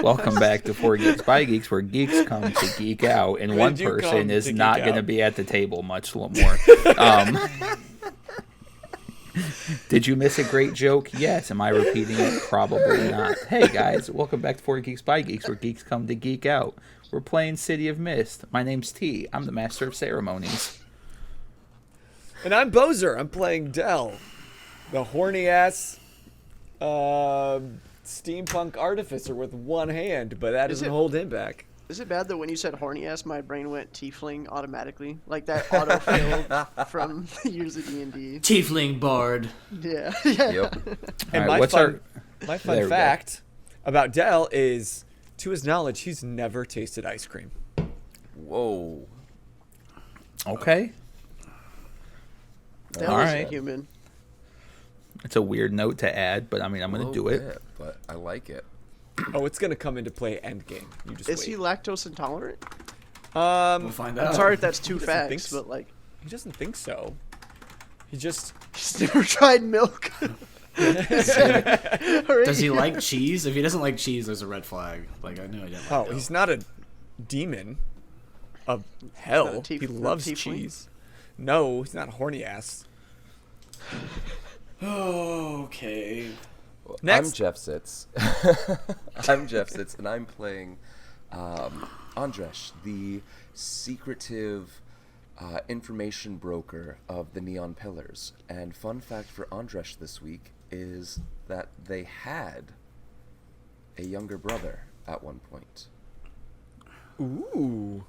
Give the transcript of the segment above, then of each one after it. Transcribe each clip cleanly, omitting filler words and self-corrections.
Welcome back to 4 Geeks by Geeks, where geeks come to geek out, and one person is not going to be at the table much more. Did you miss a great joke? Yes. Am I repeating it? Probably not. Hey guys, welcome back to 4 Geeks by Geeks, where geeks come to geek out. We're playing City of Mist. My name's T. I'm the master of ceremonies. And I'm Boser. I'm playing Dell, the horny-ass steampunk artificer with one hand, but that doesn't hold him back. Is it bad that when you said horny ass, my brain went tiefling automatically? Like that autofill from years of D&D. Tiefling bard. Yeah. Yep. And right, my fun fact about Dell is, to his knowledge, he's never tasted ice cream. Whoa. Okay. Dell All is right. a human. It's a weird note to add, but I mean, I'm going to do it. Bit, but I like it. Oh, it's gonna come into play endgame. You just Is wait. he lactose intolerant? We'll find out. I'm sorry if that's two He doesn't think facts, so. but like, He doesn't think so. He just... he's never tried milk. Does he like cheese? If he doesn't like cheese, there's a red flag. Like, I know I didn't like Oh, Dell. he's not a demon of hell. Not a He not loves tiefling? cheese. No, he's not horny ass. Okay. Next. I'm Jeff Sitz. I'm Jeff Sitz, and I'm playing Andresh, the secretive information broker of the Neon Pillars. And fun fact for Andresh this week is that they had a younger brother at one point Ooh.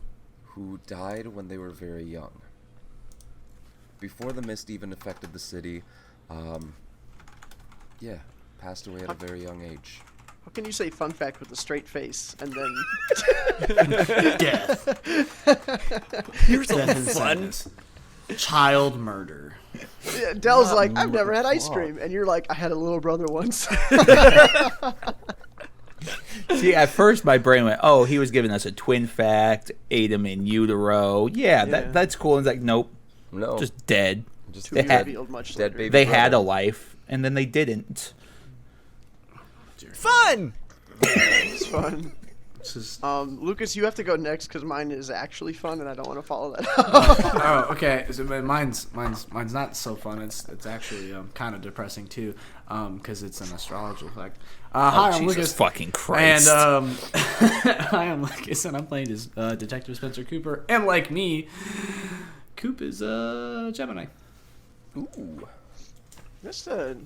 who died when they were very young. Before the mist even affected the city, passed away at a very young age. How can you say fun fact with a straight face and then Death. Here's Death a and fun. sadness. Child murder. Yeah, Dell's like, I've never had ice cream, and you're like, I had a little brother once. See, at first my brain went, oh, he was giving us a twin fact, ate him in utero. Yeah, that's cool. And it's like, nope, No, just dead. just To be had- revealed much dead later. baby. They had a brother. life, and then they didn't. Fun! It's fun. This is... Lucas, you have to go next because mine is actually fun, and I don't want to follow that up. Oh, okay. So mine's not so fun. It's actually kind of depressing too, because it's an astrological fact. Hi, I'm Jesus Lucas. fucking Christ. And hi, I'm Lucas, and I'm playing as Detective Spencer Cooper. And like me, Coop is Gemini. Ooh. That's a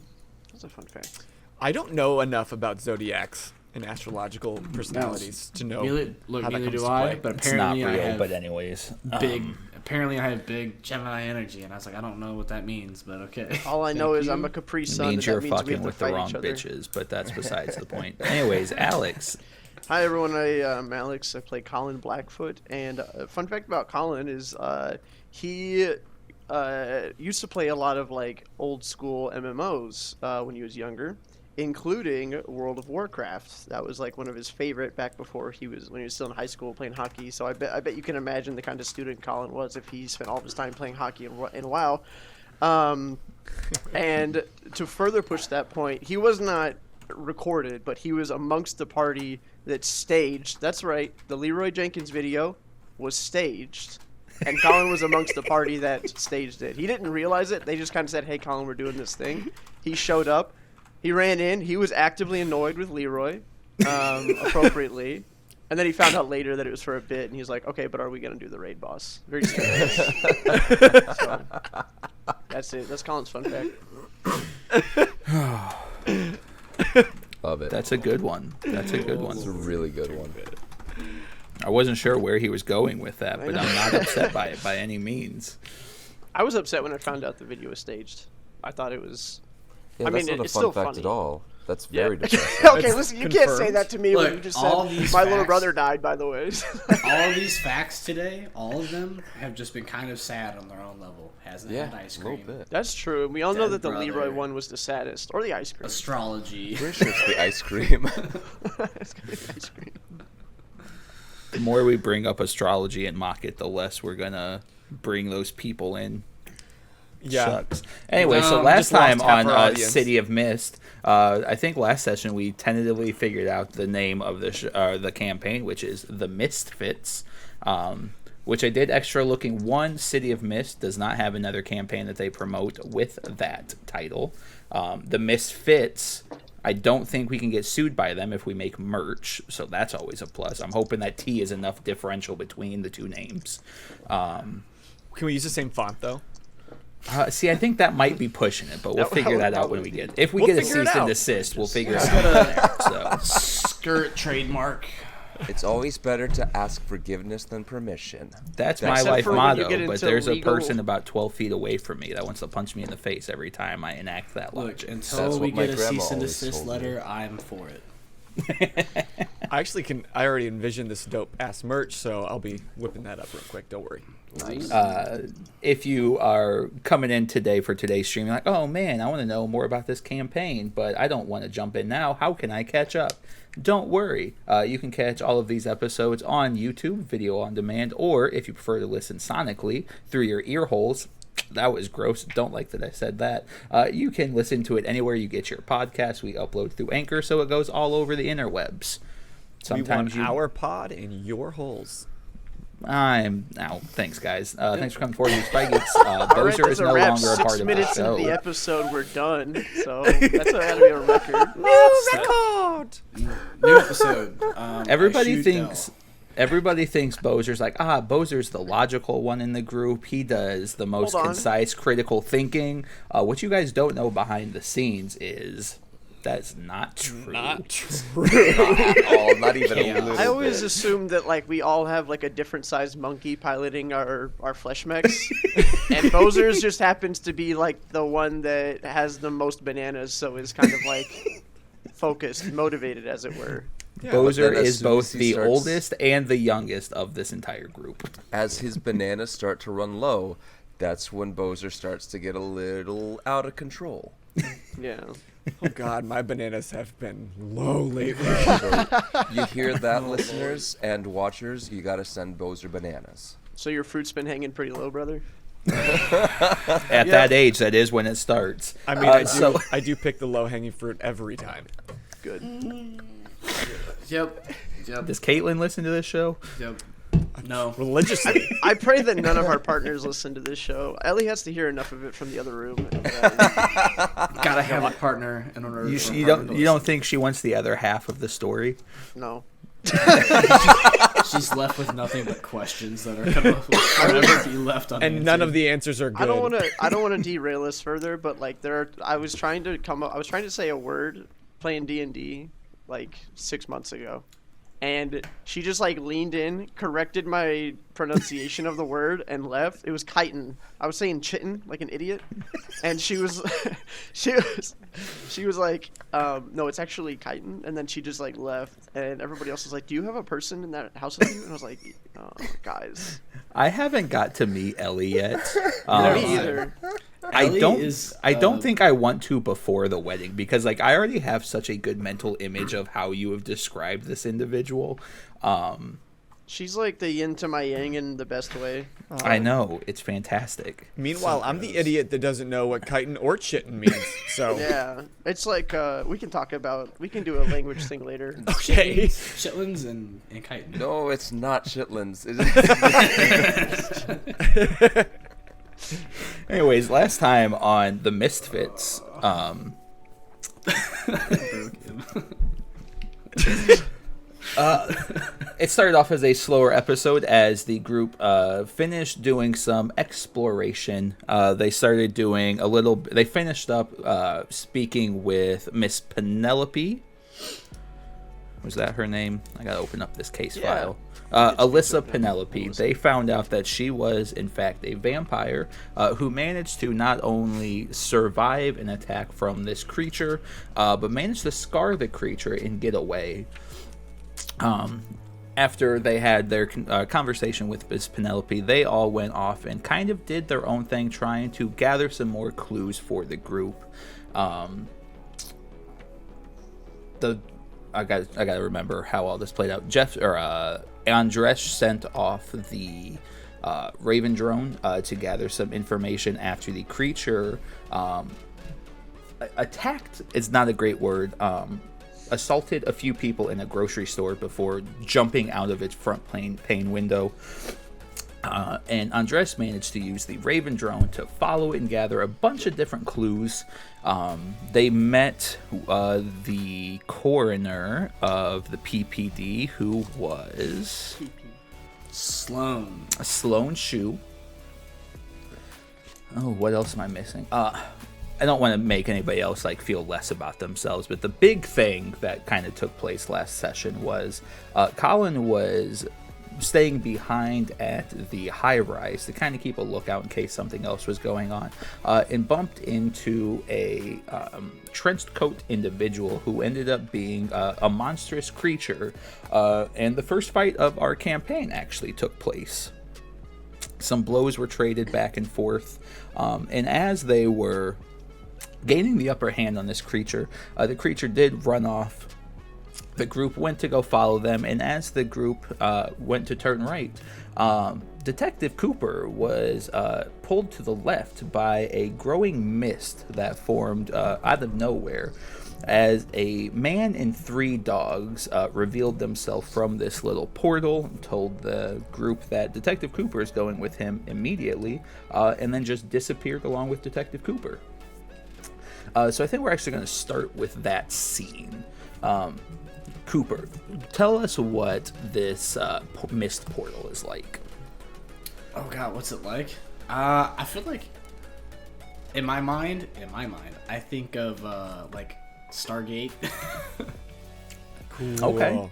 fun fact. I don't know enough about zodiacs and astrological personalities to know Neither how that do comes to I. play. But It's not apparently I real, have but anyways. big. Apparently I have big Gemini energy, and I was like, I don't know what that means, but okay. All I know is I'm a Capri It Sun, means and you're that means we fucking have to with the fight wrong each other. bitches, but that's besides the point. Anyways, Alex. Hi everyone, I'm Alex. I play Colin Blackfoot, and a fun fact about Colin is he used to play a lot of like old school MMOs when he was younger, including World of Warcraft. That was like one of his favorite back before when he was still in high school playing hockey. So I bet you can imagine the kind of student Colin was if he spent all of his time playing hockey in WoW. And to further push that point, he was not recorded, but he was amongst the party that staged. That's right, the Leroy Jenkins video was staged, and Colin was amongst the party that staged it. He didn't realize it. They just kind of said, hey Colin, we're doing this thing. He showed up, he ran in, he was actively annoyed with Leroy, appropriately, and then he found out later that it was for a bit, and he was like, okay, but are we going to do the raid boss? Very serious. So, that's it. That's Colin's fun fact. Love it. That's a good one. That's a good It's a one. really good one. I wasn't sure where he was going with that, but I'm not upset by it by any means. I was upset when I found out the video was staged. I thought it was... Yeah, I that's mean, not it's a still fun fact funny. at all. That's very depressing. Okay, That's listen, you can't say confirmed. that to me when Look, you just all said these my little facts- brother died, by the way. All of these facts today, all of them have just been kind of sad on their own level. Hasn't Yeah, had ice a little cream. bit. That's true. And we all know Dead that the brother. Leroy one was the saddest. Or the ice cream. Astrology. Pretty sure it's the ice cream. It's gonna be ice cream. The more we bring up astrology and mock it, the less we're going to bring those people in. Yeah. Shucks. Anyway, so No, last just lost time half on our audience. City of Mist, I think last session we tentatively figured out the name of the campaign, which is The Misfits, which I did extra looking. One, City of Mist does not have another campaign that they promote with that title. The Misfits, I don't think we can get sued by them if we make merch, so that's always a plus. I'm hoping that T is enough differential between the two names. Can we use the same font though? See, I think that might be pushing it, but we'll figure that out when we get. If we We'll get a figure it cease and out. desist, we'll figure it out. From there, so Skirt trademark. It's always better to ask forgiveness than permission. that's my Except life for when you motto. get But into there's a legal- person about 12 feet away from me that wants to punch me in the face every time I enact that Look, logic. That's until we what my get a grandma cease and always desist told me. letter, I'm for it. I already envisioned this dope ass merch, so I'll be whipping that up real quick. Don't worry. Nice. If you are coming in today for today's stream, you're like, oh man, I want to know more about this campaign, but I don't want to jump in now. How can I catch up? Don't worry. You can catch all of these episodes on YouTube, video on demand, or if you prefer to listen sonically through your ear holes. That was gross. Don't like that I said that. You can listen to it anywhere you get your podcast. We upload through Anchor, so it goes all over the interwebs. We want our pod in your holes. Thanks, guys. Thanks for coming forward, you Spy Geeks. All right, Boser that's is a no wrap. longer a 6 part of the minutes show. into the episode, we're done. So that's gotta be a record. New episode. Everybody thinks Boser's like, Boser's the logical one in the group. He does the most Hold on. concise, critical thinking. What you guys don't know behind the scenes is that's not true. Oh, not even a little I always bit. assume that like we all have like a different sized monkey piloting our flesh mechs, and Boser's just happens to be like the one that has the most bananas, so is kind of like focused, motivated, as it were. Boser then as is soon both as he the starts- oldest and the youngest of this entire group. As his bananas start to run low, that's when Boser starts to get a little out of control. Yeah. Oh God, my bananas have been low lately. So you hear that, listeners and watchers? You gotta send Boser bananas. So your fruit's been hanging pretty low, brother. At that age, that is when it starts. I mean, I do pick the low hanging fruit every time. Good. Yep. Does Caitlin listen to this show? Yep. No. Religiously. I pray that none of our partners listen to this show. Ellie has to hear enough of it from the other room. Gotta have a partner in order. You don't think she wants the other half of the story? No. She's left with nothing but questions that are gonna forever be left unanswered. And none of the answers are good. I don't want to derail this further, but like I was trying to say a word playing D&D like 6 months ago. And she just like leaned in, corrected my pronunciation of the word, and left. It was chitin. I was saying chitin like an idiot, and she was like, no, it's actually chitin. And then she just like left, and everybody else was like, do you have a person in that house with you? And I was like, oh, guys, I haven't got to meet Ellie yet. me either. I Ellie don't. is, I don't think I want to before the wedding because, like, I already have such a good mental image of how you have described this individual. She's like the yin to my yang in the best way. I know it's fantastic. Meanwhile, I'm the idiot that doesn't know what chitin or chitin means. So Yeah, it's like we can do a language thing later. okay. Chitlins and chitin. No, it's not Chitlins. Anyways, last time on the Misfits, it started off as a slower episode as the group finished doing some exploration. They started doing they finished up speaking with Miss Penelope. Was that her name? I gotta open up this case file. Alyssa Penelope. They found out that she was, in fact, a vampire who managed to not only survive an attack from this creature, but managed to scar the creature and get away. After they had their conversation with Miss Penelope, they all went off and kind of did their own thing, trying to gather some more clues for the group. I gotta remember how all this played out. Andresh sent off the Raven drone to gather some information after the creature attacked. It's not a great word. Assaulted a few people in a grocery store before jumping out of its front pane window. And Andres managed to use the Raven drone to follow it and gather a bunch of different clues. They met the coroner of the PPD, who was Sloan Shu. Oh, what else am I missing? I don't want to make anybody else like feel less about themselves, but the big thing that kind of took place last session was Colin was staying behind at the high rise to kind of keep a lookout in case something else was going on, and bumped into a trenched coat individual who ended up being a monstrous creature, and the first fight of our campaign actually took place. Some blows were traded back and forth, and as they were gaining the upper hand on this creature, the creature did run off. The group went to go follow them, and as the group went to turn right, Detective Cooper was pulled to the left by a growing mist that formed out of nowhere as a man and 3 dogs revealed themselves from this little portal, told the group that Detective Cooper is going with him immediately, and then just disappeared along with Detective Cooper. So I think we're actually going to start with that scene. Cooper, tell us what this mist portal is like. Oh god, what's it like? I feel like in my mind, I think of like Stargate. Cool. Okay.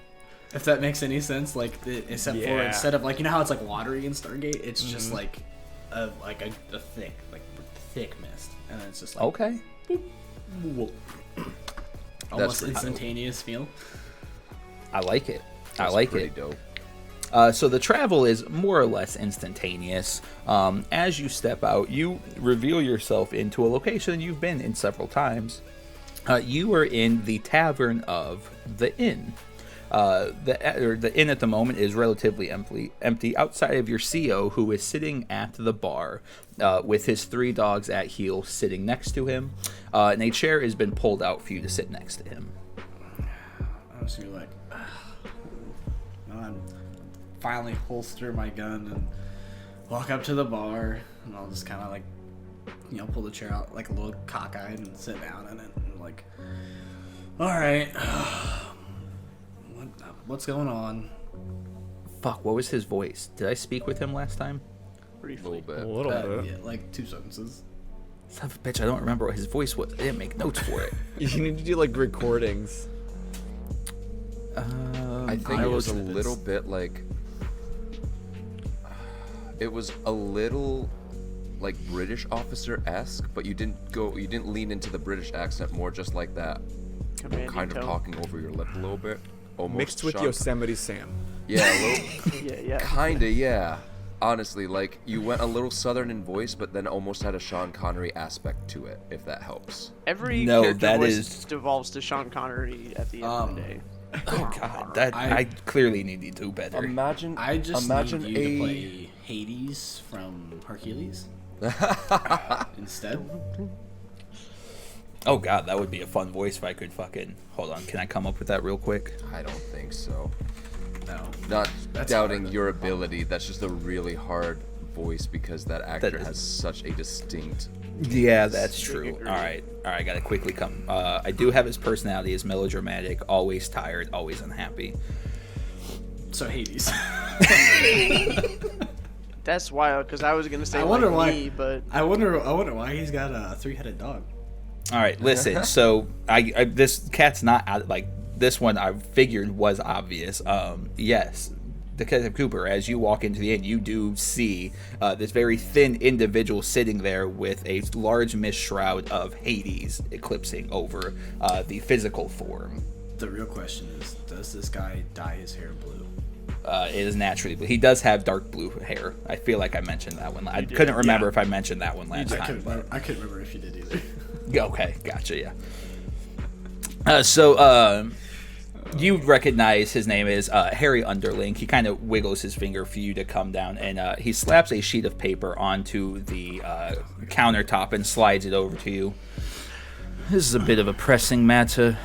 If that makes any sense, like except for instead of like, you know how it's like watery in Stargate, it's just like a thick mist, and then it's just like okay, boop, almost instantaneous feel. I like it. That's pretty dope. So the travel is more or less instantaneous. As you step out, you reveal yourself into a location you've been in several times. You are in the tavern of the inn. The inn at the moment is relatively empty outside of your CO, who is sitting at the bar with his 3 dogs at heel sitting next to him. And a chair has been pulled out for you to sit next to him. I was like, I'm finally holster my gun and walk up to the bar, and I'll just kind of like, pull the chair out like a little cockeyed and sit down in it, and like, all right, what's going on? Fuck, what was his voice? Did I speak with him last time? Briefly. A little bit. Yeah, like 2 sentences. Son of a bitch, I don't remember what his voice was. I didn't make notes for it. You need to do like recordings. I think it was a little bit like, it was a little like British officer-esque, but you didn't lean into the British accent, more just like that Commanding kind of tone. talking over your lip a little bit, almost Mixed with Sean- Yosemite Sam. Yeah, a little, Yeah. kinda, yeah. Honestly, like you went a little southern in voice, but then almost had a Sean Connery aspect to it, if that helps. Every No, character that voice is- devolves to Sean Connery at the end of the day. Oh god, I clearly need to do better. Imagine Need you to a play Hades from Hercules instead. Oh god, that would be a fun voice if I could fucking... Hold on, can I come up with that real quick? I don't think so. No. Not That's doubting hard. your ability. That's just a really hard voice because that actor is- has such a distinct. Yeah, that's true. agree. All right, I gotta quickly come. I do have his personality as melodramatic, always tired, always unhappy. So Hades. That's wild, because I was gonna say I wonder like why. me, but I wonder why he's got a 3-headed dog. All right, listen. So I this cat's not out. Like this one, I figured was obvious. Yes, Detective Cooper. As you walk into the inn, you do see this very thin individual sitting there with a large mist shroud of Hades eclipsing over the physical form. The real question is, does this guy dye his hair blue? It is naturally blue. He does have dark blue hair. I feel like I mentioned that one. I couldn't remember if I mentioned that one last time. I couldn't remember if you did either. Okay, gotcha. Yeah. So You recognize his name is Harry Underling. He kind of wiggles his finger for you to come down, and he slaps a sheet of paper onto the countertop and slides it over to you. This is a bit of a pressing matter.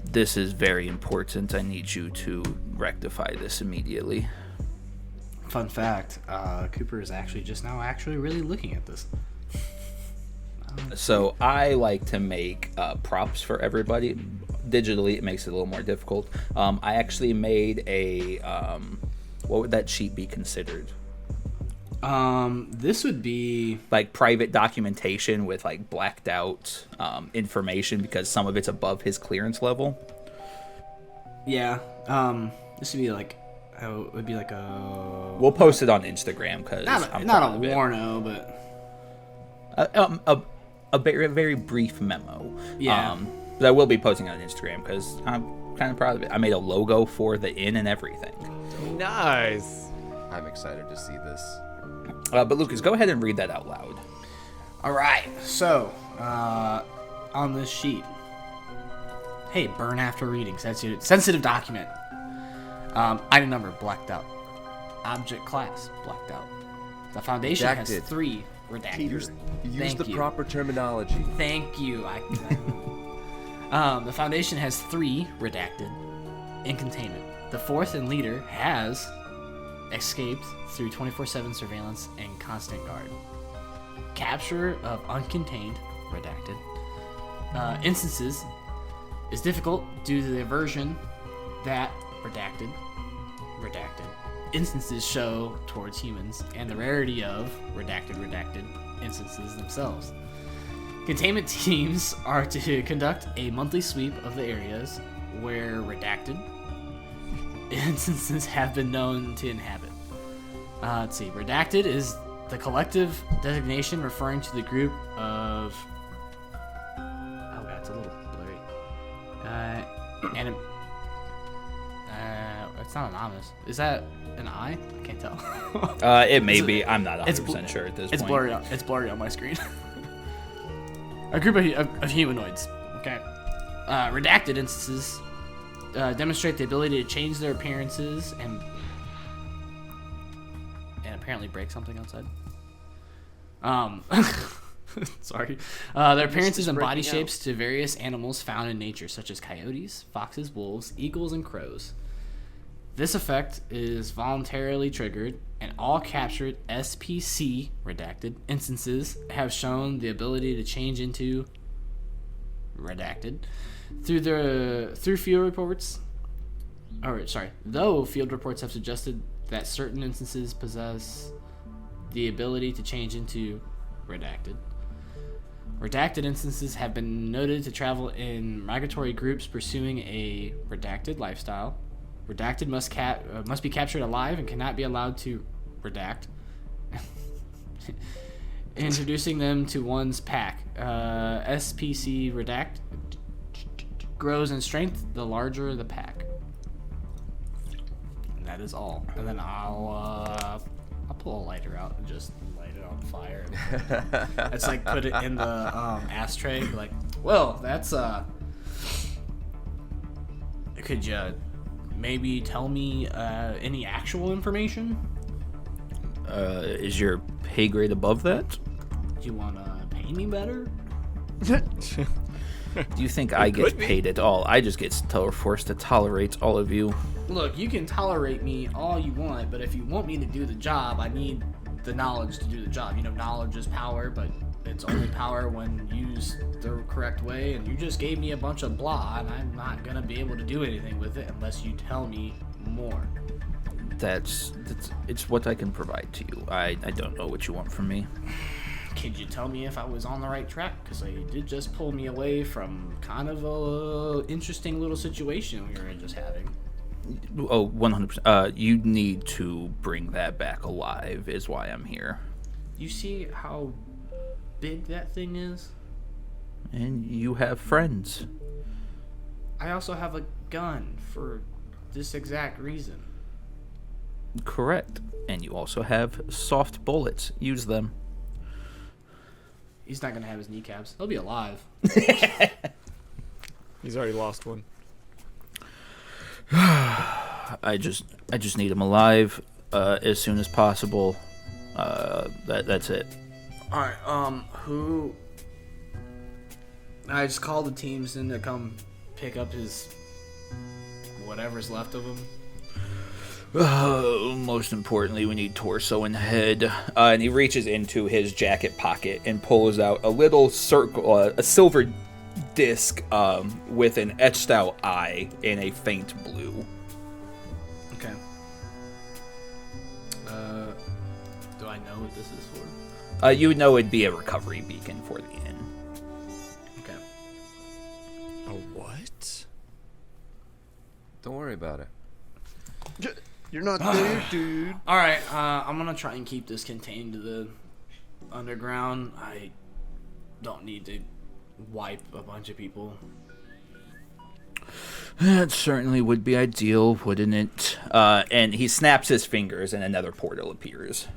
This is very important. I need you to rectify this immediately. Fun fact, Cooper is actually just now really looking at this. So I like to make props for everybody. Digitally, it makes it a little more difficult. I actually made a... what would that sheet be considered? This would be... like private documentation with like blacked out information because some of it's above his clearance level. Yeah. This would be like... it would be like a... We'll post it on Instagram because Not a warno, but... a very, very brief memo. Yeah. But I will be posting it on Instagram because I'm kind of proud of it. I made a logo for the inn and everything. Nice. I'm excited to see this. But Lucas, go ahead and read that out loud. All right. So, on this sheet... Hey, burn after reading. Sensitive document. Item number, blacked out. Object class, blacked out. The Foundation has Redacted. 3 redacted. Use Thank the you. proper terminology. Thank you. The Foundation has 3 redacted in containment. The 4th and leader has escaped through 24/7 surveillance and constant guard. Capture of uncontained redacted instances is difficult due to the aversion that redacted instances show towards humans and the rarity of redacted instances themselves. Containment teams are to conduct a monthly sweep of the areas where redacted instances have been known to inhabit. Let's see. Redacted is the collective designation referring to the group of... Oh god, it's a little blurry. It's not anonymous. Is that an I? I can't tell. It may be. I'm not 100% sure at this point. It's blurry on my screen. A group of humanoids. Okay. Redacted instances demonstrate the ability to change their appearances and apparently break something outside. Sorry. Their appearances and body shapes to various animals found in nature, such as coyotes, foxes, wolves, eagles, and crows. This effect is voluntarily triggered, and all captured SPC redacted instances have shown the ability to change into redacted through field reports. Though field reports have suggested that certain instances possess the ability to change into redacted. Redacted instances have been noted to travel in migratory groups pursuing a redacted lifestyle. Redacted must be captured alive and cannot be allowed to redact. Introducing them to one's pack. SPC redact grows in strength the larger the pack. And that is all. And then I'll pull a lighter out and just light it on fire. It's like put it in the ashtray. Like, well, that's could you maybe tell me any actual information? Is your pay grade above that? Do you want to pay me better? Do you think I get paid at all? I just get forced to tolerate all of you. Look, you can tolerate me all you want, but if you want me to do the job, I need the knowledge to do the job. You know, knowledge is power, but it's only power when used the correct way, and you just gave me a bunch of blah, and I'm not going to be able to do anything with it unless you tell me more. It's what I can provide to you. I don't know what you want from me. Could you tell me if I was on the right track? Because they did just pull me away from kind of a interesting little situation we were just having. Oh, 100%. You need to bring that back alive is why I'm here. You see how big that thing is? And you have friends. I also have a gun for this exact reason. Correct. And you also have soft bullets. Use them. He's not going to have his kneecaps. He'll be alive. He's already lost one. I just need him alive as soon as possible. That's it. All right. Who? I just called the teams in to come pick up his whatever's left of him. Most importantly, we need torso and head. And he reaches into his jacket pocket and pulls out a little circle, a silver disc with an etched out eye in a faint blue. Okay. Do I know what this is for? You would know it'd be a recovery beacon for the inn. Okay. A what? Don't worry about it. You're not there, dude. All right. I'm gonna try and keep this contained to the underground. I don't need to wipe a bunch of people. That certainly would be ideal, wouldn't it? And he snaps his fingers and another portal appears.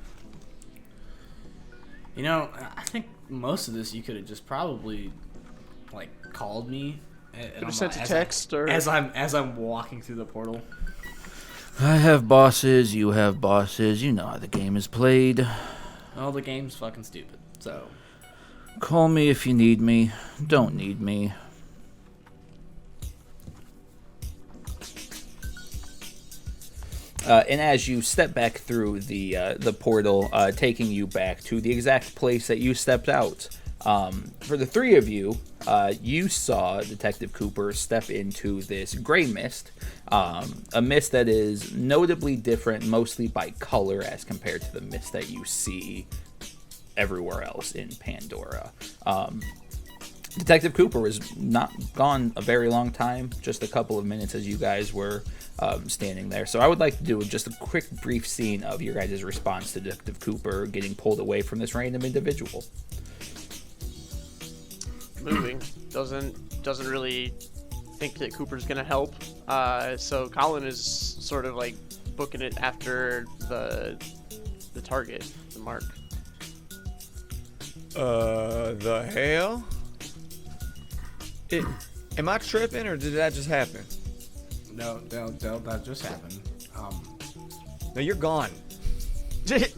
You know, I think most of this you could have just probably like called me. Could have sent a text or as I'm walking through the portal. I have bosses, you have bosses, you know how the game is played. Oh, the game's fucking stupid. So Call me if you need me. Don't need me. And as you step back through the portal, taking you back to the exact place that you stepped out. For the three of you, you saw Detective Cooper step into this gray mist, a mist that is notably different mostly by color as compared to the mist that you see everywhere else in Pandora. Detective Cooper was not gone a very long time, just a couple of minutes as you guys were standing there. So I would like to do just a quick brief scene of your guys' response to Detective Cooper getting pulled away from this random individual. moving. Doesn't really think that Cooper's gonna help. So Colin is sort of like booking it after the target, the mark. The hell? Am I tripping or did that just happen? no, that just happened. No, you're gone. This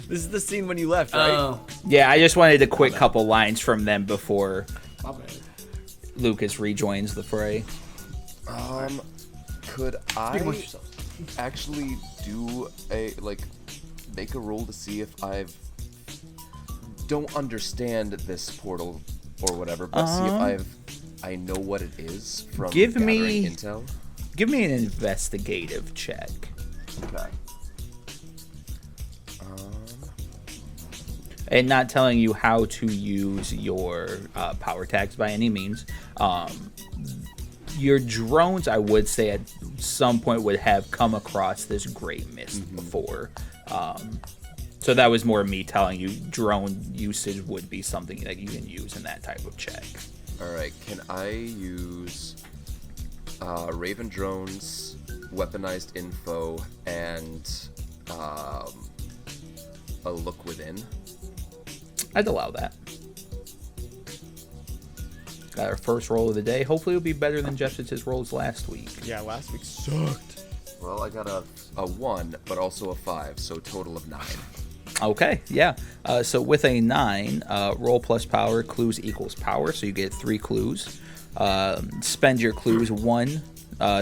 is the scene when you left, right? Oh, Yeah, I just wanted a quick couple lines from them before my bad. Lucas rejoins the fray. Could Speak amongst I yourselves. actually do make a roll to see if don't understand this portal or whatever, but see if I know what it is from Give gathering me- intel? Give me an investigative check. Okay. And not telling you how to use your power tags by any means. Your drones, I would say, at some point would have come across this gray mist before. So that was more me telling you drone usage would be something that you can use in that type of check. All right. Can I use Raven drones, weaponized info, and a look within? I'd allow that. Got our first roll of the day. Hopefully it'll be better than Jeff's rolls last week. Yeah, last week sucked. Well, I got a 1, but also a 5, so total of 9. Okay, yeah. So with a 9, roll plus power, clues equals power, so you get 3 clues. Spend your clues 1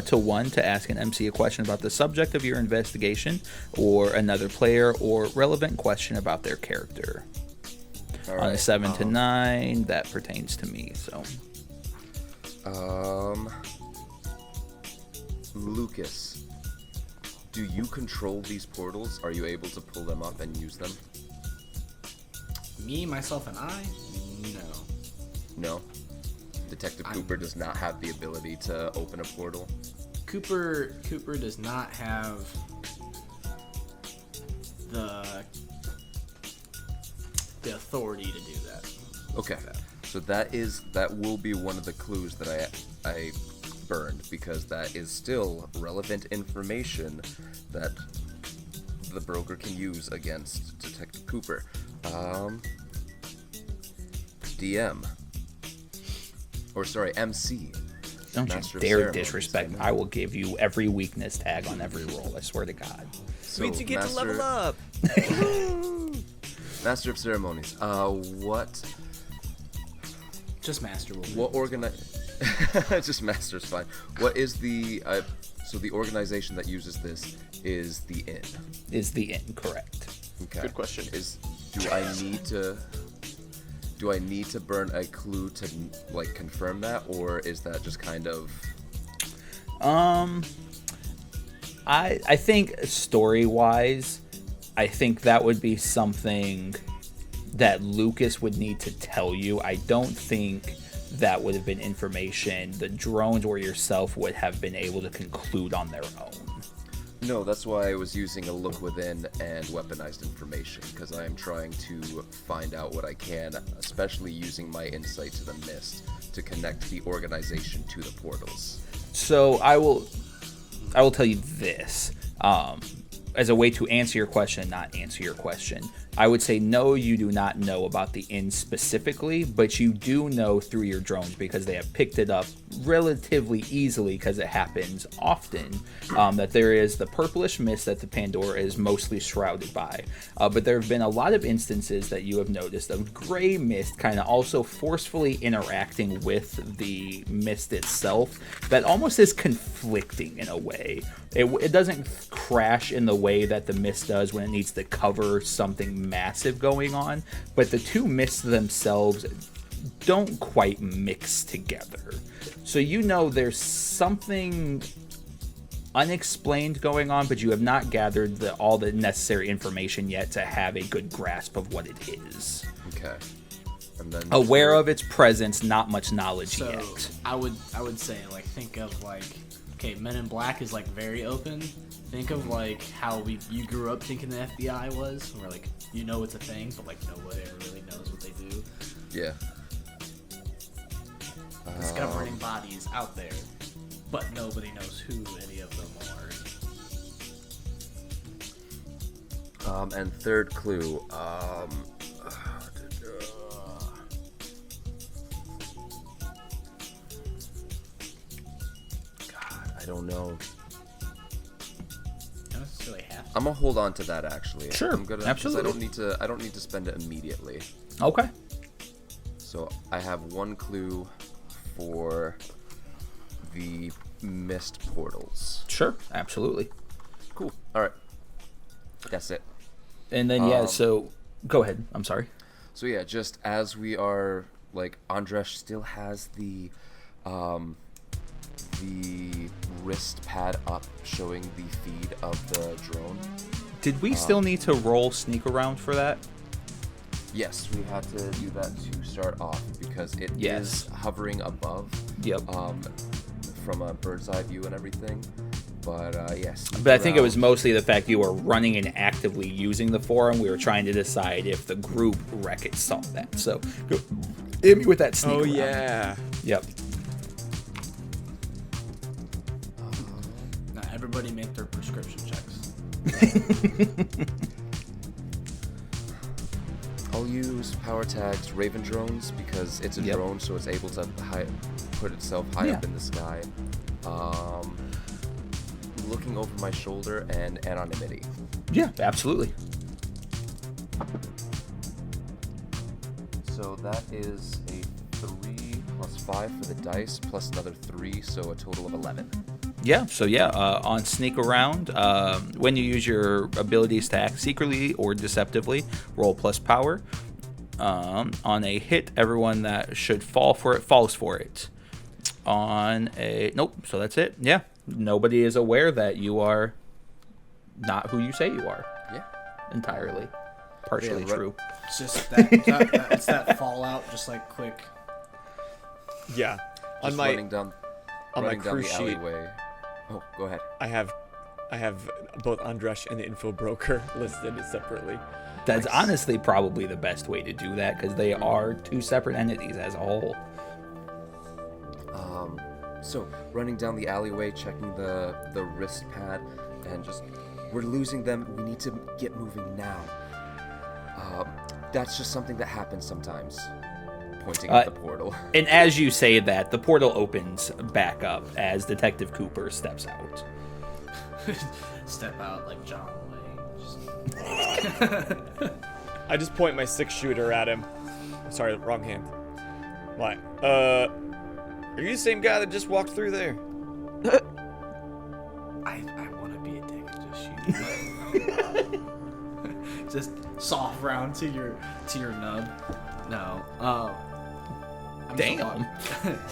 to 1 to ask an MC a question about the subject of your investigation, or another player, or relevant question about their character. All On a right, 7 to 9, that pertains to me, so. Lucas, do you control these portals? Are you able to pull them up and use them? Me, myself, and I? No. No. Detective Cooper does not have the ability to open a portal. Cooper does not have the authority to do that. Okay. So that will be one of the clues that I burned, because that is still relevant information that the broker can use against Detective Cooper. DM. Or sorry, MC. Don't Master you of dare Ceremonies, disrespect. I know. I will give you every weakness tag on every roll. I swear to God. So, Means you get to level up. Master of Ceremonies. What Just master will. What just master's fine. What is the so the organization that uses this is the inn. Is the inn correct? Okay. Good question. Do I need to burn a clue to like confirm that, or is that just kind of? I think story-wise, I think that would be something that Lucas would need to tell you. I don't think that would have been information the drones or yourself would have been able to conclude on their own. No, that's why I was using a look within and weaponized information, because I am trying to find out what I can, especially using my insight to the mist to connect the organization to the portals. So I will tell you this. As a way to answer your question, not answer your question, I would say no, you do not know about the inn specifically, but you do know through your drones because they have picked it up relatively easily because it happens often, that there is the purplish mist that the Pandora is mostly shrouded by. But there have been a lot of instances that you have noticed of gray mist kind of also forcefully interacting with the mist itself that almost is conflicting in a way. It doesn't crash in the way that the mist does when it needs to cover something massive going on, but the two mists themselves don't quite mix together. So you know there's something unexplained going on, but you have not gathered all the necessary information yet to have a good grasp of what it is. Okay. And then Aware of its presence, not much knowledge So yet. I would say like think of like, okay, Men in Black is like very open. Think of like how you grew up thinking the FBI was, where like you know it's a thing, but like nobody ever really knows what they do. Yeah. There's governing bodies out there, but nobody knows who any of them are. And third clue. God, I don't know. Don't necessarily have to. I'm gonna hold on to that actually. Sure, I'm gonna, 'cause absolutely. I don't need to spend it immediately. Okay. So I have one clue for the mist portals. Sure, absolutely. Cool. All right. That's it. And then, so go ahead. I'm sorry. So yeah, just as we are like, Andresh still has the wrist pad up showing the feed of the drone. Did we still need to roll sneak around for that? Yes, we had to do that to start off because it is Yes. hovering above. Yep. From a bird's eye view and everything. But yes. But I think it was mostly the fact you were running and actively using the forum. We were trying to decide if the group Wreck-It saw that. So go hit me with that sneak around. Yeah. Yep. Now everybody make their prescription checks. I'll use power tags Raven drones because it's a Yep. drone, so it's able to put itself high up Yeah. in the sky. Looking over my shoulder and anonymity. Yeah, absolutely. So that is a 3 plus 5 for the dice plus another 3, so a total of 11. Yeah, so on sneak around, when you use your abilities to act secretly or deceptively, roll plus power. On a hit, everyone that should fall for it falls for it. On a nope, so that's it. Yeah, nobody is aware that you are not who you say you are. Yeah. Entirely, partially Yeah, right. true. It's just that it's that fallout, just like quick. Yeah. Just On my running down cruise the sheet, alleyway. Oh, go ahead. I have both Andresh and the info broker listed separately. That's honestly probably the best way to do that because they are two separate entities as a whole. So running down the alleyway, checking the wrist pad, and just we're losing them. We need to get moving now. That's just something that happens sometimes. pointing at the portal. And as you say that, the portal opens back up as Detective Cooper steps out. Step out like John Wayne. I just point my 6-shooter at him. Sorry, wrong hand. Like, are you the same guy that just walked through there? I want to be a dick and just shoot. Just soft round to your nub. No. I'm Damn.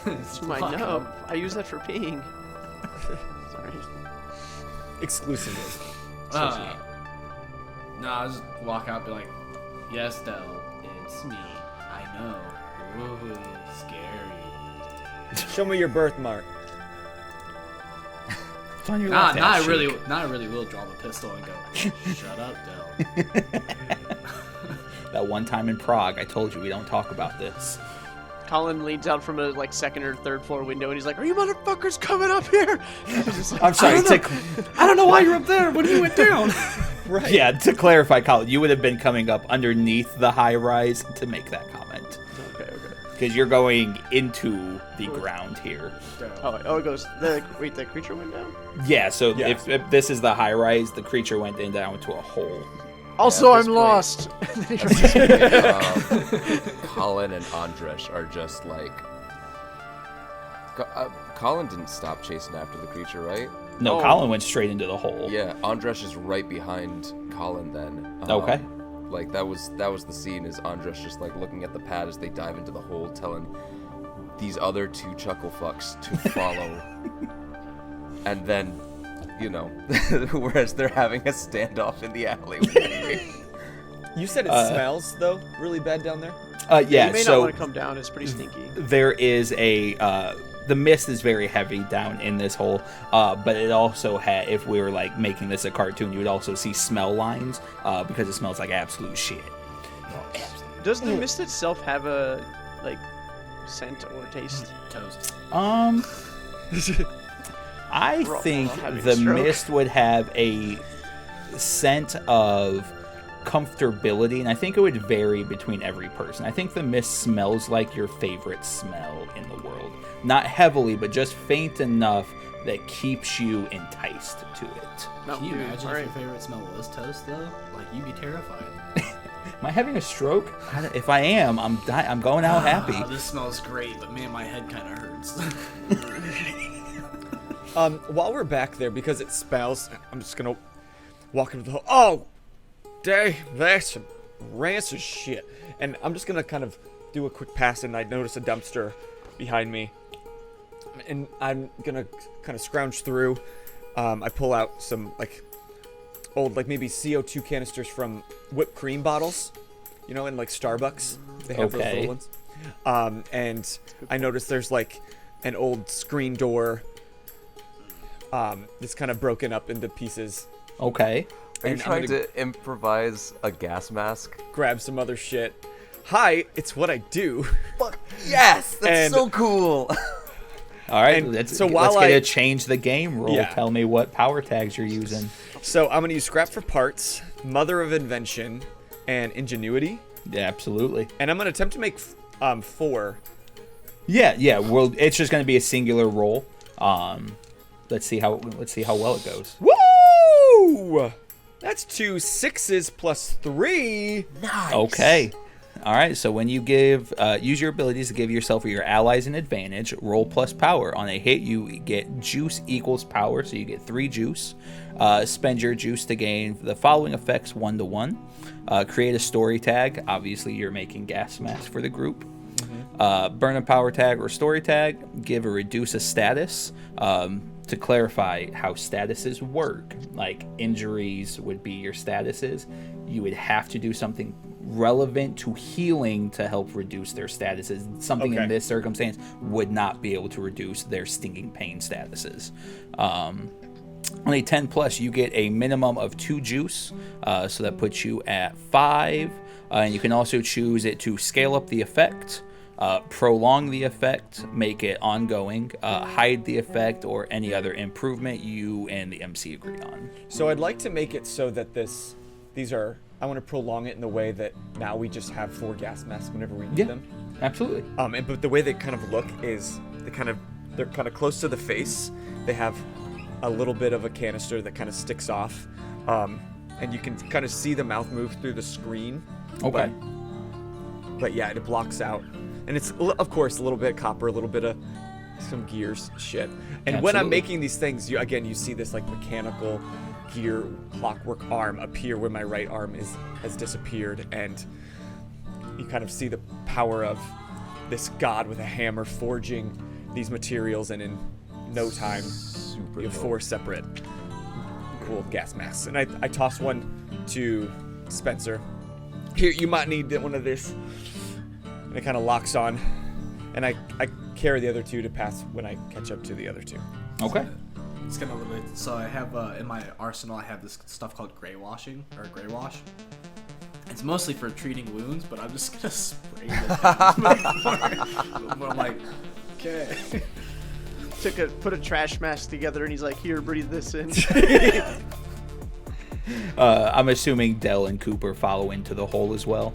It's my nub. I use that for peeing. Sorry. Exclusively. No, I'll just walk out and be like, yes, Del, it's me. I know. Ooh, scary. Show me your birthmark. It's on your Nah, left I hand really cheek. will draw the pistol and go, shut up, Del. That one time in Prague, I told you we don't talk about this. Colin leans out from a like second or third floor window and he's like, "Are you motherfuckers coming up here?" I'm sorry. I don't know why you're up there. What you went down? Right. Yeah, to clarify, Colin, you would have been coming up underneath the high rise to make that comment. Okay. Because you're going into the ground here. Oh, it goes. Wait, the creature went down. Yeah, so Yeah. If this is the high rise, the creature went down into a hole. Also, at this I'm point- lost. Colin and Andresh are just like. Colin didn't stop chasing after the creature, right? No, Oh. Colin went straight into the hole. Yeah, Andresh is right behind Colin then. Okay. Like that was the scene, is Andresh just like looking at the pad as they dive into the hole, telling these other 2 chuckle fucks to follow. And then, you know, whereas they're having a standoff in the alleyway. You said it smells, though, really bad down there? Yeah, You may not so want to come down. It's pretty stinky. there is a the mist is very heavy down in this hole, but it also had, if we were like making this a cartoon, you would also see smell lines because it smells like absolute shit. Does the mist itself have a like scent or taste? Toast. I We're all think having a the stroke. mist would have a scent of comfortability, and I think it would vary between every person. I think the mist smells like your favorite smell in the world. Not heavily, but just faint enough that keeps you enticed to it. No, Can you dude, imagine if alright. your favorite smell was toast, though? Like, you'd be terrified. Am I having a stroke? If I am, I'm going out happy. This smells great, but man, my head kind of hurts. While we're back there, because it smells, I'm just gonna walk into the hole. Oh, dang, that's some rancid shit. And I'm just gonna kind of do a quick pass, and I notice a dumpster behind me. And I'm gonna kind of scrounge through. I pull out some, like, old, like, maybe CO2 canisters from whipped cream bottles. You know, in, like, Starbucks. They have those Okay. little ones. And I notice there's, like, an old screen door that's kind of broken up into pieces. Okay. Are you And I'm trying gonna to improvise a gas mask? grab some other shit. Hi, it's what I do. Fuck yes, that's And- so cool. All right, And let's so while get I- a change the game rule. Yeah. Tell me what power tags you're using. So I'm gonna use scrap for parts, mother of invention, and ingenuity. Yeah, absolutely. And I'm gonna attempt to make 4. Yeah. Well, it's just going to be a singular roll. Let's see how well it goes. Woo! That's 2 6s plus 3. Nice. Okay. All right. So when you give, use your abilities to give yourself or your allies an advantage. Roll plus power. On a hit, you get juice equals power, so you get 3 juice. Spend your juice to gain the following effects 1-to-1. Create a story tag. Obviously, you're making gas masks for the group. Burn a power tag or story tag. Give or reduce a status. To clarify how statuses work, like injuries would be your statuses. You would have to do something relevant to healing to help reduce their statuses. Something in this circumstance would not be able to reduce their stinging pain statuses. On a 10 plus, you get a minimum of 2 juice, so that puts you at 5. And you can also choose it to scale up the effect, prolong the effect, make it ongoing, hide the effect, or any other improvement you and the MC agree on. So I'd like to make it so that this I want to prolong it in the way that now we just have 4 gas masks whenever we need Yeah. them. Absolutely. But the way they kind of look is they're kind of close to the face. They have a little bit of a canister that kind of sticks off, and you can kind of see the mouth move through the screen. Okay. But yeah, it blocks out, and it's of course a little bit of copper, a little bit of some gears shit. And when I'm Absolutely. making these things, you see this like mechanical gear clockwork arm appear where my right arm has disappeared, and you kind of see the power of this god with a hammer forging these materials, and in no time Super you have dope. 4 separate cool gas masks. And I toss one to Spencer. Here, you might need one of this. And it kind of locks on, and I carry the other 2 to pass when I catch up to the other 2. Okay. It's gonna relate. So I have in my arsenal, I have this stuff called gray washing or gray wash. It's mostly for treating wounds, but I'm just gonna spray it down. But I'm like, okay. Put a trash mask together, and he's like, "Here, breathe this in." I'm assuming Dell and Cooper follow into the hole as well.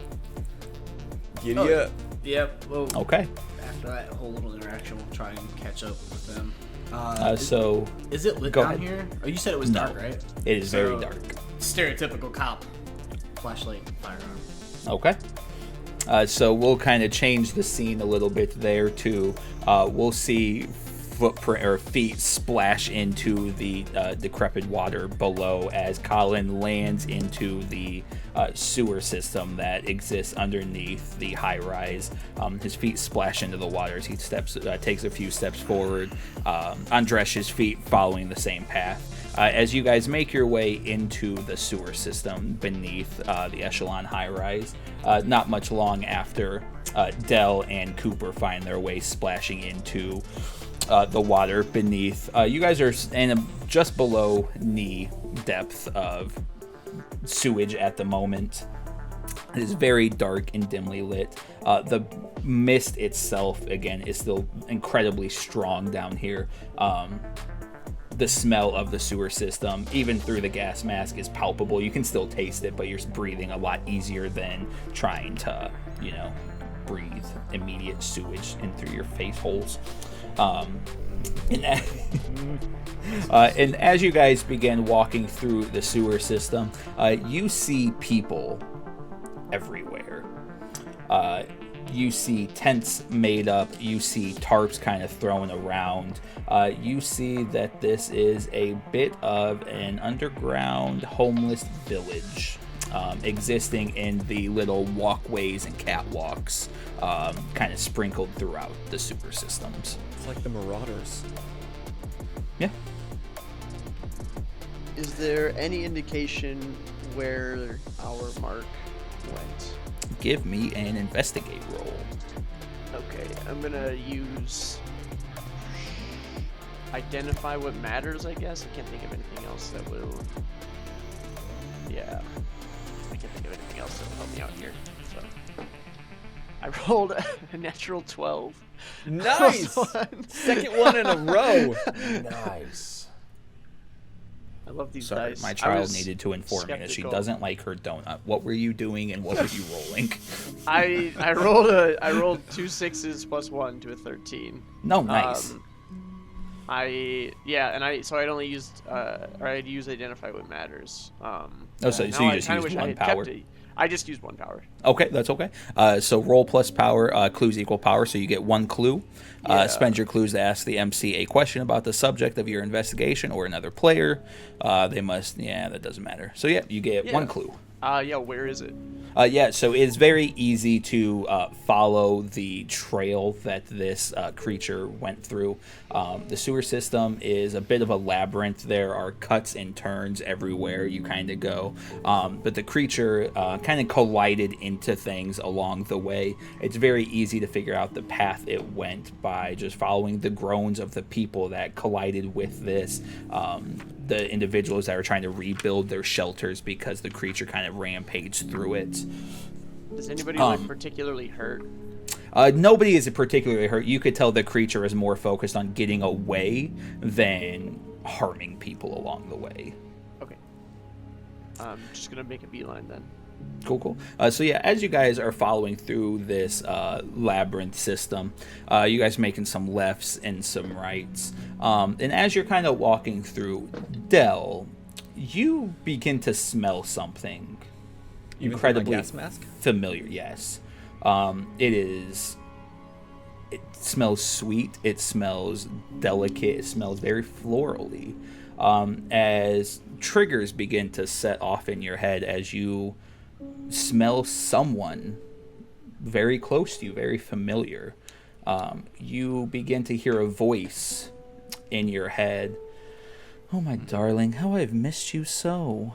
Giddy Oh, up. Yep. Well, Okay. after that whole little interaction, we'll try and catch up with them. So Is it lit go down ahead. here? Oh, you said it was No. dark, right? it is very So, dark. Stereotypical cop. Flashlight, firearm. Okay. So we'll kind of change the scene a little bit there too. We'll see footprint or feet splash into the decrepit water below as Colin lands into the sewer system that exists underneath the high rise. His feet splash into the water as he takes a few steps forward. Andresh's feet following the same path. As you guys make your way into the sewer system beneath the Echelon high rise, not much long after Dell and Cooper find their way splashing into the water beneath. You guys are in just below knee depth of sewage at the moment. It is very dark and dimly lit. The mist itself, again, is still incredibly strong down here. The smell of the sewer system, even through the gas mask, is palpable. You can still taste it, but you're breathing a lot easier than trying to, breathe immediate sewage in through your face holes. And as you guys begin walking through the sewer system, you see people everywhere. You see tents made up. You see tarps kind of thrown around. You see that this is a bit of an underground homeless village existing in the little walkways and catwalks kind of sprinkled throughout the sewer systems. It's like the Marauders. Yeah. Is there any indication where our mark went? Give me an investigate roll. Okay, I'm gonna use identify what matters, I guess. I can't think of anything else that will. Yeah, I can't think of anything else that will help me out here. So I rolled a natural 12. Nice! Second one in a row. Nice. I love these Sorry, dice. my I child was needed to inform me that she skeptical. doesn't like her donut. What were you doing and what were you rolling? I rolled 2 6s plus 1 to a 13. No, nice. I'd only used I'd use identify what matters. So you just used one power. I just used 1 power. Okay, that's okay. So roll plus power, clues equal power, so you get 1 clue. Spend your clues to ask the MC a question about the subject of your investigation or another player. They must, that doesn't matter. So you get 1 clue. Where is it? So it's very easy to follow the trail that this creature went through. The sewer system is a bit of a labyrinth. There are cuts and turns everywhere you kind of go. But the creature kind of collided into things along the way. It's very easy to figure out the path it went by just following the groans of the people that collided with this. The individuals that are trying to rebuild their shelters because the creature kind of rampaged through it. Does anybody look particularly hurt? Nobody is particularly hurt. You could tell the creature is more focused on getting away than harming people along the way. Okay. I'm just gonna make a beeline then. Cool. So yeah, as you guys are following through this labyrinth system, you guys making some lefts and some rights. And as you're kind of walking through, Dell, you begin to smell something incredibly gas mask? familiar. Yes. It smells sweet. It smells delicate. It smells very florally. As triggers begin to set off in your head as you smell someone very close to you, very familiar. You begin to hear a voice in your head. Oh, my darling, how I've missed you so.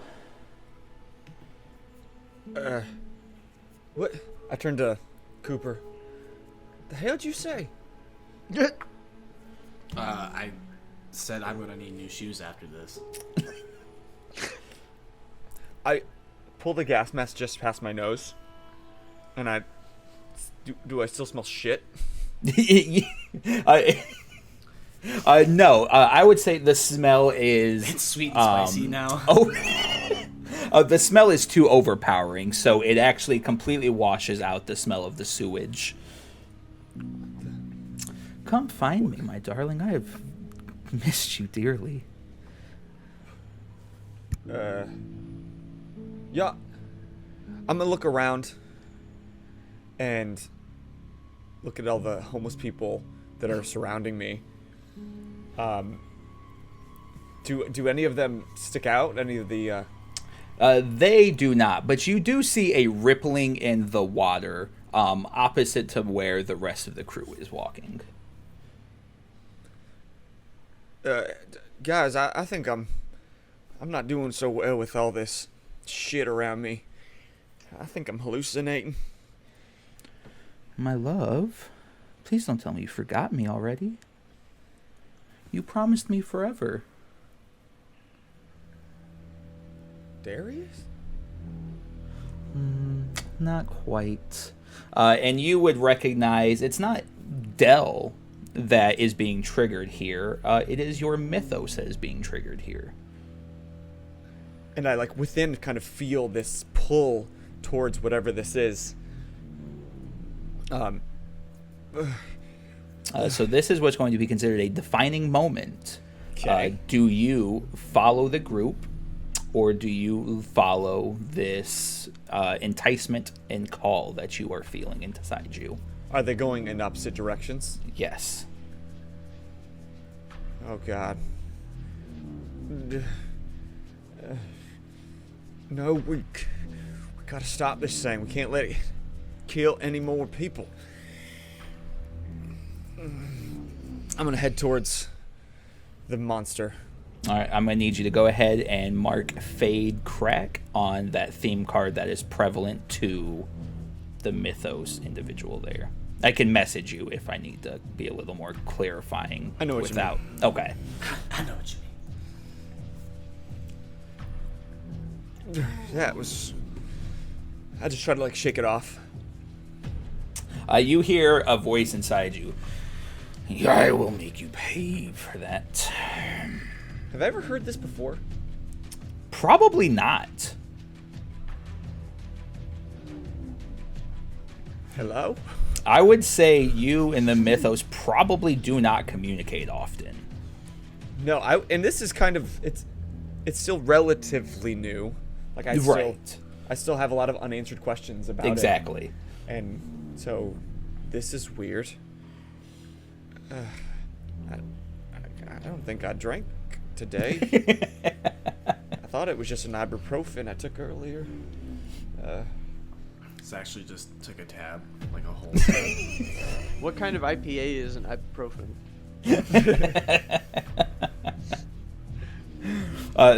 What? I turned to Cooper. The hell'd you say? I said I'm gonna need new shoes after this. I pull the gas mask just past my nose, and do I still smell shit? No, I would say the smell is... It's sweet and spicy now. The smell is too overpowering, so it actually completely washes out the smell of the sewage. Come find me, my darling. I have missed you dearly. Yeah. I'm gonna look around and look at all the homeless people that are surrounding me. Do any of them stick out? Any of the They do not, but you do see a rippling in the water opposite to where the rest of the crew is walking. Guys, I think I'm not doing so well with all this shit around me. I think I'm hallucinating. My love, please don't tell me you forgot me already. You promised me forever. Darius? Not quite. And you would recognize it's not Dell that is being triggered here. It is your mythos that is being triggered here. And I, like, within kind of feel this pull towards whatever this is. So this is what's going to be considered a defining moment. Okay. Do you follow the group, or do you follow this enticement and call that you are feeling inside you? Are they going in opposite directions? Yes. Oh, God. No, we gotta stop this thing. We can't let it kill any more people. I'm gonna head towards the monster. All right, I'm going to need you to go ahead and mark Fade Crack on that theme card that is prevalent to the Mythos individual there. I can message you if I need to be a little more clarifying. I know what you mean. Okay. I know what you mean. Yeah, it was... I just tried to, like, shake it off. You hear a voice inside you. I will make you pay for that. Have I ever heard this before? Probably not. Hello? I would say you and the Mythos probably do not communicate often. No, and this is kind of... It's still relatively new. Like, I still have a lot of unanswered questions about it. Exactly. And so, this is weird. I don't think I drank today. I thought it was just an ibuprofen I took earlier. This actually just took a tab, like a whole tab. What kind of IPA is an ibuprofen?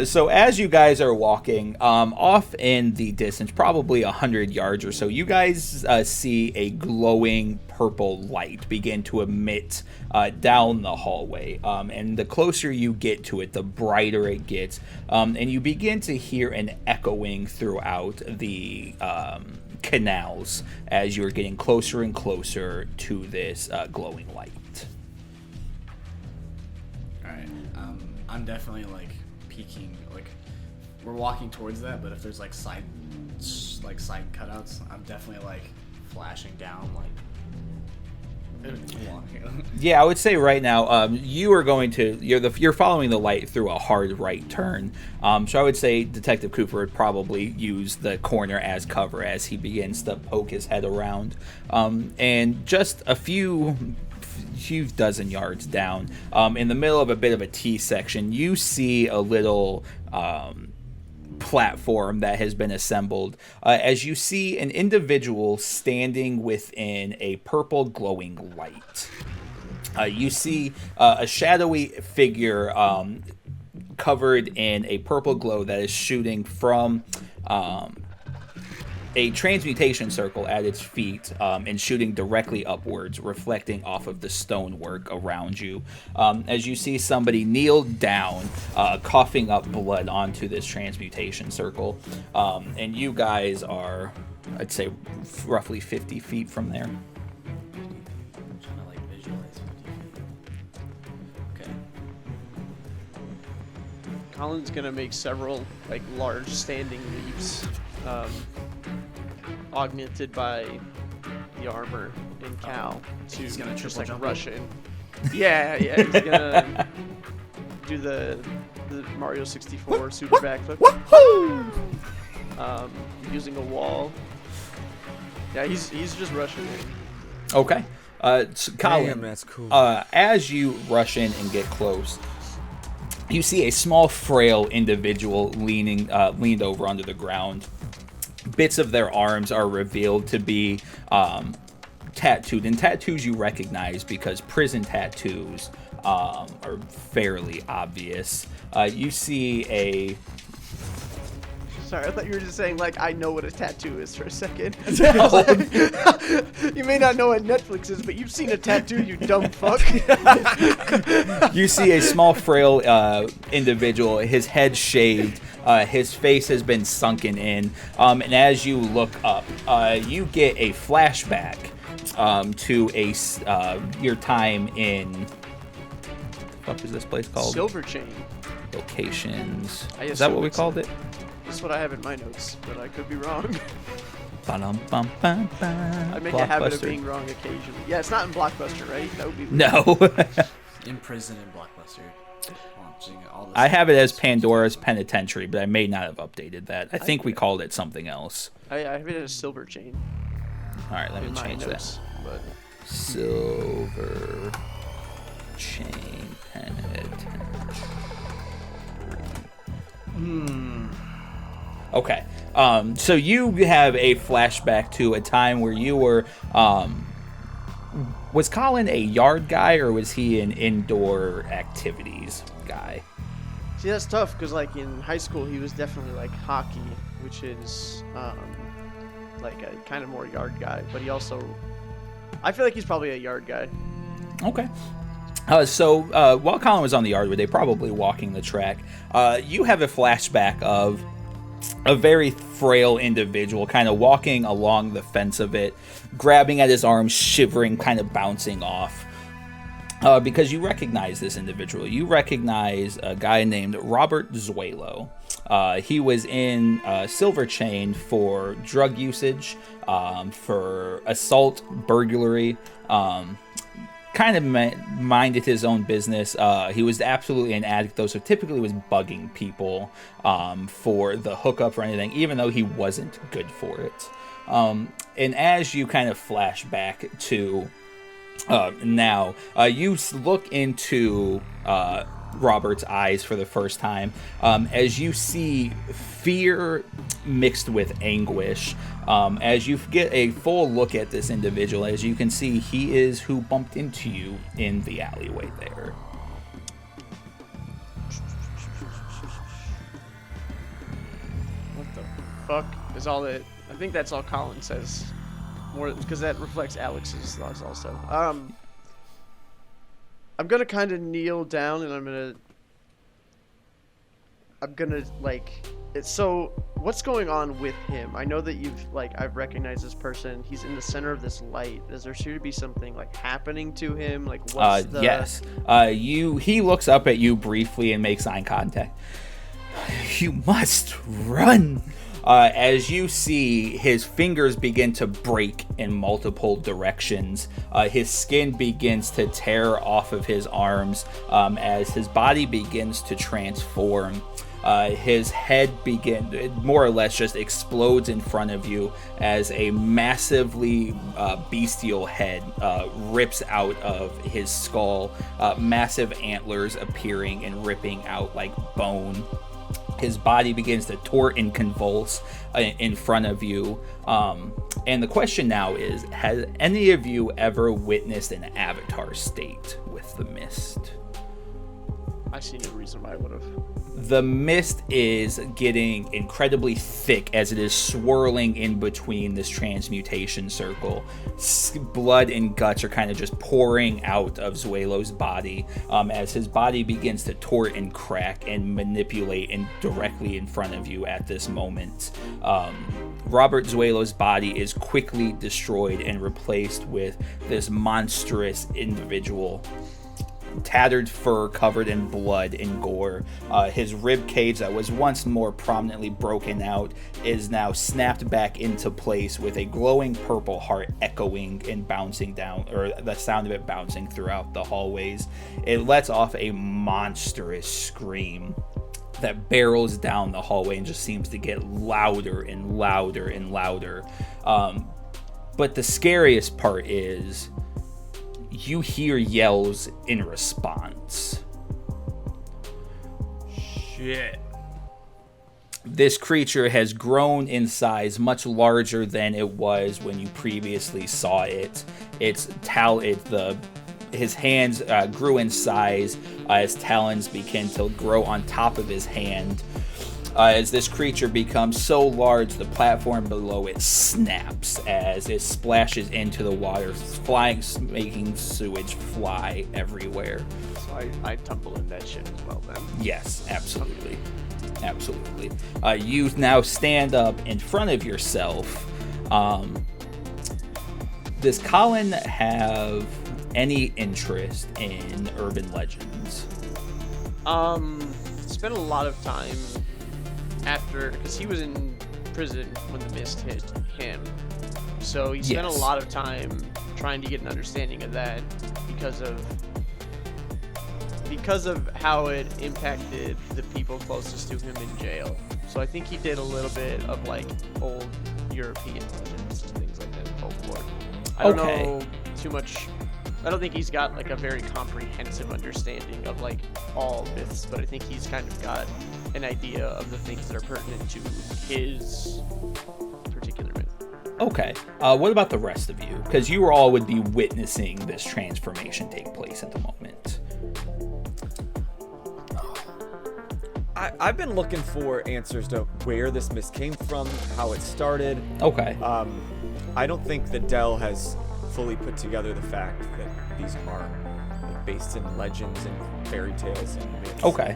So as you guys are walking, off in the distance, probably 100 yards or so, you guys see a glowing purple light begin to emit down the hallway. And the closer you get to it, the brighter it gets. And you begin to hear an echoing throughout the canals as you're getting closer and closer to this glowing light. Alright, I'm definitely, like, peeking, like, we're walking towards that, but if there's like side cutouts, I'm definitely like flashing down like. Yeah, I would say right now, you are going to you're following the light through a hard right turn. So I would say Detective Cooper would probably use the corner as cover as he begins to poke his head around. And just a few dozen yards down, in the middle of a bit of a T section, you see a little platform that has been assembled as you see an individual standing within a purple glowing light. You see a shadowy figure covered in a purple glow that is shooting from a transmutation circle at its feet and shooting directly upwards, reflecting off of the stonework around you. As you see somebody kneel down, coughing up blood onto this transmutation circle. And you guys are, I'd say, roughly 50 feet from there. I'm trying to like visualize 50 feet. Okay. Colin's gonna make several like large standing leaps, augmented by the armor in Cal to He's gonna just triple like jump rush in. Yeah, he's gonna do the Mario 64 super backflip. Using a wall. Yeah, he's just rushing in. Okay. So Colin, Damn, that's cool. as you rush in and get close, you see a small, frail individual leaned over onto the ground. Bits of their arms are revealed to be tattooed, and tattoos you recognize because prison tattoos are fairly obvious. You see a... Sorry, I thought you were just saying, like, I know what a tattoo is for a second. You may not know what Netflix is, but you've seen a tattoo, you dumb fuck. You see a small, frail individual, his head shaved, his face has been sunken in, and as you look up, you get a flashback to your time in... What is this place called? Silver Chain. Locations. I Is that what assume we it's- called it? That's what I have in my notes, but I could be wrong. I I make a habit of being wrong occasionally. Yeah, it's not in Blockbuster, right? That would be weird. No. In prison in Blockbuster. Watching all this I have it as Pandora's Penitentiary, but I may not have updated that. I think we called it something else. I have it as Silver Chain All right, let me in my change notes. that. But Silver Chain Penitentiary. Okay. So you have a flashback to a time where you were... was Colin a yard guy, or was he an indoor activities guy? see, that's tough because, like, in high school, he was definitely like hockey, which is like a kind of more yard guy. But he also, I feel like he's probably a yard guy. Okay. So while Colin was on the yard, were they probably walking the track? You have a flashback of a very frail individual kind of walking along the fence of it, grabbing at his arms, shivering, kind of bouncing off. Because you recognize this individual. You recognize a guy named Robert Zuelo. He was in Silver Chain for drug usage, for assault, burglary, kind of minded his own business. He was absolutely an addict, though, so typically was bugging people for the hookup or anything, even though he wasn't good for it. And as you kind of flash back to now, you look into Robert's eyes for the first time as you see fear mixed with anguish. As you get a full look at this individual, as you can see, he is who bumped into you in the alleyway there. What the fuck is all that? I think that's all Colin says. More because that reflects Alex's thoughts also. I'm gonna kind of kneel down and I'm gonna like. So what's going on with him? I know that I've recognized this person. He's in the center of this light. Does there seem to be something like happening to him? Like what's the... Yes. He looks up at you briefly and makes eye contact. You must run. As you see, his fingers begin to break in multiple directions. His skin begins to tear off of his arms as his body begins to transform. His head more or less just explodes in front of you as a massively bestial head rips out of his skull, massive antlers appearing and ripping out like bone. His body begins to tort and convulse in front of you. And the question now is, has any of you ever witnessed an avatar state with the mist? I see no reason why I would have. The mist is getting incredibly thick as it is swirling in between this transmutation circle. Blood and guts are kind of just pouring out of Zuelo's body as his body begins to tort and crack and manipulate and directly in front of you at this moment. Robert Zuelo's body is quickly destroyed and replaced with this monstrous individual. Tattered fur covered in blood and gore. His rib cage that was once more prominently broken out is now snapped back into place with a glowing purple heart echoing and bouncing down, or the sound of it bouncing throughout the hallways. It lets off a monstrous scream that barrels down the hallway and just seems to get louder and louder and louder. But the scariest part is you hear yells in response. Shit. This creature has grown in size much larger than it was when you previously saw it. His hands grew in size as talons begin to grow on top of his hand. As this creature becomes so large, the platform below it snaps as it splashes into the water, making sewage fly everywhere. So I tumble in that shit as well then. Yes, absolutely. Absolutely. You now stand up in front of yourself. Does Colin have any interest in urban legends? Spent a lot of time because he was in prison when the mist hit him, so he spent a lot of time trying to get an understanding of that because of how it impacted the people closest to him in jail. So I think he did a little bit of like old European legends and things like that, folklore. I don't know too much. I don't think he's got like a very comprehensive understanding of like all myths, but I think he's kind of got an idea of the things that are pertinent to his particular myth. Okay. What about the rest of you? Because you all would be witnessing this transformation take place at the moment. I've been looking for answers to where this mist came from, how it started. Okay. I don't think that Dell has fully put together the fact that these are like, based in legends and fairy tales and myths. Okay.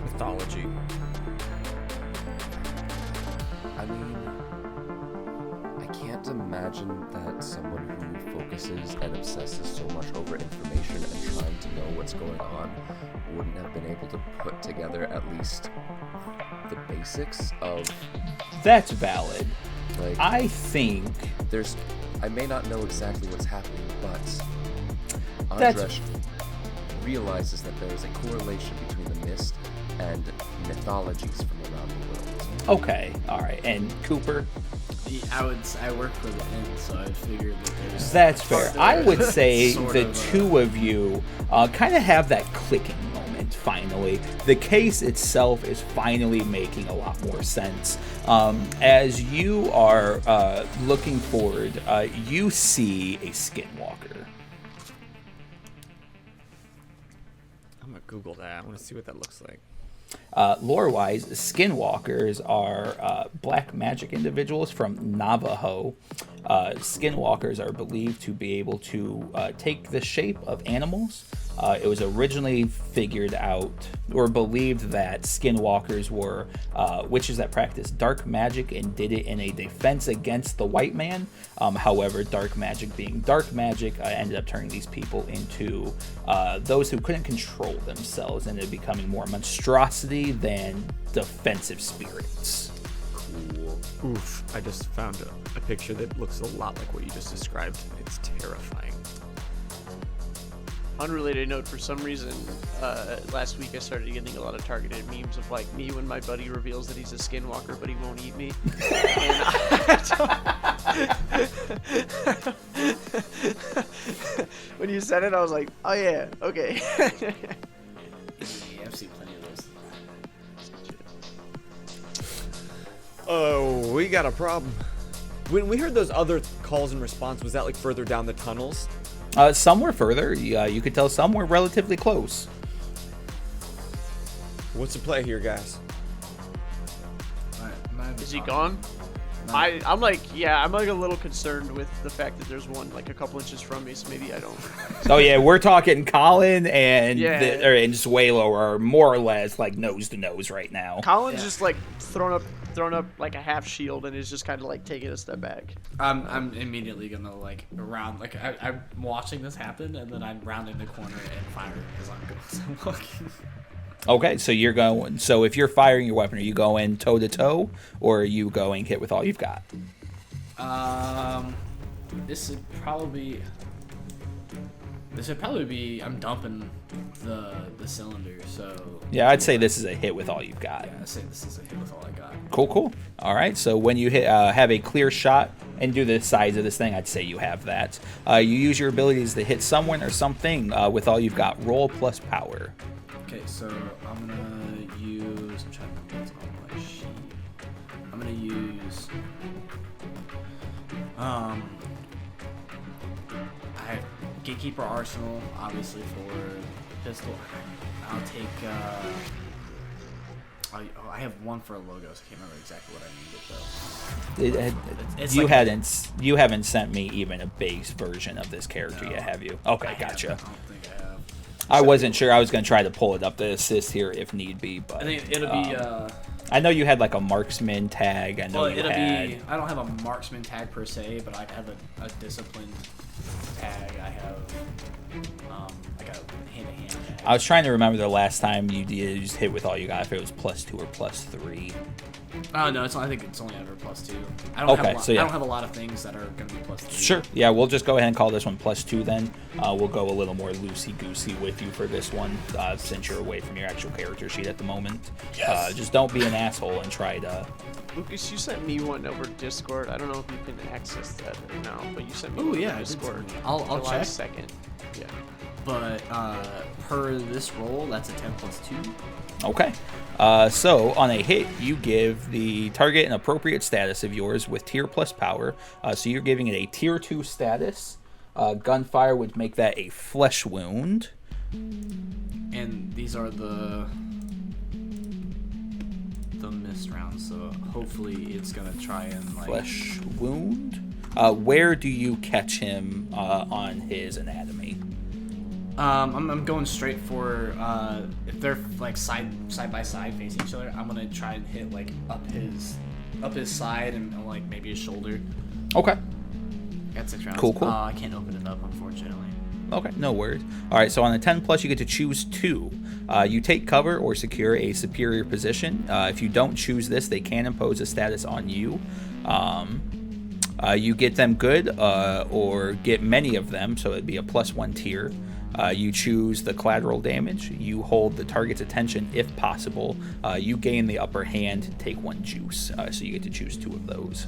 Mythology. I mean, I can't imagine that someone who focuses and obsesses so much over information and trying to know what's going on wouldn't have been able to put together at least the basics of... That's valid. Like, I think... I may not know exactly what's happening, but That's- Andresh realizes that there is a correlation between the mist and mythologies from around the world. Okay, all right. And Cooper? I work for the inn, so I figured that there's... That's fair. I would say Sort the of, two of you kind of have that clicking moment, finally. The case itself is finally making a lot more sense. As you are looking forward, you see a skinwalker. I'm gonna Google that. I want to see what that looks like. Lore-wise, skinwalkers are black magic individuals from Navajo. Skinwalkers are believed to be able to take the shape of animals. It was originally figured out or believed that skinwalkers were witches that practiced dark magic and did it in a defense against the white man. However, dark magic being dark magic ended up turning these people into those who couldn't control themselves, and it becoming more monstrosity than defensive spirits. Cool. Oof. I just found a picture that looks a lot like what you just described. It's terrifying. Unrelated note, for some reason, last week I started getting a lot of targeted memes of like me when my buddy reveals that he's a skinwalker but he won't eat me. When you said it, I was like, oh yeah, okay. Yeah, I've seen plenty of those. Oh, we got a problem. When we heard those other calls and response, was that like further down the tunnels? Some were further. You could tell some were relatively close. What's the play here, guys? Is he gone? I'm like a little concerned with the fact that there's one like a couple inches from me, so maybe I don't. Oh yeah, we're talking Colin and Yeah. and Zuelo are more or less like nose to nose right now. Colin's just like thrown up like a half shield and is just kind of like taking a step back. I'm immediately gonna like round like I'm watching this happen, and then I'm rounding the corner and firing as I'm walking. Okay, so you're going. So if you're firing your weapon, are you going toe to toe, or are you going hit with all you've got? This would probably be. I'm dumping the cylinder, so. Yeah, I'd say this is a hit with all you've got. Yeah, I'd say this is a hit with all I got. Cool. All right, so when you hit, have a clear shot and do the size of this thing, I'd say you have that. You use your abilities to hit someone or something with all you've got. Roll plus power. Okay, so I'm gonna use. I'm trying to remember what's on my sheet. I'm gonna use. I have Gatekeeper Arsenal, obviously for pistol. I'll take. I have one for a logo, so I can't remember exactly what I needed though. It's You like- haven't sent me even a base version of this character yet, have you? Okay, I gotcha. don't think I have. I wasn't sure. I was going to try to pull it up to assist here if need be, but I think it'll be. I know you had like a marksman tag. I know Well, you it'll had. be. I don't have a marksman tag per se, but I have a discipline tag. I have like a hand-to-hand tag. I was trying to remember the last time you used hit with all you got. If it was +2 or +3. Oh no, I think it's only ever +2. I Okay, have a lot, so yeah. I don't have a lot of things that are gonna be +3. Sure. Yeah, we'll just go ahead and call this one +2 then. We'll go a little more loosey-goosey with you for this one, since you're away from your actual character sheet at the moment. Yes. Just don't be an asshole and try to. Lucas, you sent me one over Discord. I don't know if you can access that right now, but you sent me Ooh, one yeah, over I did Discord. send you. I'll July check. 2nd. Yeah. But per this roll, that's a 10+2. Okay. So on a hit, you give the target an appropriate status of yours with tier plus power. So you're giving it a tier 2 status. Gunfire would make that a flesh wound. And these are the missed rounds, so hopefully it's gonna try and like. Flesh wound. Where do you catch him on his anatomy? I'm going straight for if they're like side by side facing each other, I'm gonna try and hit like up his side and like maybe his shoulder. Okay. Got 6 rounds. Cool. I can't open it up, unfortunately. Okay, no worries. All right, so on a 10 plus, you get to choose 2. You take cover or secure a superior position. If you don't choose this, they can impose a status on you. You get them good or get many of them, so it'd be a +1 tier. You choose the collateral damage. You hold the target's attention if possible. You gain the upper hand, take 1 juice. So you get to choose 2 of those.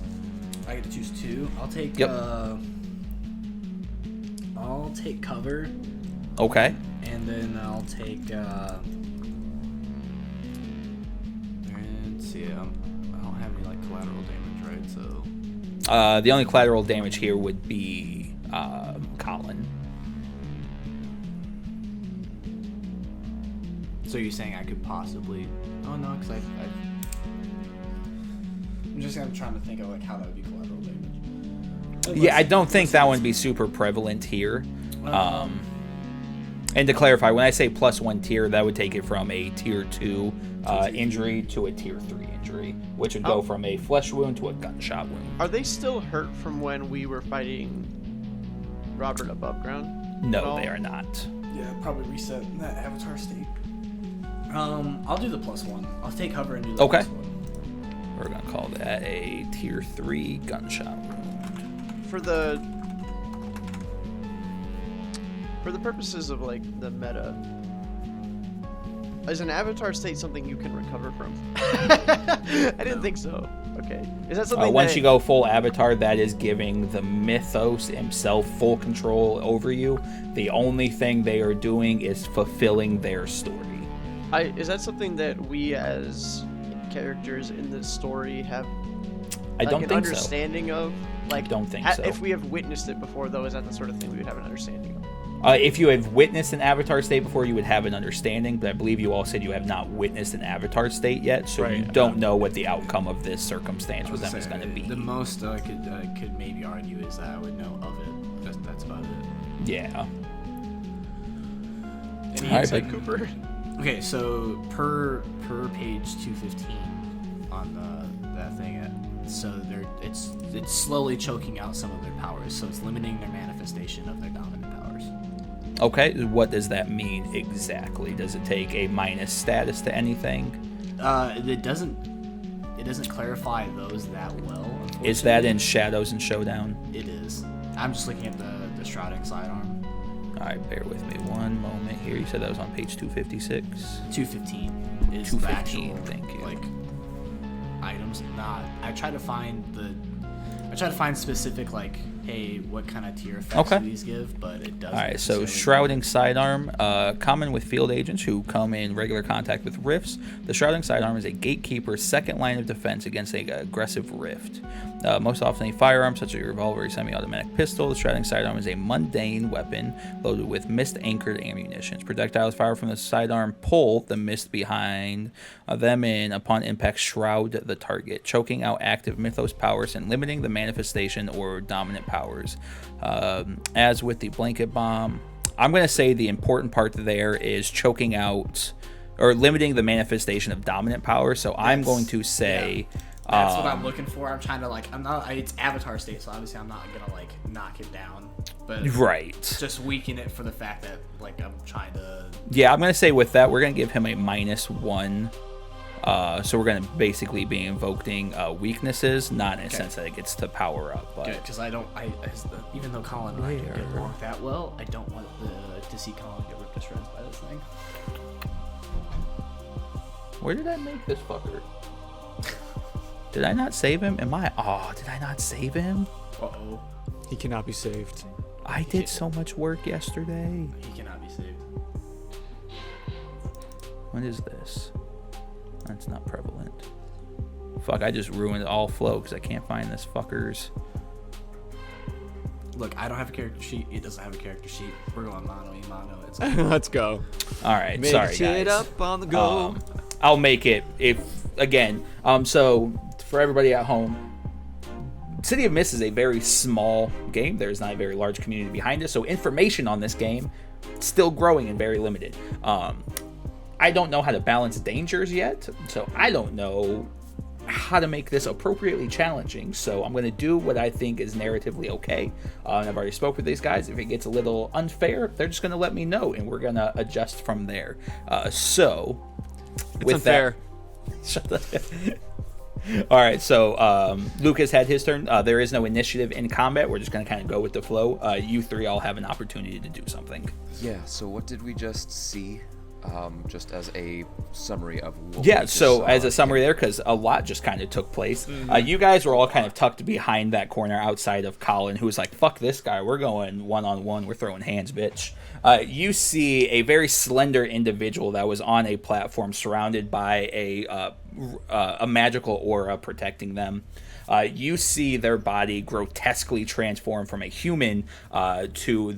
I get to choose 2. I'll take. Yep. I'll take cover, Okay. and then I'll take. Let's see. I don't have any like collateral damage, right? So. The only collateral damage here would be Colin. So you're saying I could possibly? Oh no, because I'm just trying to think of like how that would be collateral damage. Yeah, I don't think that would be super prevalent here. And to clarify, when I say +1 tier, that would take it from a tier 2 injury to a tier 3 injury, which would go from a flesh wound to a gunshot wound. Are they still hurt from when we were fighting Robert above ground? No, they are not. Yeah, probably reset that avatar state. I'll do the +1. I'll take cover and do the Okay. +1. We're gonna call that a tier 3 gunshot wound. For the purposes of like the meta, is an avatar state something you can recover from? I didn't think so. Okay, is that something? Once you go full avatar, that is giving the mythos himself full control over you. The only thing they are doing is fulfilling their story. Is that something that we as characters in this story have? I don't an think understanding so. of? Like, I don't think so. If we have witnessed it before, though, is that the sort of thing we would have an understanding of? If you have witnessed an avatar state before, you would have an understanding, but I believe you all said you have not witnessed an avatar state yet, so you don't know what the outcome of this circumstance with them is going to be. The most I could maybe argue is that I would know of it. That's about it. Yeah. All right, but Cooper. Okay, so per page 215 on that thing, so it's slowly choking out some of their powers, so it's limiting their manifestation of their dominant powers. Okay, what does that mean exactly? Does it take a minus status to anything? It doesn't clarify those that well. Is that in Shadows and Showdown? It is. I'm just looking at the shrouding sidearm. All right, bear with me one moment here. You said that was on page 256. 215 is 215, the actual, thank you. like, items. Not. I try to find specific, like, hey, what kind of tier effects do these give, but it doesn't. All right, so Shrouding Sidearm, common with field agents who come in regular contact with rifts. The Shrouding Sidearm is a gatekeeper's second line of defense against an aggressive rift. Most often a firearm, such as a revolver or semi-automatic pistol. The Shrouding Sidearm is a mundane weapon loaded with mist-anchored ammunition. Projectiles fired from the sidearm pull the mist behind them and, upon impact, shroud the target, choking out active mythos powers and limiting the manifestation or dominant powers. As with the blanket bomb, I'm going to say the important part there is choking out or limiting the manifestation of dominant powers. So I'm going to say... That's what I'm looking for. I'm trying to it's avatar state, so obviously I'm not gonna like knock it down, but just weaken it for the fact that like I'm trying to. Yeah, I'm gonna say with that we're gonna give him a -1. So we're gonna basically be invoking weaknesses, not in a sense that it gets to power up. But because even though Colin and I don't get along that well, I don't want to see Colin get ripped to shreds by this thing. Where did I make this fucker? Did I not save him? Did I not save him? Uh-oh. He cannot be saved. I did so much work yesterday. He cannot be saved. What is this? That's not prevalent. Fuck, I just ruined all flow because I can't find this fucker's... Look, I don't have a character sheet. It doesn't have a character sheet. We're going mono. It's Let's go. All right, Make sorry it guys. up on the go. I'll make it so for everybody at home, City of Mist is a very small game. There's not a very large community behind it, so information on this game still growing and very limited. I don't know how to balance dangers yet, so I don't know how to make this appropriately challenging. So I'm going to do what I think is narratively okay. And I've already spoke with these guys. If it gets a little unfair, they're just going to let me know, and we're going to adjust from there. It's unfair. Shut up. All right, so Lucas had his turn. There is no initiative in combat. We're just going to kind of go with the flow. You three all have an opportunity to do something. Yeah, so what did we just see? Just as a summary of what Yeah, we just so saw. as a summary there, because a lot just kind of took place. You guys were all kind of tucked behind that corner outside of Colin, who was like, fuck this guy. We're going one-on-one. We're throwing hands, bitch. You see a very slender individual that was on a platform surrounded by a a magical aura protecting them. You see their body grotesquely transform from a human to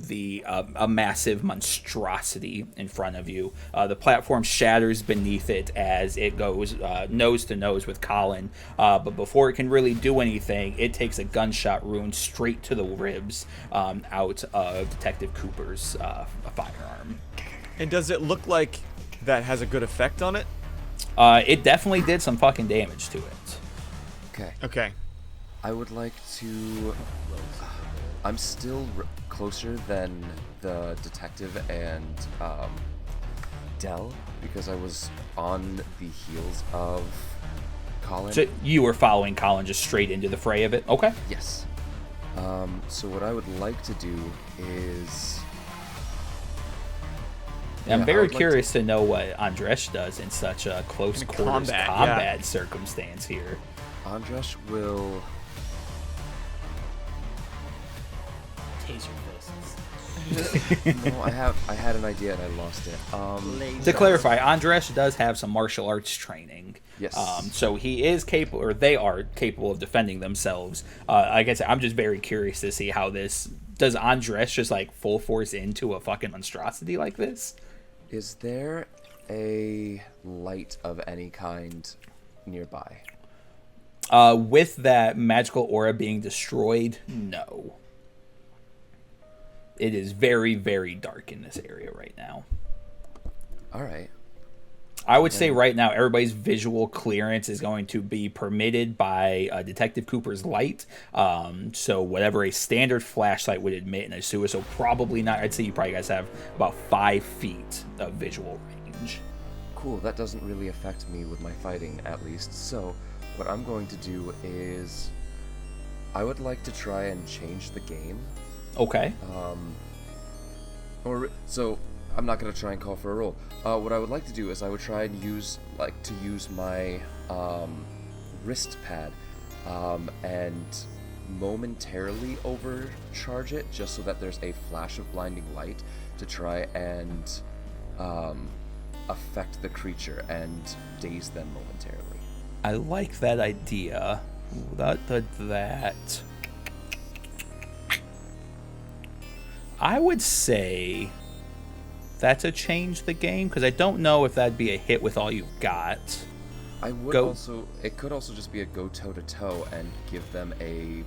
a massive monstrosity in front of you. The platform shatters beneath it as it goes nose to nose with Colin. But before it can really do anything, it takes a gunshot wound straight to the ribs out of Detective Cooper's firearm. And does it look like that has a good effect on it? It definitely did some fucking damage to it. Okay. Okay. I would like to. I'm still closer than the detective and Dell because I was on the heels of Colin. So you were following Colin just straight into the fray of it? Okay. Yes. So what I would like to do is. I'm Yeah, I very would like curious to know what Andresh does in such a close In quarters combat, combat circumstance here. Andresh will. Taser fists. No, I had an idea and I lost it. To clarify, Andresh does have some martial arts training. Yes. So he is capable, or they are capable of defending themselves. Like I said, I'm just very curious to see how this does. Andresh just like full force into a fucking monstrosity like this? Is there a light of any kind nearby? With that magical aura being destroyed, no. It is very, very dark in this area right now. All right. I would say right now everybody's visual clearance is going to be permitted by Detective Cooper's light. So whatever a standard flashlight would admit in a sewer, so probably not. I'd say you probably guys have about 5 feet of visual range. Cool. That doesn't really affect me with my fighting, at least. So what I'm going to do is I would like to try and change the game. Okay. So I'm not gonna try and call for a roll. What I would like to do is I would try and use my wrist pad and momentarily overcharge it just so that there's a flash of blinding light to try and affect the creature and daze them momentarily. I like that idea. That. I would say that's a change the game, because I don't know if that'd be a hit with all you've got. I would also. It could also just be a go toe to toe and give them a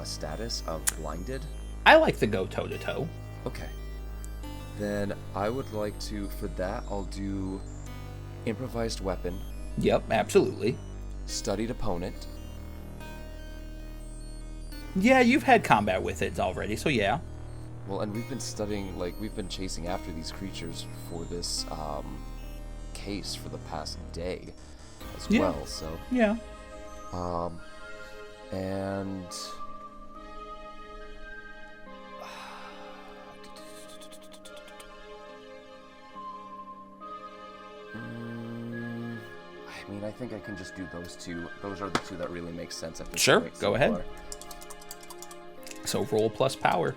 status of blinded. I like the go toe to toe. Okay. Then I would like to. For that, I'll do improvised weapon, Yep, absolutely. studied opponent. Yeah, you've had combat with it already, so yeah. Well, and we've been studying, we've been chasing after these creatures for this case for the past day as well, so. Yeah. And. I mean, I think I can just do those two. Those are the two that really make sense at this Sure, point. go ahead. So roll plus power.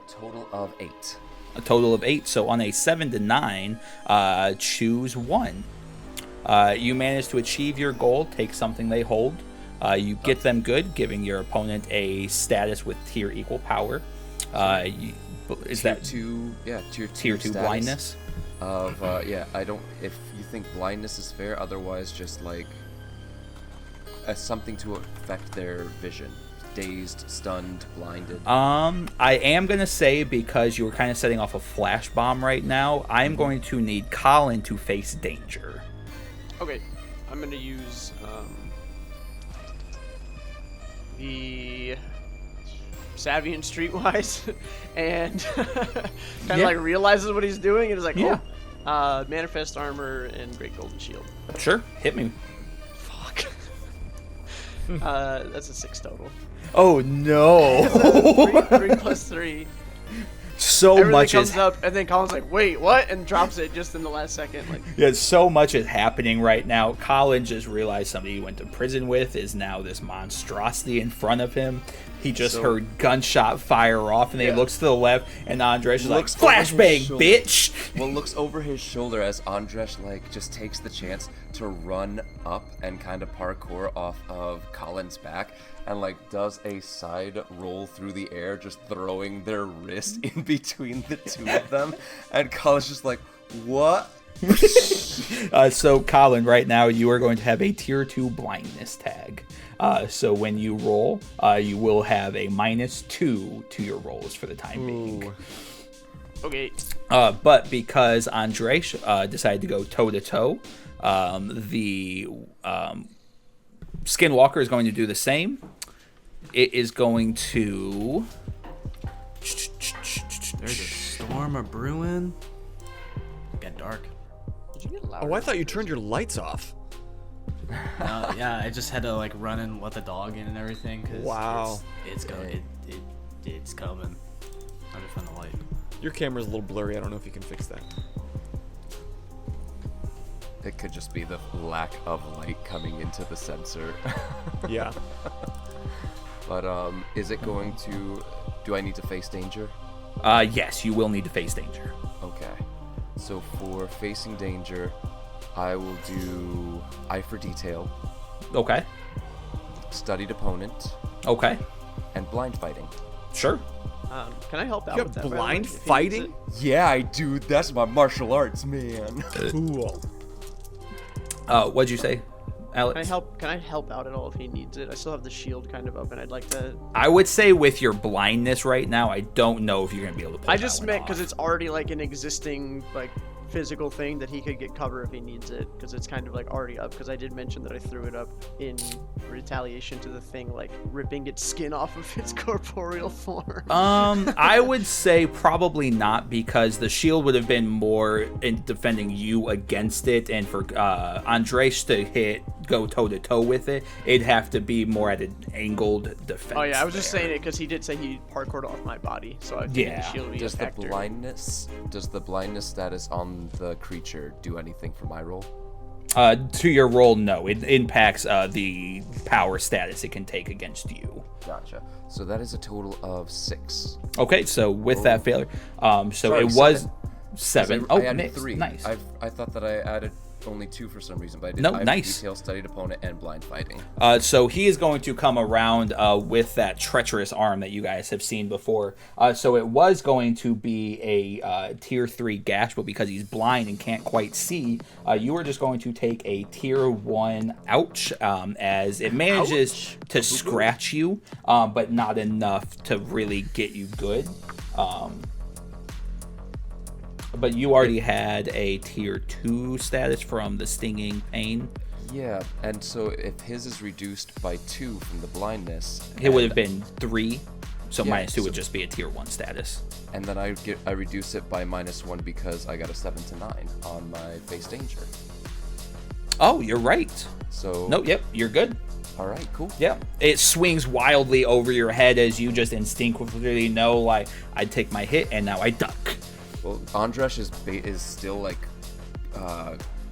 Total of 8. A total of 8. So on a 7 to 9, choose 1. You manage to achieve your goal. Take something they hold. You get them good, giving your opponent a status with tier equal power. Is tier that 2? Yeah, tier 2. tier 2 blindness? Of I don't. If you think blindness is fair, otherwise just something to affect their vision. Dazed, stunned, blinded. I am gonna say, because you were kind of setting off a flash bomb right now, I'm going to need Colin to face danger. Okay, I'm gonna use the savvy and streetwise, and kind of realizes what he's doing, and is like, Yeah. manifest armor and great golden shield. Sure, hit me. Fuck. That's a 6 total. Oh no! 3 plus 3. So Everything much comes is up, and then Colin's like, "Wait, what?" and drops it just in the last second. Like, yeah, so much is happening right now. Colin just realized somebody he went to prison with is now this monstrosity in front of him. He just heard gunshot fire off, and then he looks to the left, and Andres is like, Looks over his flashbang, shoulder. bitch! Well, looks over his shoulder as Andres like just takes the chance to run up and kind of parkour off of Colin's back, and like does a side roll through the air, just throwing their wrist in between the two of them, and Colin's just like, what? So, Colin, right now you are going to have a tier 2 blindness tag. So when you roll, you will have a -2 to your rolls for the time being. Okay. But because Andres decided to go toe-to-toe, the Skinwalker is going to do the same. It is going to... There's a storm a brewing. Got dark. Did you get louder? Oh, I thought you turned your lights off. Yeah, I just had to like run and let the dog in and everything. Cause Wow. It's coming. It's coming. I just found the light. Your camera's a little blurry. I don't know if you can fix that. It could just be the lack of light coming into the sensor. Yeah. But is it going to? Do I need to face danger? Yes, you will need to face danger. Okay. So for facing danger, I will do Eye for Detail, Okay. Studied Opponent, Okay. and Blind Fighting. Sure. Can I help out You with have that? blind If he needs fighting? it? Yeah, I do. That's my martial arts, man. Cool. What'd you say, Alex? Can I help out at all if he needs it? I still have the shield kind of open. I'd like to. I would say with your blindness right now, I don't know if you're going to be able to pull I that just one meant off. because it's already like an existing like physical thing that he could get cover if he needs it, because it's kind of like already up. Because I did mention that I threw it up in retaliation to the thing like ripping its skin off of its corporeal form. I would say probably not, because the shield would have been more in defending you against it, and for Andres to go toe-to-toe with it, it'd have to be more at an angled defense. Oh yeah, I was just there. saying it because he did say he parkoured off my body, so I figured Yeah. the shield would be Does a the factor. blindness status on the creature do anything for my roll? To your roll, no. It impacts the power status it can take against you. Gotcha. So that is a total of 6. Okay, so with that failure, so Sorry, it was 7. 7. I Oh, added nice. 3. Nice. I thought that I added only 2 for some reason, but I did. No, I have nice. Detail, Studied Opponent, and Blind Fighting. So he is going to come around with that treacherous arm that you guys have seen before. So it was going to be a tier 3 gash, but because he's blind and can't quite see, you are just going to take a tier 1 ouch, as it manages to scratch you, but not enough to really get you good. But you already had a tier 2 status from the stinging pain. Yeah, and so if his is reduced by 2 from the blindness, It would have been 3, so Yeah, -2 so- would just be a tier 1 status. and then I reduce it by -1 because I got a 7 to 9 on my face danger. Oh, you're right. So No, yep, you're good. All right, cool. Yeah, it swings wildly over your head as you just instinctively know, like, I'd take my hit and now I duck. Well, Andres is still like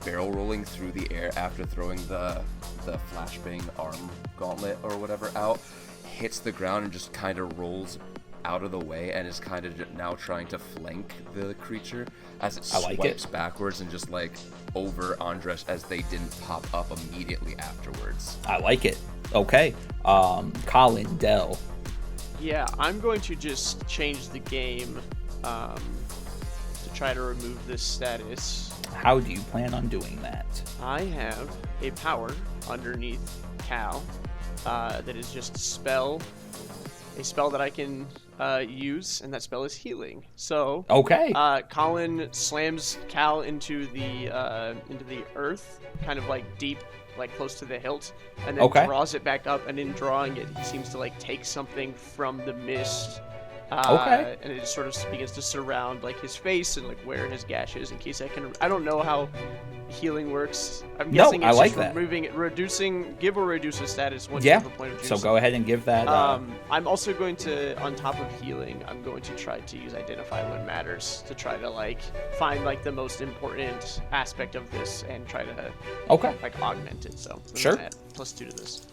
barrel rolling through the air after throwing the flashbang arm gauntlet or whatever out, hits the ground and just kind of rolls out of the way and is kind of now trying to flank the creature as it I like swipes it. backwards and just like over Andres as they didn't pop up immediately afterwards. I like it. Okay, Colin, Dell. Yeah, I'm going to just change the game to try to remove this status. How do you plan on doing that? I have a power underneath Cal that is just a spell that I can use, and that spell is healing. So Okay. Colin slams Cal into the earth, kind of like deep, like close to the hilt, and then Okay. draws it back up. And in drawing it, he seems to like take something from the mist. Okay. And it just sort of begins to surround like his face and like where his gash is, in case I don't know how healing works. I'm No, guessing I it's like just that. give or reduce a status once Yeah. you have a point of So juice. go ahead and give that. I'm also going to, on top of healing, I'm going to try to use Identify What Matters to try to like find like the most important aspect of this and try to Okay. like augment it. So I'm Sure. gonna add +2 to this.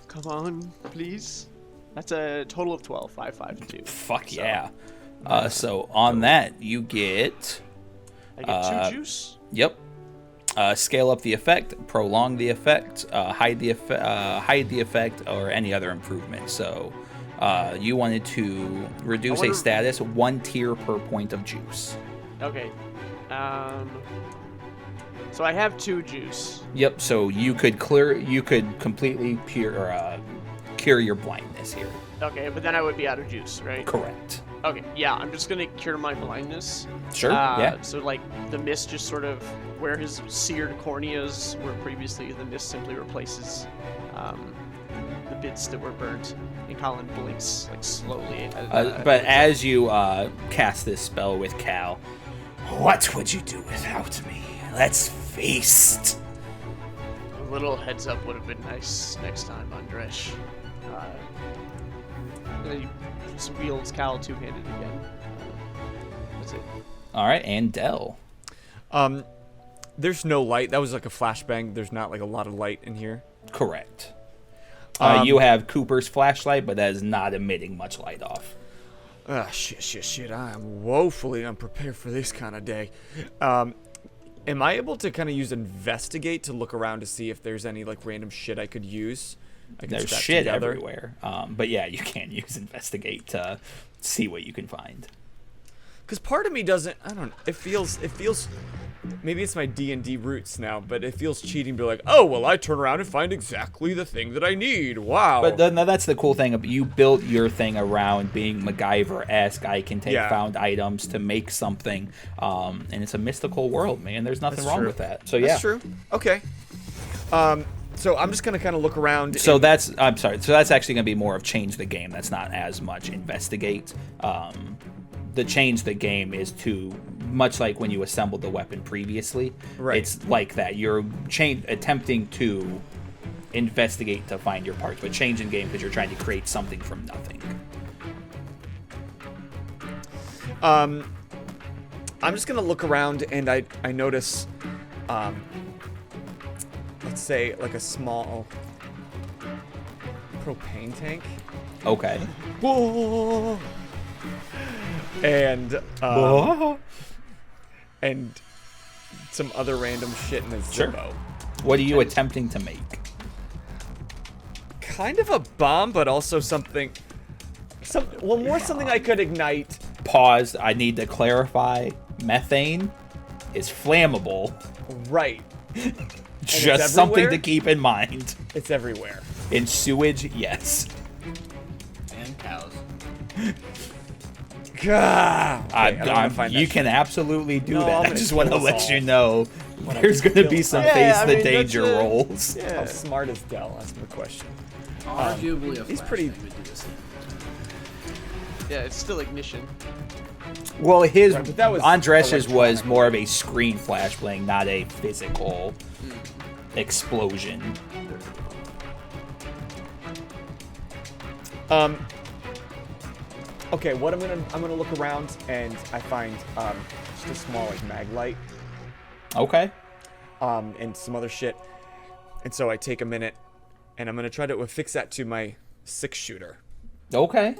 Come on, please. That's a total of 12. 5, 5, 2. Fuck So, yeah. So on that, you get... I get 2 juice. Yep. Scale up the effect, prolong the effect, hide the effect, or any other improvement. So you wanted to reduce a status 1 tier per point of juice. Okay. So I have 2 juice. Yep. So you could completely cure your blindness here. Okay, but then I would be out of juice, right? Correct. Okay, yeah, I'm just gonna cure my blindness. Sure. Yeah. So like the mist just sort of where his seared corneas were previously, the mist simply replaces the bits that were burnt, and Colin blinks like slowly. But as you cast this spell with Cal, what would you do without me? Let's feast. A little heads up would have been nice next time, Andresh. And then he just wields Cal two-handed again. That's it. All right, and Dell. There's no light. That was like a flashbang. There's not like a lot of light in here. Correct. You have Cooper's flashlight, but that is not emitting much light off. Shit. I am woefully unprepared for this kind of day. Am I able to kind of use investigate to look around to see if there's any like random shit I could use? There's shit everywhere. But yeah, you can use investigate to see what you can find. Because part of me doesn't, I don't know, it feels, maybe it's my D&D roots now, but it feels cheating to be like, oh, well, I turn around and find exactly the thing that I need. Wow. But that's the cool thing. You built your thing around being MacGyver-esque. I can take found items to make something. And it's a mystical world, man. There's nothing wrong with that. So yeah. That's true. Okay. So I'm just going to kind of look around. So that's actually going to be more of change the game. That's not as much investigate. The change the game is to, much like when you assembled the weapon previously, right. It's like that. You're attempting to investigate to find your parts, but change in game because you're trying to create something from nothing. I'm just going to look around and I notice, let's say like a small propane tank. Okay. Whoa. And and some other random shit in a Zippo. What are you attempting to make? Kind of a bomb, but also something I could ignite. Pause. I need to clarify. Methane is flammable. Right. Just something to keep in mind. It's everywhere. In sewage, yes. And cows. God. You can absolutely do that. I just want to let you know When there's going to be some face the danger that's rolls. Yeah. How smart is Dell? That's the question. Arguably, a he's flashbang pretty- would do the same. Yeah, it's still ignition. Well, his Right, but that was Andres's was electronic. more of a screen flashbang, not a physical explosion. Okay, what I'm gonna look around and I find just a small like mag light, Okay. and some other shit, and so I take a minute, and I'm gonna try to affix that to my 6-shooter. Okay.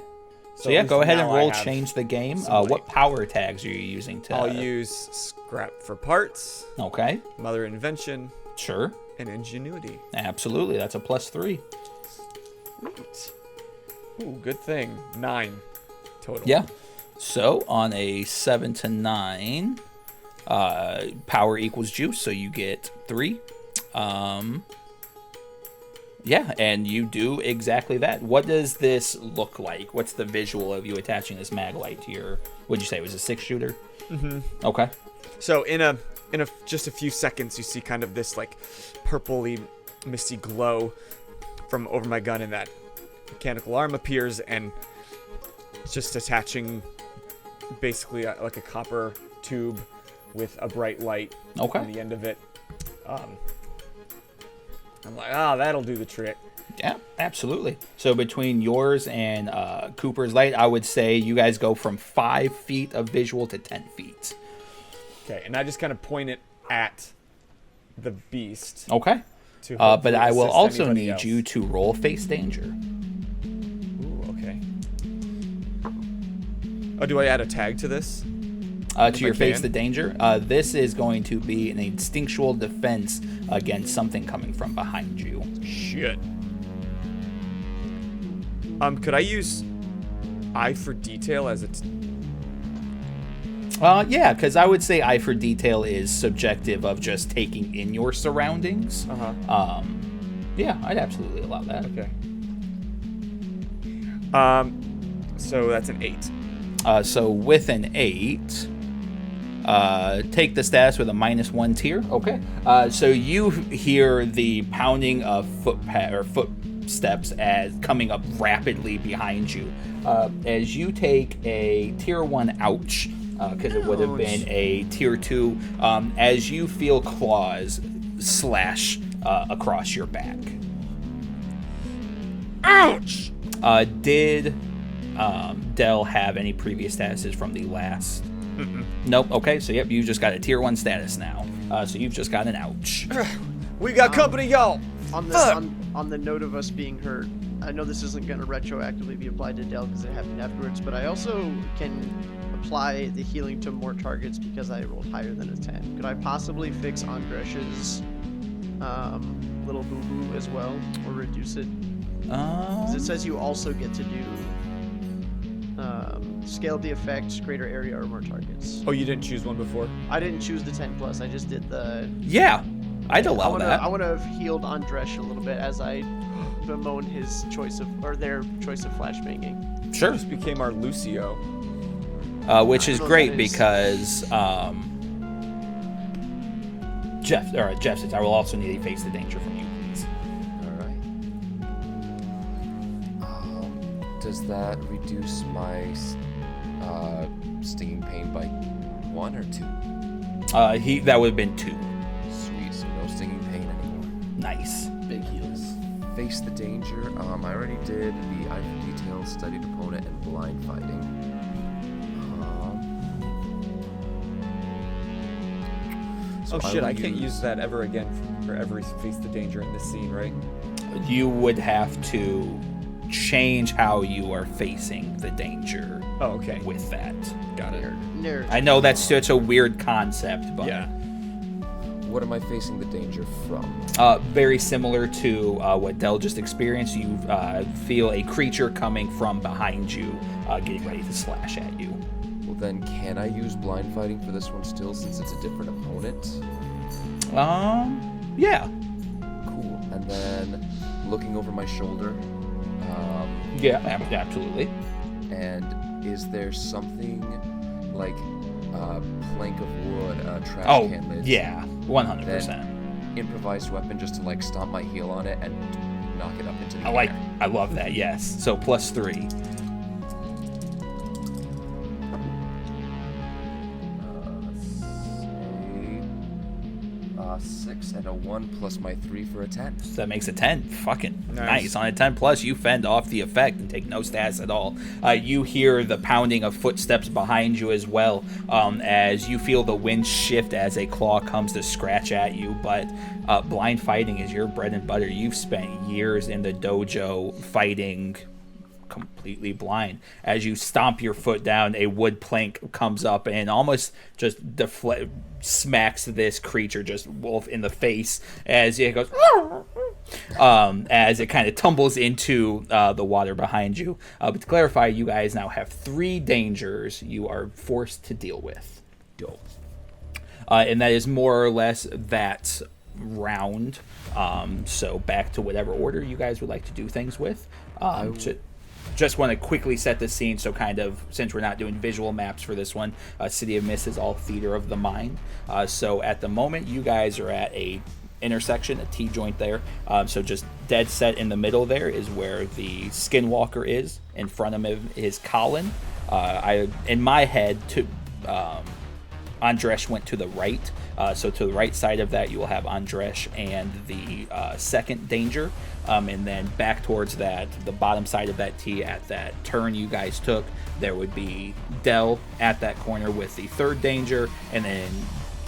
So So yeah, at least go ahead and now I roll have change the game. some light. What power tags are you using to? I'll use scrap for parts, Okay. mother invention, Sure. and ingenuity. Absolutely. That's a +3. Ooh, good thing. 9 total. Yeah. So on a 7 to 9, power equals juice, so you get 3. Yeah, and you do exactly that. What does this look like? What's the visual of you attaching this mag light to your? What'd you say it was a 6-shooter? Mm-hmm. Okay. So in a just a few seconds, you see kind of this like purpley, misty glow from over my gun, and that mechanical arm appears, and it's just attaching basically like a copper tube with a bright light Okay. on the end of it. I'm like, that'll do the trick. Yeah, absolutely. So between yours and Cooper's light, I would say you guys go from 5 feet of visual to 10 feet. Okay, and I just kind of point it at the beast. Okay. To But hopefully I will assist also anybody need else. you to roll face danger. Ooh, Oh, do I add a tag to this? To your face can? the danger. This is going to be an instinctual defense against something coming from behind you. Shit. Could I use eye for detail as it's... Yeah, because I would say eye for detail is subjective of just taking in your surroundings. Yeah, I'd absolutely allow that. Okay. So that's an 8. So with an 8, take the status with a -1 tier. Okay. So you hear the pounding of footsteps as coming up rapidly behind you. As you take a tier 1 ouch, because it would have been a tier 2, as you feel claws slash across your back. Ouch! Did Dell have any previous statuses from the last? Nope. Okay, so yep, you just got a tier 1 status now. So you've just got an ouch. We got company, y'all! On the note of us being hurt, I know this isn't going to retroactively be applied to Dell because it happened afterwards, but I also can apply the healing to more targets because I rolled higher than a 10. Could I possibly fix Andresh's little boo-boo as well, or reduce it? Because it says you also get to do scale the effect, greater area, or more targets. Oh, you didn't choose one before? I didn't choose the 10+, I just did the... Yeah, I'd allow that. I want to have healed Andresh a little bit as I bemoan his choice of, or their choice of flashbanging. Sure. This became our Lucio. Which is I don't know great what that is. because Jeff says, I will also need a face the danger from you, please. All right. Does that reduce my stinging pain by 1 or 2? That would have been 2. Sweet, so no stinging pain anymore. Nice. Big heals. Face the danger. I already did the eye for detail, studied opponent, and blind fighting. Oh So shit, I will can't use that ever again for every face the danger in this scene, right? You would have to change how you are facing the danger Oh, okay. with that. Got it. Nerd. I know that's such a weird concept, but Yeah. What am I facing the danger from? very similar to what Dell just experienced. You feel a creature coming from behind you, getting ready to slash at you. Well, then, can I use blind fighting for this one still, since it's a different opponent? Yeah. Cool. And then, looking over my shoulder, Yeah, absolutely. and is there something like a plank of wood, a trash can lid? Yeah, 100%. Then improvised weapon just to like stomp my heel on it and knock it up into the air. I love that, yes. So +3. 6 and a 1 plus my 3 for a 10. So that makes a 10. Fucking Nice. nice. On a 10+, you fend off the effect and take no stats at all. You hear the pounding of footsteps behind you as well, as you feel the wind shift as a claw comes to scratch at you. But blind fighting is your bread and butter. You've spent years in the dojo fighting completely blind. As you stomp your foot down, a wood plank comes up and almost just smacks this creature, just wolf, in the face as it goes as it kind of tumbles into the water behind you. But to clarify, you guys now have 3 dangers you are forced to deal with. Dope. And that is more or less that round. So back to whatever order you guys would like to do things with. Just want to quickly set the scene, so kind of, since we're not doing visual maps for this one, City of Mist is all theater of the mind. So at the moment, you guys are at a intersection, a T-joint there. So just dead set in the middle there is where the Skinwalker is. In front of him is Colin. In my head, Andresh went to the right. So to the right side of that, you will have Andresh and the second danger. And then back towards that, the bottom side of that T at that turn you guys took, there would be Dell at that corner with the third danger. And then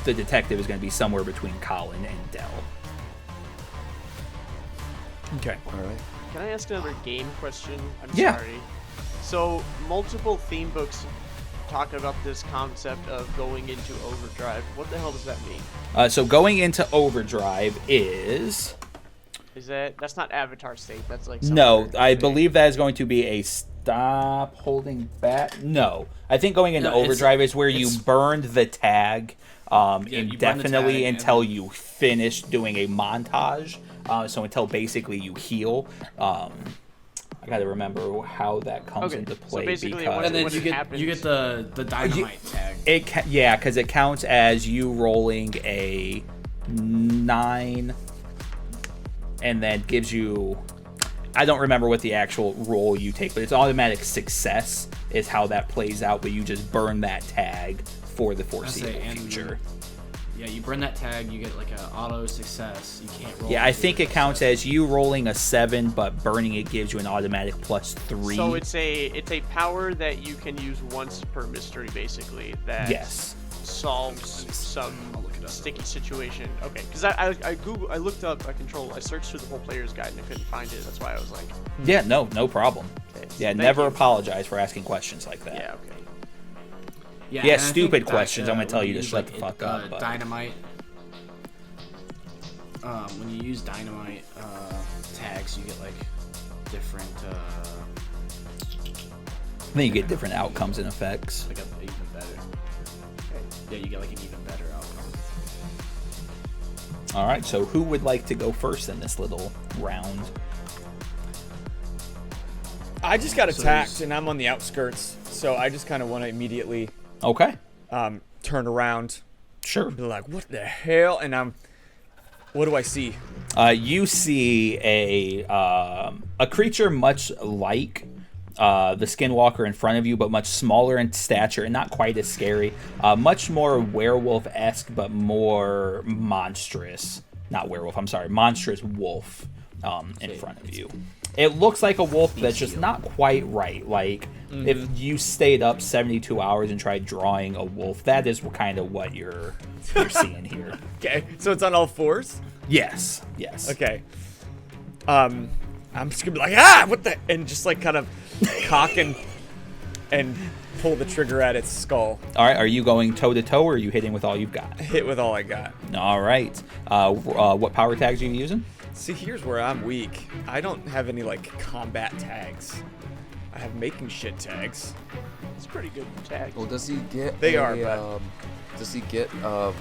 the detective is going to be somewhere between Colin and Dell. Okay. All right. Can I ask another game question? I'm Yeah. sorry. So, multiple theme books talking about this concept of going into overdrive. What the hell does that mean? So going into overdrive is... That's not avatar state. That's like some No, other I thing. believe that is going to be a stop holding back. No, I think going into No, overdrive is where you it's- burned the tag you burn the indefinitely tag until and- you finish doing a montage. So until basically you heal. I got to remember how that comes Okay, into so play basically because when And then it you get happens- the dynamite tag. because it counts as you rolling a 9, and then gives you. I don't remember what the actual roll you take, but it's automatic success is how that plays out. But you just burn that tag for the foreseeable and future. Yeah, you burn that tag, you get like an auto success. You can't roll. Yeah, I to think a it counts success. as you rolling a 7, but burning it gives you an automatic +3. So it's a power that you can use once per mystery, basically. That Yes. solves some I'll look it up. sticky situation. Okay, because I looked up a control. I searched through the whole player's guide and I couldn't find it. That's why I was like, Yeah, no problem. okay, Yeah, thank never you. apologize for asking questions like that. Yeah, okay. Yeah, Yeah, and I think stupid that, questions, I'm gonna when tell you to use, shut the fuck up, but- Dynamite. When you use dynamite tags, you get like different, Then you get different outcomes and effects. like a even better. Yeah, you get like an even better outcome. All right, so who would like to go first in this little round? I just got So attacked there's- and I'm on the outskirts, so I just kind of want to immediately Okay, turn around, sure. be like, "What the hell?" And what do I see? You see a creature much like the Skinwalker in front of you, but much smaller in stature and not quite as scary. Much more werewolf-esque, but more monstrous. Not werewolf, I'm sorry, monstrous wolf in front of you. It looks like a wolf that's just not quite right. Like, if you stayed up 72 hours and tried drawing a wolf, that is kind of what you're seeing here. Okay, so it's on all fours. Yes. Okay. I'm just gonna be like, what the, and just like kind of cock and pull the trigger at its skull. All right, are you going toe-to-toe, or are you hitting with all you've got? Hit with all I got. All right. What power tags are you using? See, here's where I'm weak. I don't have any like combat tags. I have making shit tags. It's pretty good tag. Well, does he get? They are, but- Does he get to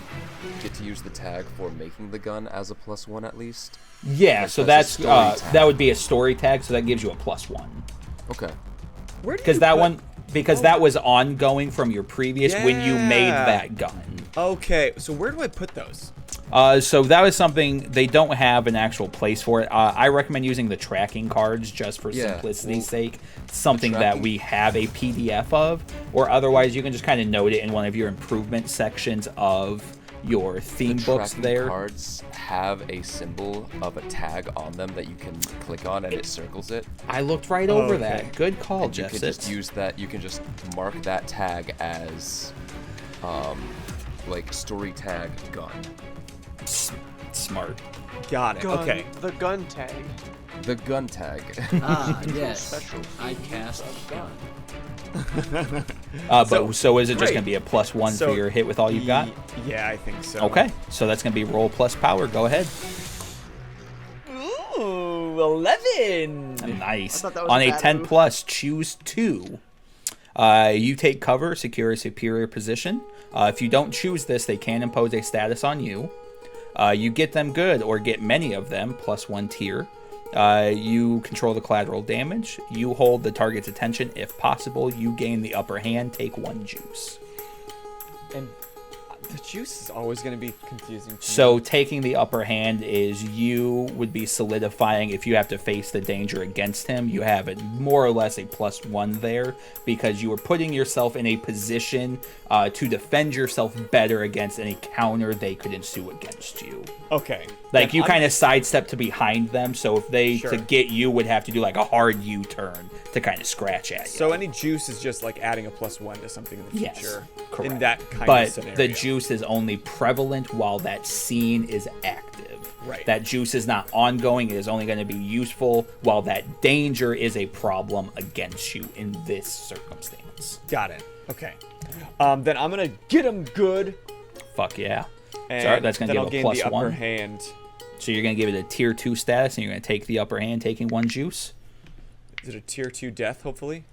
use the tag for making the gun as a +1 at least? Yeah, Like, so that's a that's story tag. that would be a story tag, so that gives you a +1. Okay. Where do Because you that put- one, that was ongoing from your previous when you made Yeah. that gun. Okay, so where do I put those? So that was something they don't have an actual place for it. I recommend using the tracking cards just for Yeah, simplicity's well, sake. Something that tracking- we have a PDF of, or otherwise you can just kind of note it in one of your improvement sections of your theme books Tracking there. cards have a symbol of a tag on them that you can click on and it circles it. I looked right over Okay. that. Good call, And you Jeff. can just use that. You can just mark that tag as, like story tag gun. Smart. Got it. Okay. The gun tag. The gun tag. Ah, yes. special I cast a gun. So is it just great. going to be a +1 So, for your hit with all you've got? Yeah, I think so. Okay, so that's going to be roll plus power. Go ahead. Ooh, 11. Nice. thought that was On a bad 10 move. plus, choose 2. You take cover, secure a superior position. If you don't choose this, they can impose a status on you. You get them good or get many of them, +1 tier. You control the collateral damage. You hold the target's attention if possible. You gain the upper hand. Take 1 juice. And the juice is always going to be confusing. To So me. taking the upper hand is you would be solidifying if you have to face the danger against him. You have it more or less a +1 there because you are putting yourself in a position to defend yourself better against any counter they could ensue against you. Okay. Like Then you I'm- kind of sidestep to behind them, so if they Sure. to get you would have to do like a hard U-turn to kind of scratch at you. So any juice is just like adding a +1 to something in the Yes, future. correct. In that kind But of scenario. the juice is only prevalent while that scene is active. Right. That juice is not ongoing. It is only going to be useful while that danger is a problem against you in this circumstance. Got it. Okay. Then I'm gonna get him good. Fuck yeah. And Sorry, that's gonna then give I'll a gain plus the upper 1. hand. So you're gonna give it a tier 2 status, and you're gonna take the upper hand, taking 1 juice. Is it a tier 2 death, hopefully?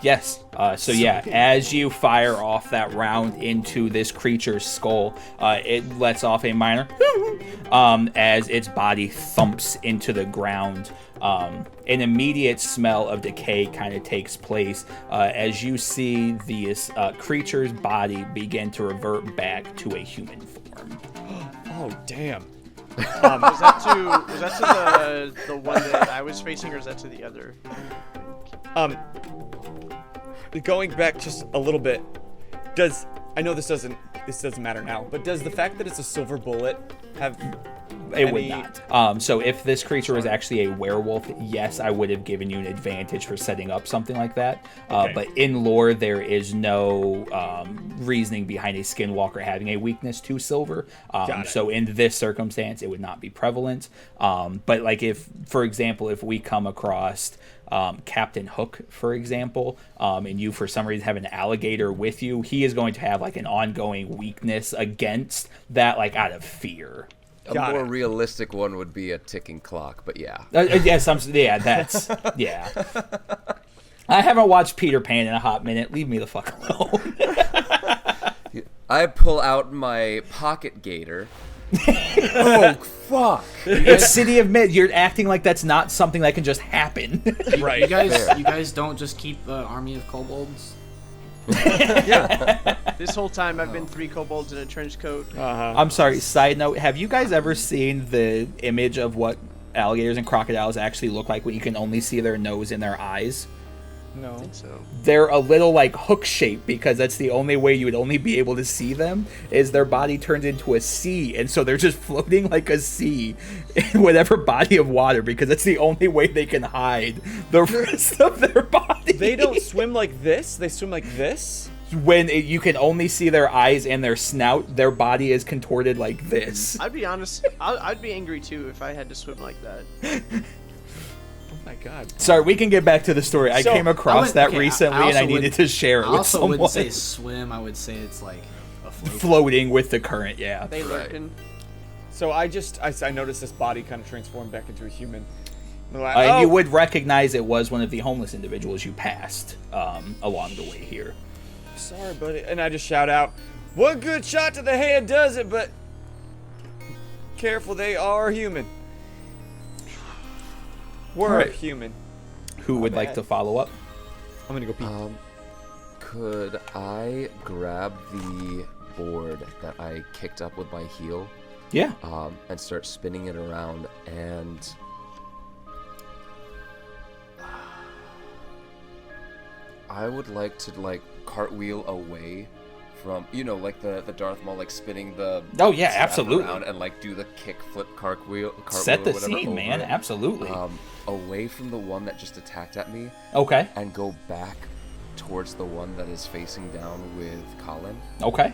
Yes. So yeah, as you fire off that round into this creature's skull, it lets off a minor as its body thumps into the ground. An immediate smell of decay kind of takes place as you see this creature's body begin to revert back to a human form. Oh, damn. Was that to the one that I was facing, or is that to the other? Going back just a little bit, I know this doesn't matter now, but does the fact that it's a silver bullet have It would not. So if this creature was actually a werewolf, yes, I would have given you an advantage for setting up something like that. Okay. But in lore, there is no reasoning behind a skinwalker having a weakness to silver. Got it. So in this circumstance, it would not be prevalent. But like if, for example, if we come across Captain Hook, for example, and you for some reason have an alligator with you, he is going to have like an ongoing weakness against that, like out of fear. A more realistic one would be a ticking clock, but yeah. Yes, that's yeah. I haven't watched Peter Pan in a hot minute. Leave me the fuck alone. I pull out my pocket gator. Oh fuck! It's City of Mid. You're acting like that's not something that can just happen. right. You guys don't just keep an army of kobolds? This whole time I've been 3 kobolds in a trench coat. I'm sorry. Side note: have you guys ever seen the image of what alligators and crocodiles actually look like when you can only see their nose and their eyes? No. I think so. They're a little like hook shaped because that's the only way you would only be able to see them is their body turns into a sea, and so they're just floating like a sea in whatever body of water because that's the only way they can hide the rest of their body. They don't swim like this. They swim like this. When you can only see their eyes and their snout, their body is contorted like this. I'd be honest. I'd be angry too if I had to swim like that. Oh my god. Sorry, we can get back to the story. I So, came across that recently, and I also needed to share it I with also someone. wouldn't say swim. I would say it's like a float. Floating with the current, yeah. They lurking. So I noticed this body kind of transformed back into a human. I'm like, And you oh! would recognize it was one of the homeless individuals you passed along the way here. Sorry, buddy. And I just shout out, one good shot to the head does it, but careful, they are human. We're Alright. human. Who would like bad. to follow up? I'm gonna go pee. Could I grab the board that I kicked up with my heel Yeah. and start spinning it around and I would like to like cartwheel away from like the Darth Maul like spinning the Oh, yeah, strap absolutely. around and like do the kick flip cartwheel Set the or whatever scene, over man. it. Absolutely. Away from the one that just attacked at me Okay. and go back towards the one that is facing down with Colin. Okay.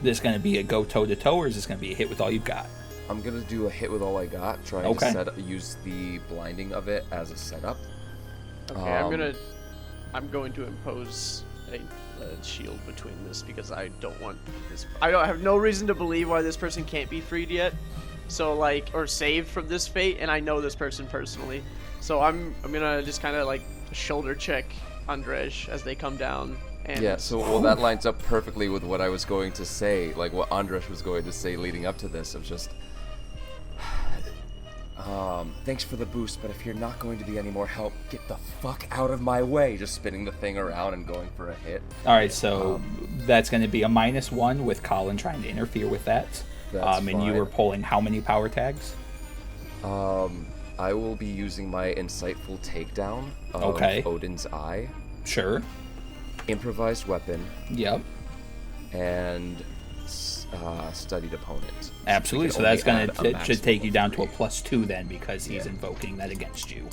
This going to be a go toe-to-toe, or is this going to be a hit with all you've got? I'm gonna do a hit with all I got, trying Okay. to use the blinding of it as a setup. Okay, I'm going to impose a shield between this because I don't want this. I have no reason to believe why this person can't be freed yet. So or saved from this fate, and I know this person personally. So I'm gonna just kind of like shoulder check Andrej as they come down. And Yeah, so that lines up perfectly with what I was going to say, like what Andres was going to say leading up to this, of just thanks for the boost, but if you're not going to be any more help, get the fuck out of my way. Just spinning the thing around and going for a hit. All right, so that's going to be a -1 with Colin trying to interfere with that. That's and you fine. were pulling how many power tags? I will be using my insightful takedown of Okay. Odin's Eye, Sure. improvised weapon, Yep. and studied opponent. Absolutely. So can that's only going add a to should maximum take you of down to a 3. +2 then, because he's Yeah. invoking that against you.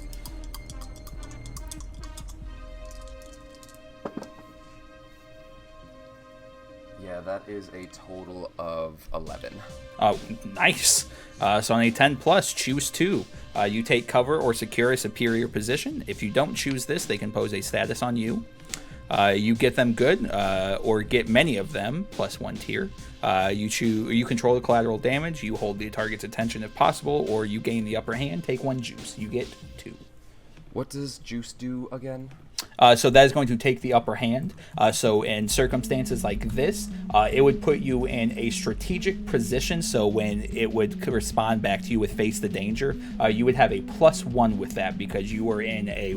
Yeah, that is a total of 11. Oh, nice. So on a 10 plus, choose 2. You take cover or secure a superior position. If you don't choose this, they can pose a status on you. You get them good, or get many of them, plus 1 tier. You control the collateral damage. You hold the target's attention if possible, or you gain the upper hand. Take 1 juice. You get 2. What does juice do again? So that is going to take the upper hand. So in circumstances like this, it would put you in a strategic position. So when it would respond back to you with face the danger, you would have a +1 with that because you were in a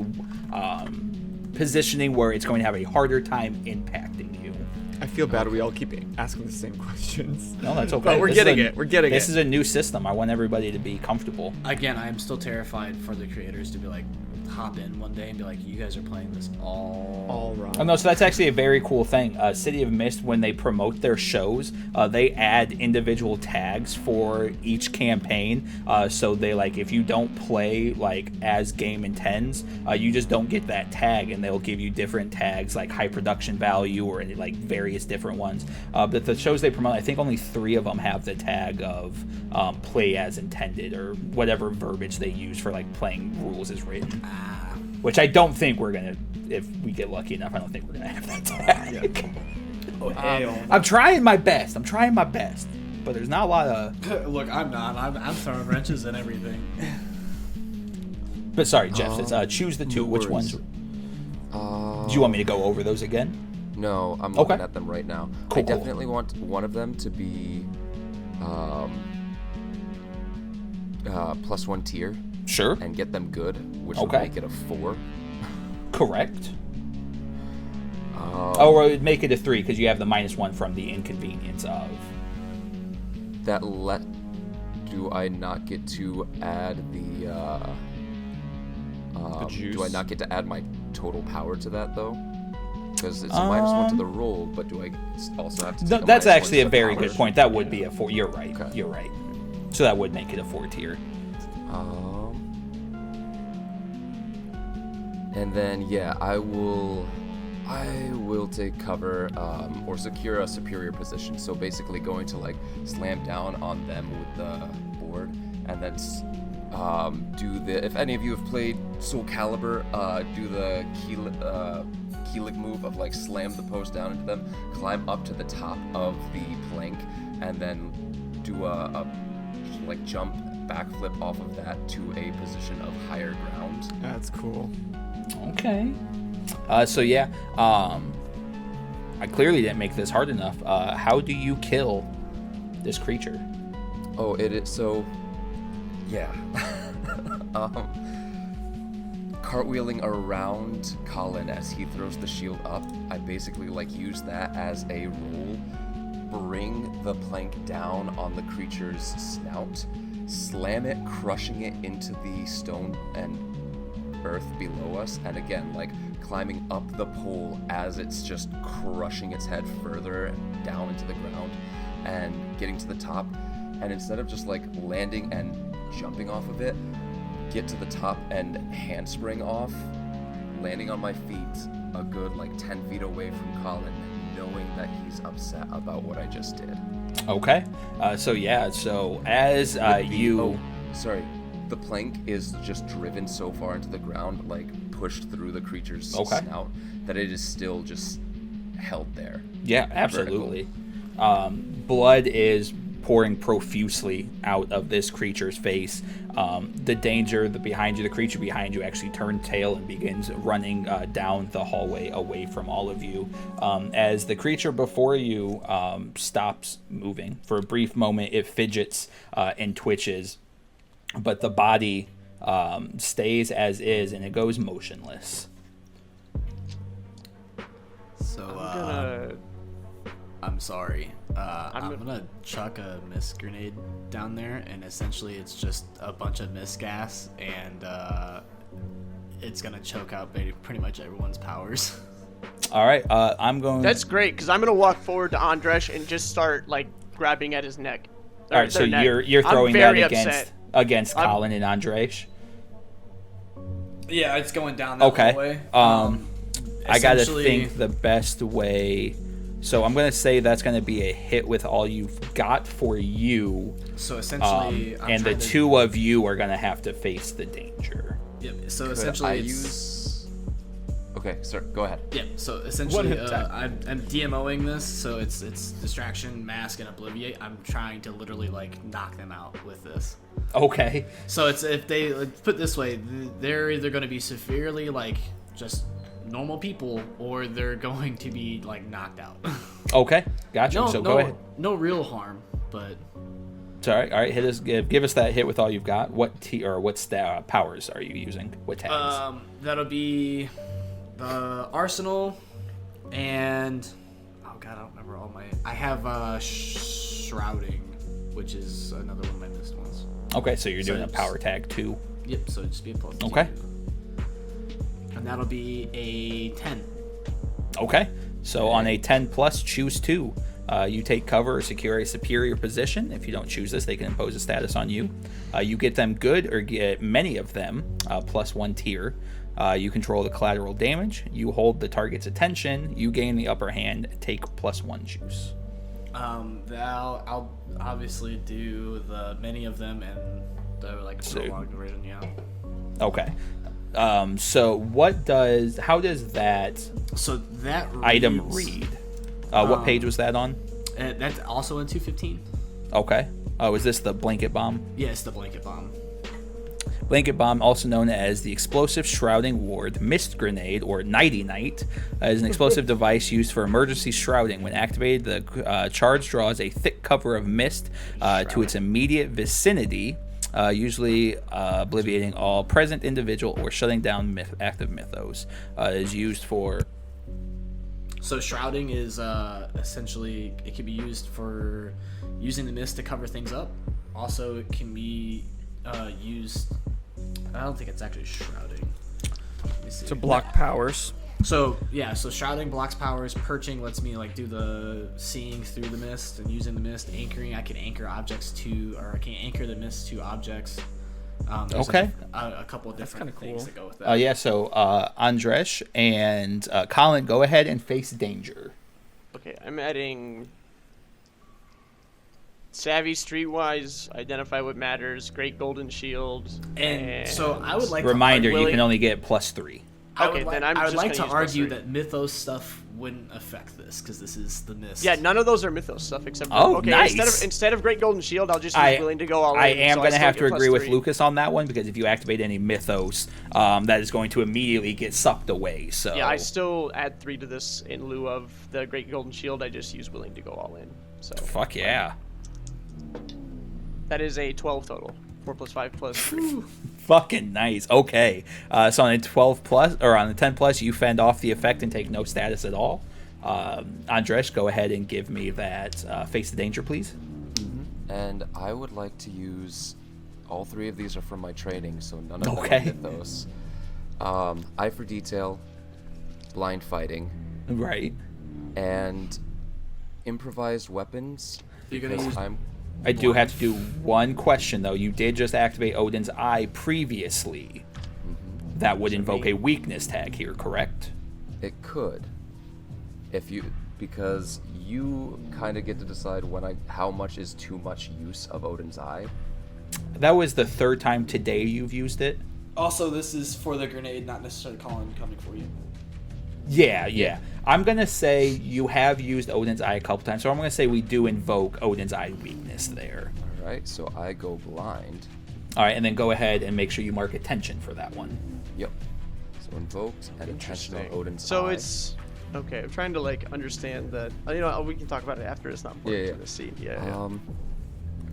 positioning where it's going to have a harder time impacting you. I feel bad. We all keep asking the same questions. No, that's okay. But we're getting it. This is a new system. I want everybody to be comfortable. Again, I am still terrified for the creators to be like, hop in one day and be like, you guys are playing this all wrong. Oh no, so that's actually a very cool thing. City of Mist, when they promote their shows, they add individual tags for each campaign. So they like, if you don't play like as game intends, you just don't get that tag, and they'll give you different tags like high production value or like various different ones. But the shows they promote, I think only 3 of them have the tag of play as intended, or whatever verbiage they use for like playing rules is written. Which I don't think we're gonna, if we get lucky enough, I don't think we're gonna have that tag. I'm trying my best. But there's not a lot of. Look, I'm not. I'm throwing wrenches and everything. But sorry, Jeff says choose the 2. No Which worries. ones? Do you want me to go over those again? No, I'm looking Okay. at them right now. Cool. I definitely want one of them to be +1 tier Sure. and get them good, which would Okay. make it a 4. Correct. Or it would make it a 3 because you have the -1 from the inconvenience of. Do I not get to add the juice? do I not get to add my total power to that though? Because it's a -1 to the roll, but do I also have to take That's a -1 actually to a the very power? good point. That would be a 4. You're right. Okay. You're right. So that would make it a 4 tier. And then yeah, I will take cover or secure a superior position. So basically going to like slam down on them with the board, and then do the, if any of you have played Soul Calibur, do the Keelig move of like slam the post down into them, climb up to the top of the plank, and then do a like jump backflip off of that to a position of higher ground. That's cool. Okay. So yeah, I clearly didn't make this hard enough. How do you kill this creature? Oh, it is so. Yeah. Cartwheeling around Colin as he throws the shield up, I basically like use that as a roll, bring the plank down on the creature's snout, slam it, crushing it into the stone and earth below us, and again like climbing up the pole as it's just crushing its head further down into the ground and getting to the top, and instead of just like landing and jumping off of it, get to the top and handspring off, landing on my feet a good like 10 feet away from Colin, knowing that he's upset about what I just did. Okay. So yeah. So as The plank is just driven so far into the ground, like pushed through the creature's snout, that it is still just held there. Yeah, absolutely. Blood is pouring profusely out of this creature's face. The danger, the creature behind you actually turns tail and begins running down the hallway away from all of you. As the creature before you stops moving. For a brief moment, it fidgets and twitches, but the body stays as is and it goes motionless. So, I'm sorry. I'm gonna chuck a mist grenade down there, and essentially it's just a bunch of mist gas, and it's gonna choke out pretty much everyone's powers. All right, I'm going. That's great, because I'm gonna walk forward to Andresh and just start like grabbing at his neck. All right, so you're throwing that against I'm- Colin and Andrej. Yeah, it's going down that Okay. hallway. I gotta Essentially- think the best way. So I'm going to say that's going to be a hit with all you've got for you. So essentially, and the two of you are going to have to face the danger. Yep. So Could essentially, I it's, use? Okay, sir, go ahead. yeah. So essentially, attack. I'm DMOing this, so it's distraction, mask, and obliviate. I'm trying to literally like knock them out with this. Okay. So it's if they put it this way, they're either going to be severely like just normal people, or they're going to be like knocked out. Okay. Gotcha. So go ahead. No real harm, but It's all right. All right. Hit us. Give us that hit with all you've got. What powers are you using? What tags? that'll be the arsenal, and oh god, I don't remember all my. I have shrouding, which is another one of my missed ones. Okay. So you're so doing a it's- power tag too. Yep. So just be a plus. Okay. 2. And that'll be a 10. Okay. So on a 10 plus, choose 2. You take cover or secure a superior position. If you don't choose this, they can impose a status on you. You get them good or get many of them, plus 1 tier. You control the collateral damage. You hold the target's attention. You gain the upper hand. Take plus 1 juice. I'll obviously do the many of them and the like prolonged version. Yeah. Okay. So how does that So that item reads- read? What page was that on? That's also in 215. Okay. Oh, is this the blanket bomb? Yeah, it's the blanket bomb. Blanket bomb, also known as the explosive shrouding ward, mist grenade, or nighty night, is an explosive device used for emergency shrouding. When activated, the charge draws a thick cover of mist to its immediate vicinity, usually obliviating all present individual or shutting down active mythos. It is used for. So shrouding is essentially, it can be used for using the mist to cover things up. Also, it can be used. I don't think it's actually shrouding. Let me see. To block powers. So yeah, so shrouding blocks powers. Perching lets me like do the seeing through the mist and using the mist. Anchoring, I can anchor objects to, or I can anchor the mist to objects. There's Okay. a couple of different kinda things cool. that go with that. Yeah, so Andresh and Colin, go ahead and face danger. Okay, I'm adding savvy, streetwise, identify what matters, great golden shield, And so I would like Reminder, to you Willie- can only get plus 3. Okay, then I'm I would just like gonna to use plus argue 3. that mythos stuff wouldn't affect this because this is the mist. Yeah, none of those are mythos stuff except for, Oh, okay, nice. instead of great golden shield, I'll just use willing to go all in. I am so going to still have to get plus agree with 3. Lucas on that one, because if you activate any mythos, that is going to immediately get sucked away. So Yeah, I still add 3 to this in lieu of the great golden shield. I just use willing to go all in. So fuck yeah. that is a 12 total. 4 plus 5 plus 3. Fucking nice. Okay. So on a 12 plus or on a 10 plus, you fend off the effect and take no status at all. Andres, go ahead and give me that face the danger, please. And I would like to use. All 3 of these are from my training, so none of Okay. them are mythos. Eye for detail, blind fighting, Right. and improvised weapons. You're gonna because use- I do have to do one question though. You did just activate Odin's Eye previously. That would invoke a weakness tag here, correct? It could, because you kind of get to decide how much is too much use of Odin's Eye. That was the 3rd time today you've used it. Also, this is for the grenade, not necessarily Colin coming for you. Yeah. I'm going to say you have used Odin's Eye a couple times, so I'm going to say we do invoke Odin's Eye weakness there. All right, so I go blind. All right, and then go ahead and make sure you mark attention for that one. Yep. So invoked and attention on Interesting. Odin's So Eye. it's okay. I'm trying to like understand that. We can talk about it after. It's not important Yeah. to the scene. Yeah.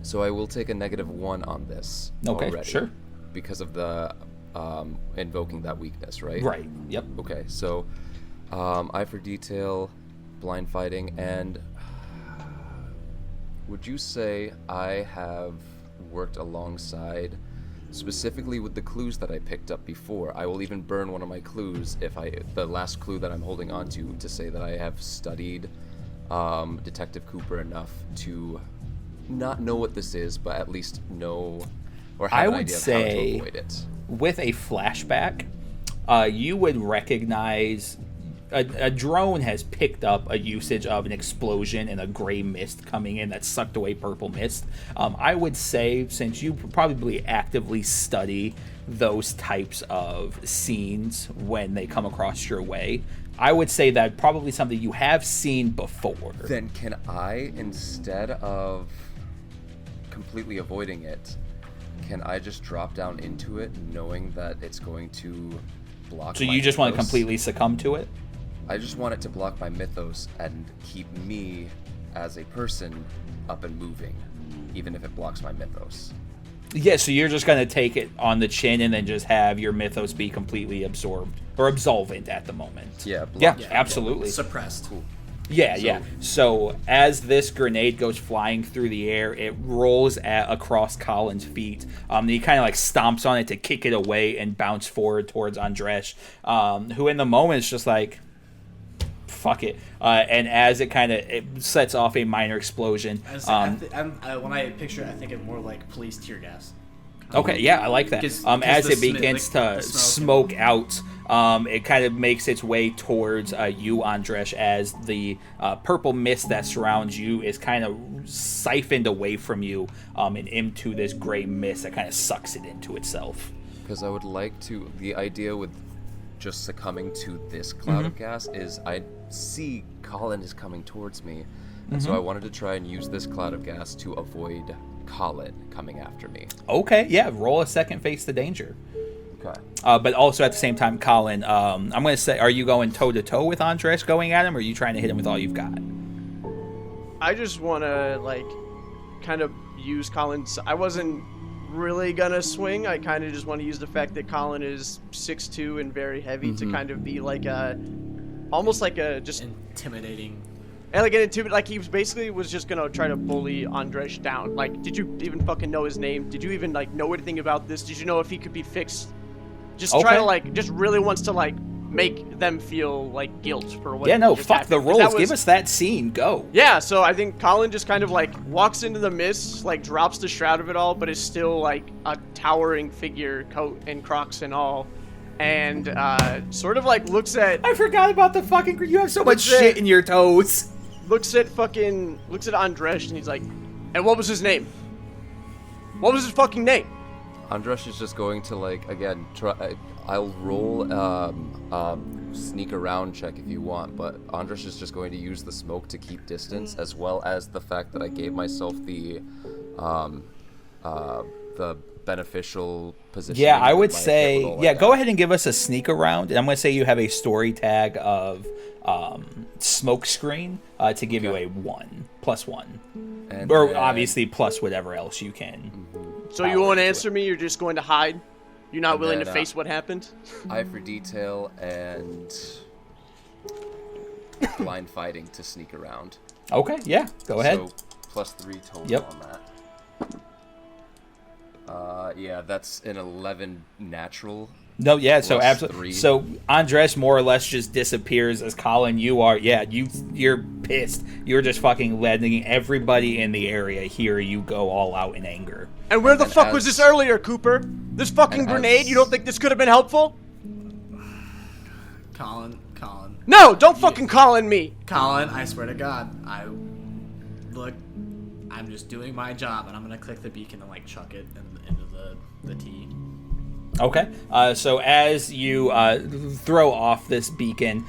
So I will take a -1 on this. Okay, already sure. Because of the invoking that weakness, right? Right. Yep. Okay, so eye for detail, blind fighting, and would you say I have worked alongside specifically with the clues that I picked up before? I will even burn one of my clues the last clue that I'm holding on to say that I have studied Detective Cooper enough to not know what this is, but at least know or have I an would idea of how say to avoid it. with a flashback, you would recognize a drone has picked up a usage of an explosion and a gray mist coming in that sucked away purple mist. I would say, since you probably actively study those types of scenes when they come across your way, I would say that probably something you have seen before. Then can I, instead of completely avoiding it, can I just drop down into it knowing that it's going to block So my you just want to mythos? completely succumb to it? I just want it to block my mythos and keep me as a person up and moving, even if it blocks my mythos. Yeah, so you're just going to take it on the chin and then just have your mythos be completely absorbed or absolvent at the moment. Yeah, Yeah, block. absolutely. Suppressed. Cool. Yeah. So as this grenade goes flying through the air, it rolls across Colin's feet. He kind of like stomps on it to kick it away and bounce forward towards Andresh, who in the moment is just like, fuck it. And as it sets off a minor explosion. When I picture it, I think it more like police tear gas. Okay, yeah, I like that. Because As the it begins to the smoke out, it kind of makes its way towards you, Andresh, as the purple mist that surrounds you is kind of siphoned away from you and into this gray mist that kind of sucks it into itself. Because I would like to. The idea with just succumbing to this cloud of gas is I see Colin is coming towards me, and so I wanted to try and use this cloud of gas to avoid Colin coming after me. Okay, yeah, roll a second face the danger. Okay. But also at the same time, Colin, I'm going to say, are you going toe-to-toe with Andres going at him, or are you trying to hit him with all you've got? I just want to, like, kind of use Colin's... I wasn't really going to swing. I kind of just want to use the fact that Colin is 6'2" and very heavy to kind of be like a... Almost like a just... Intimidating. And like he was just gonna try to bully Andres down. Like, did you even fucking know his name? Did you even like know anything about this? Did you know if he could be fixed? Just try to like, just really wants to like make them feel like guilt for what. Yeah, no, just fuck the happened. 'Cause rolls. that was- Give us that scene. Go. Yeah, so I think Colin just kind of like walks into the mist, like drops the shroud of it all, but is still like a towering figure, coat and Crocs and all, and sort of like looks at I forgot about the fucking... You have so much That's it. shit in your toes. looks at Andres and he's like, and what was his name? What was his fucking name? Andresh is just going to, like, again, try. I'll roll sneak around check if you want, but Andresh is just going to use the smoke to keep distance, as well as the fact that I gave myself the beneficial position. Yeah, I would say, yeah, go ahead and give us a sneak around. And I'm going to say you have a story tag of smoke screen to give you a 1+1. And Or then- obviously plus whatever else you can. So you power won't into answer me? You're just going to hide? You're not And willing then, to face what happened? Eye for detail and blind fighting to sneak around. Okay, yeah, go ahead. So +3 total Yep. on that. Yeah, that's an 11 natural. No, yeah, so plus absolutely. 3. So Andres more or less just disappears as Colin. You are, yeah, you're pissed. You're just fucking letting everybody in the area hear you go all out in anger. And where the And fuck was as- this earlier, Cooper? This fucking and grenade? as- You don't think this could have been helpful? Colin. No, don't fucking call in me. Colin, I swear to God, I'm just doing my job, and I'm gonna click the beacon and like chuck it into the T. Okay, so as you throw off this beacon,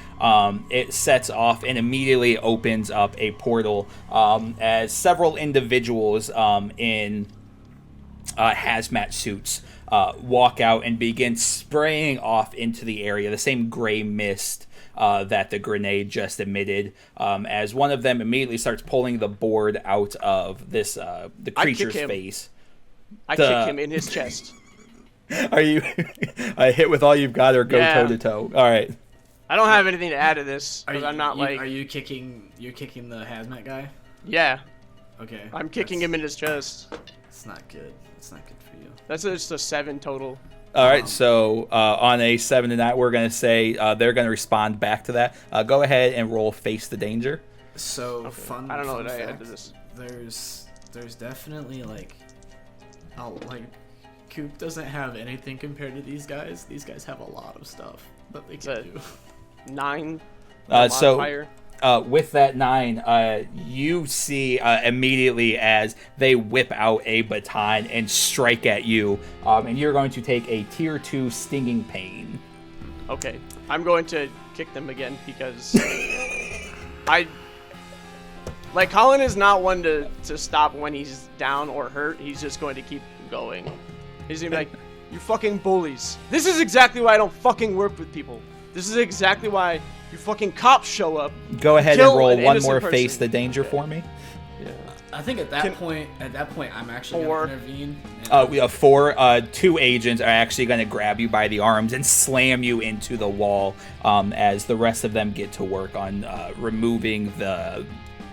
it sets off and immediately opens up a portal as several individuals in hazmat suits walk out and begin spraying off into the area, the same gray mist that the grenade just emitted, as one of them immediately starts pulling the board out of this the creature's him. face. I kick him in his chest. Are you hit with all you've got or go Yeah. toe to toe? All right. I don't have anything to add to this, because I'm not like... Are you kicking? You're kicking the hazmat guy? Yeah, Okay. I'm kicking him in his chest. It's not good. It's not good for you. That's just a 7 total. All right. So on a 7 to 9, we're gonna say they're gonna respond back to that. Go ahead and roll face the danger. So fun. I don't know fun what I add fact, to this. There's definitely like Coop doesn't have anything compared to these guys. These guys have a lot of stuff that they can Is do. 9 So modifier? with that 9, you see immediately as they whip out a baton and strike at you, and you're going to take a tier 2 stinging pain. Okay, I'm going to kick them again because Colin is not one to stop when he's down or hurt. He's just going to keep going. He's gonna be like, you fucking bullies. This is exactly why I don't fucking work with people. This is exactly why you fucking cops show up. Go ahead kill and roll an one innocent more person. face the danger for me. I think at that point, I'm actually Or- gonna intervene. We have 4. 2 agents are actually going to grab you by the arms and slam you into the wall as the rest of them get to work on removing the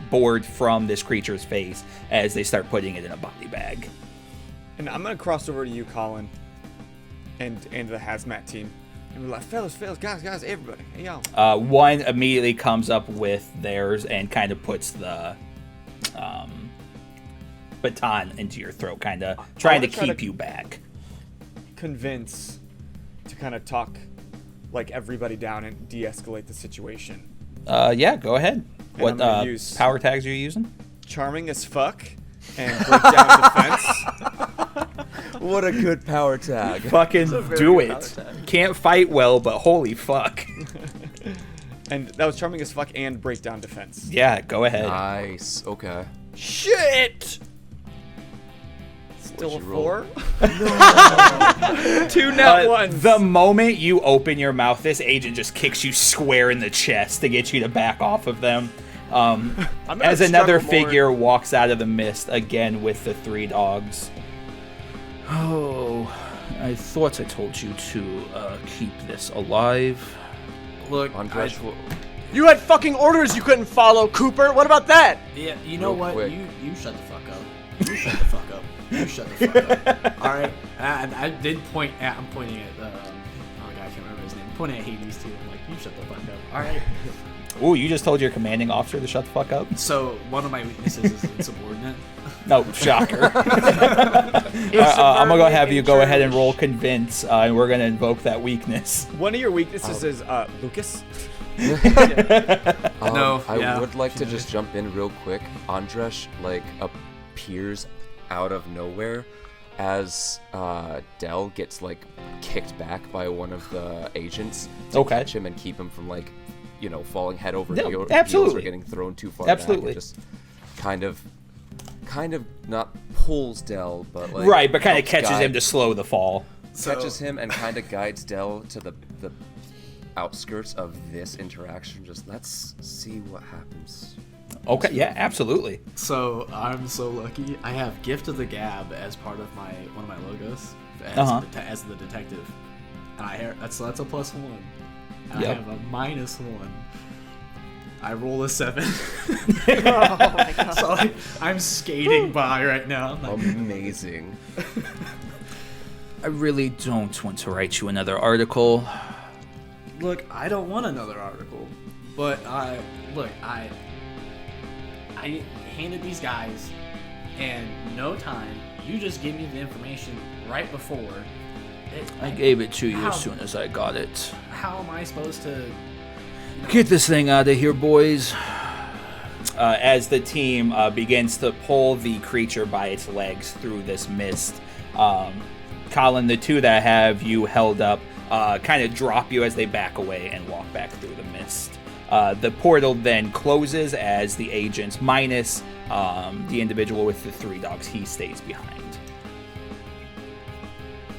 board from this creature's face as they start putting it in a body bag. And I'm gonna cross over to you, Colin, and the hazmat team, and we're like, fellas, guys, everybody, hey y'all. One immediately comes up with theirs and kind of puts the baton into your throat, kind of trying to wanna try keep to- you back. Convince to kind of talk like everybody down and de-escalate the situation. Yeah, go ahead. And What I'm gonna use- power tags are you using? Charming as fuck and break down defense. What a good power tag. Fucking very do good it. power tag. Can't fight well, but holy fuck. And that was charming as fuck and break down defense. Yeah, go ahead. Nice. Okay. Shit! Still a What'd you roll? 4? 2 nat ones. The moment you open your mouth, this agent just kicks you square in the chest to get you to back off of them. I'm gonna As another struggle more. figure walks out of the mist, again with the 3 dogs. Oh, I thought I told you to keep this alive. Look, Andres, You had fucking orders you couldn't follow, Cooper. What about that? yeah, you know Real what? quick. You shut the fuck up. You shut the fuck up. You shut the fuck up. All right. I did point at. I'm pointing at. Oh my god, I can't remember his name. I'm pointing at Hades too. I'm like, you shut the fuck up. All right. Ooh, you just told your commanding officer to shut the fuck up? So one of my weaknesses is insubordinate. No, shocker. I'm gonna go have you go ahead and roll convince, and we're gonna invoke that weakness. One of your weaknesses is Lucas. No, I yeah, would like to she just did. jump in real quick. Andres appears out of nowhere as Dell gets kicked back by one of the agents to Okay. catch him and keep him from falling head over No, heels absolutely. or getting thrown too far Absolutely. back. And just kind of not pulls Dell, but Right, but kind of helps catches guide- him to slow the fall. catches him and kind of guides Dell to the outskirts of this interaction. Just let's see what happens. Okay, yeah, absolutely. So I'm so lucky. I have Gift of the Gab as part of one of my logos as, Uh-huh. as the detective, and that's a +1. And Yep. I have a -1. I roll a 7. Oh my god. So I'm skating by right now. I'm like, Amazing. I really don't want to write you another article. look, I don't want another article, but I handed these guys, and no time. You just give me the information right before. I gave it to you How? as soon as I got it. How am I supposed to? Get this thing out of here, boys. As the team begins to pull the creature by its legs through this mist, Colin, the 2 that have you held up kind of drop you as they back away and walk back through the mist. The portal then closes as the agents, minus the individual with the 3 dogs, he stays behind.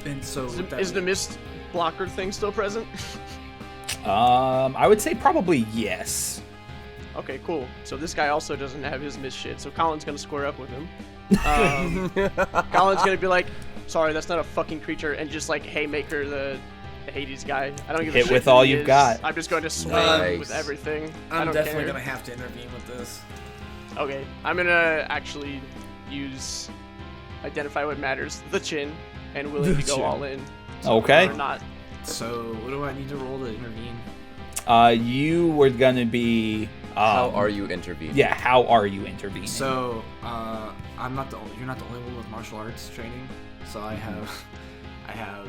And so Is the mist blocker thing still present? I would say probably yes. Okay, cool. So this guy also doesn't have his mist shit, so Colin's gonna square up with him. Colin's gonna be like, sorry, that's not a fucking creature, and just haymaker the Hades guy. I don't give a Hit shit with who all he you've is. got. I'm just going to swing Nice. with everything. I I'm don't definitely care. gonna have to intervene with this. Okay, I'm gonna actually use identify what matters, the chin, and willing to go chin. all in. Okay. Or not. So what do I need to roll to intervene? You were gonna be. How are you intervening? Yeah, how are you intervening? So I'm not you're not the only one with martial arts training. So I have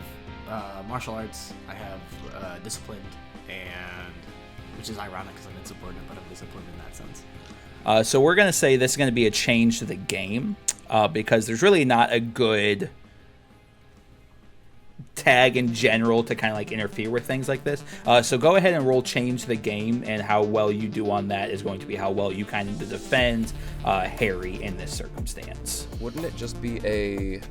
martial arts. I have disciplined, and which is ironic because I'm insubordinate, but I'm disappointed in that sense. So we're going to say this is going to be a change to the game because there's really not a good tag in general to kind of like interfere with things like this. So go ahead and roll change the game, and how well you do on that is going to be how well you kind of defend Harry in this circumstance. Wouldn't it just be a...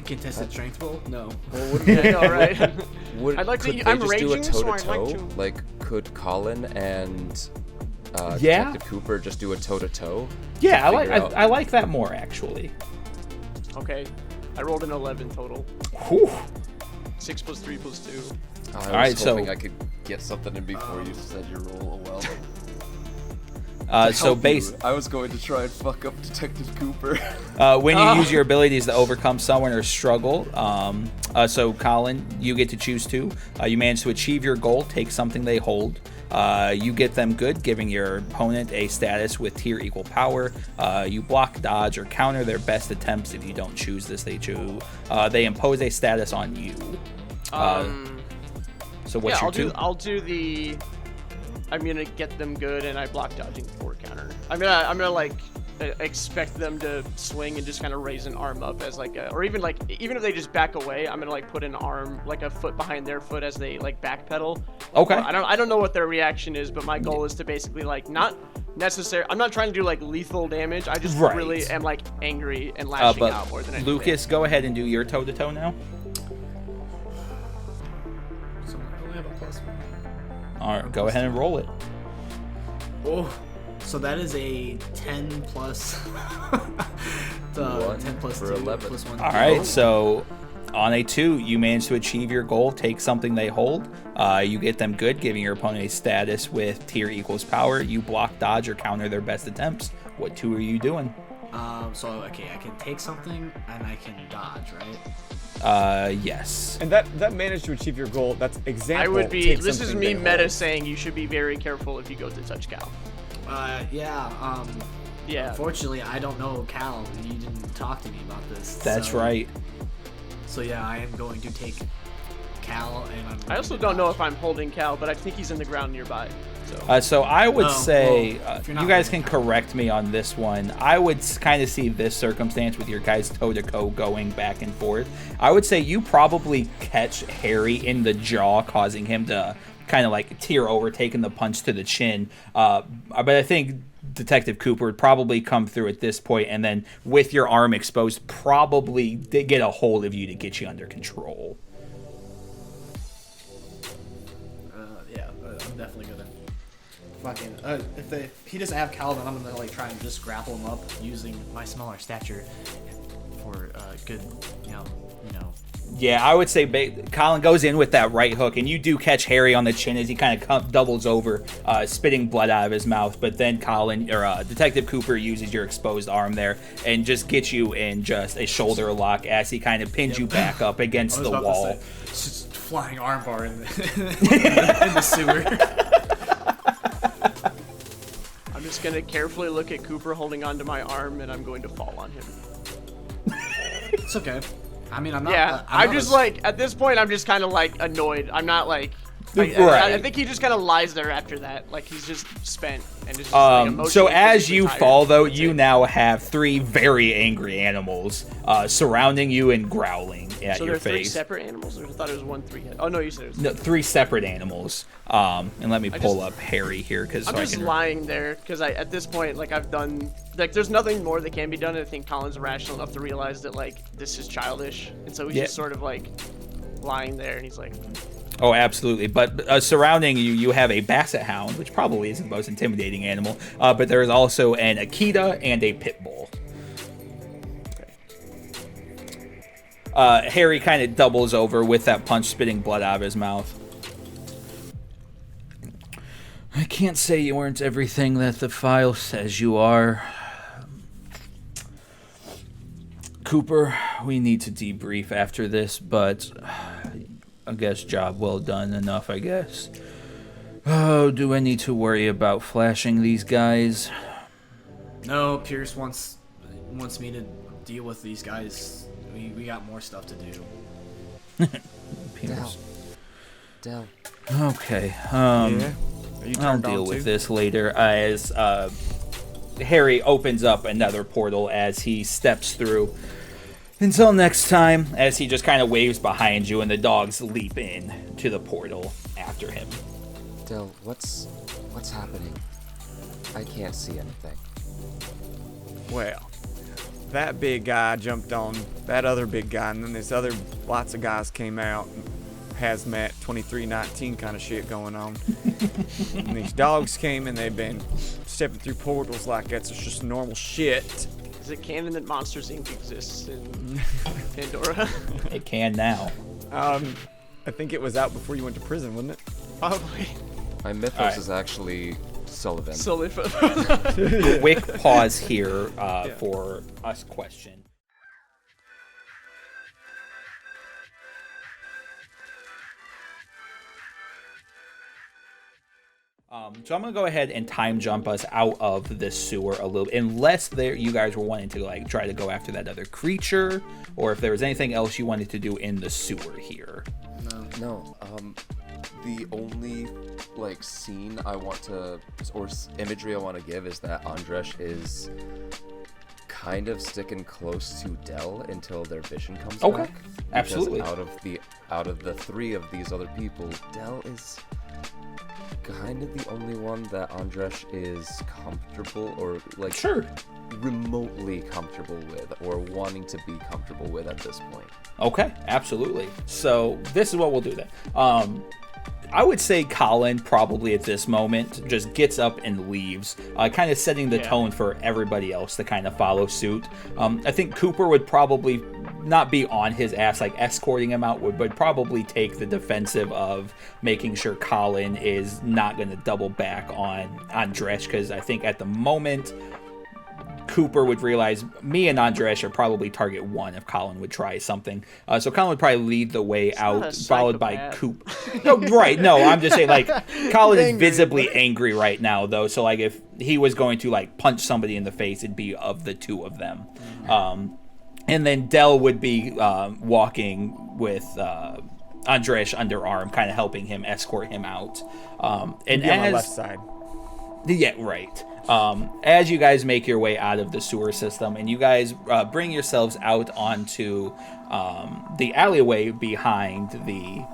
Contested strength roll? No. Well, wouldn't Yeah, I know, right? Could like they I'm just do a raging, so I'd toe-to-toe? like to. Like, could Colin and Yeah. Detective Cooper just do a toe-to-toe? Yeah, Figure out- I like that more, actually. Okay, I rolled an 11 total. Whew. 6 plus 3 plus 2. I was right, so- hoping I could get something in before you said your roll. Oh, well. So Help base you. I was going to try and fuck up Detective Cooper. when you use your abilities to overcome someone or struggle. So Colin, you get to choose two. You manage to achieve your goal, take something they hold. You get them good, giving your opponent a status with tier equal power. You block, dodge, or counter their best attempts. If you don't choose this, they impose a status on you. So what's your two? I'll do the. I'm gonna get them good, and I block dodging for counter. I'm gonna like expect them to swing and just kind of raise an arm up as like a, or even if they just back away, I'm gonna like put an arm like a foot behind their foot as they like backpedal. Okay. I don't know what their reaction is, but my goal is to basically like not necessary. I'm not trying to do like lethal damage. I just Right. really am like angry and lashing But out more than anything. Lucas, go ahead and do your toe-to-toe now. So I only have a +1. All right, go ahead and roll it. Oh, so that is a 10 plus. The 10 plus for 2 11. plus 1. All right, so on a 2, you manage to achieve your goal, take something they hold. You get them good, giving your opponent a status with tier equals power. You block, dodge, or counter their best attempts. What 2 are you doing? So okay, I can take something and I can dodge, right? Yes. And that managed to achieve your goal. That's example. I would be. take This is something me they meta hold. saying you should be very careful if you go to touch Cal. Yeah. Yeah. Unfortunately, I don't know Cal. You didn't talk to me about this. That's so- right. So yeah, I am going to take Cal, and I'm. I also don't know if I'm holding Cal, but I think he's in the ground nearby. So. So I would Oh, say, well, if you're you not guys holding can Cal. correct me on this one. I would kind of see this circumstance with your guys toe-to-toe going back and forth. I would say you probably catch Harry in the jaw, causing him to kind of like tear over, taking the punch to the chin. But I think Detective Cooper would probably come through at this point, and then with your arm exposed, probably get a hold of you to get you under control. Yeah, I'm definitely gonna. Fucking. If he doesn't have Cal, then I'm gonna like try and just grapple him up using my smaller stature for good, you know. Yeah, I would say Colin goes in with that right hook, and you do catch Harry on the chin as he kind of doubles over, spitting blood out of his mouth. But then Detective Cooper uses your exposed arm there and just gets you in just a shoulder lock as he kind of pins you back up against the wall. It's just flying armbar in the sewer. I'm just gonna carefully look at Cooper holding onto my arm, and I'm going to fall on him. It's okay. I mean, I'm not. Yeah, I'm I'm not just a- like at this point, I'm just kind of like annoyed. I'm not like. I Right. think he just kind of lies there after that. Like he's just spent and is just like, emotionally, So as physically you tired. fall, though, That's you it. now have 3 very angry animals surrounding you and growling at So your there are 3 face. separate animals. Or I thought it was 1 3-head. Oh no, you said it was. No, 3 separate animals. And let me pull just- up Harry here because I'm so I just can. lying there because at this point, like I've done, like there's nothing more that can be done. And I think Colin's rational enough to realize that like this is childish, and so he's Yeah. just sort of like lying there, and he's like, Oh, absolutely. But surrounding you, you have a basset hound, which probably isn't the most intimidating animal. But there is also an Akita and a pit bull. Harry kind of doubles over with that punch, spitting blood out of his mouth. I can't say you weren't everything that the file says you are. Cooper, we need to debrief after this, but I guess job well done enough, I guess. Oh, do I need to worry about flashing these guys? No, Pierce wants me to deal with these guys. We got more stuff to do. Pierce. Dell, Okay. Are you I'll turned deal on with too? this later as Harry opens up another portal as he steps through. Until next time, as he just kind of waves behind you and the dogs leap in to the portal after him. Del, what's happening? I can't see anything. Well, that big guy jumped on that other big guy, and then this other lots of guys came out. Hazmat 2319 kind of shit going on. And these dogs came and they've been stepping through portals like that's just normal shit. Is it canon that Monsters Inc. exists in Pandora? It can now. I think it was out before you went to prison, wasn't it? Probably. My mythos Alright. is actually Sullivan. So if Quick pause here for us question. So I'm gonna go ahead and time jump us out of this sewer a little, unless you guys were wanting to like try to go after that other creature, or if there was anything else you wanted to do in the sewer here. No, the only like scene I want to, or imagery I want to give is that Andresh is kind of sticking close to Del until their vision comes Okay, back. Because absolutely. out of the three of these other people, Del is kind of the only one that Andresh is comfortable or like Sure. remotely comfortable with or wanting to be comfortable with at this point. Okay, absolutely. So this is what we'll do then. I would say Colin probably at this moment just gets up and leaves, kind of setting the tone for everybody else to kind of follow suit. I think Cooper would probably not be on his ass like escorting him out, would probably take the defensive of making sure Colin is not going to double back on Dresh, because I think at the moment Cooper would realize me and Andresh are probably target one if Colin would try something. So Colin would probably lead the way out, followed by Coop. No, right. No, I'm just saying, like, Colin is visibly angry right now, though. So, like, if he was going to, like, punch somebody in the face, it'd be of the two of them. And then Del would be walking with Andresh underarm, kind of helping him escort him out. And Be on my left side. Yeah, right. As you guys make your way out of the sewer system and you guys bring yourselves out onto the alleyway behind the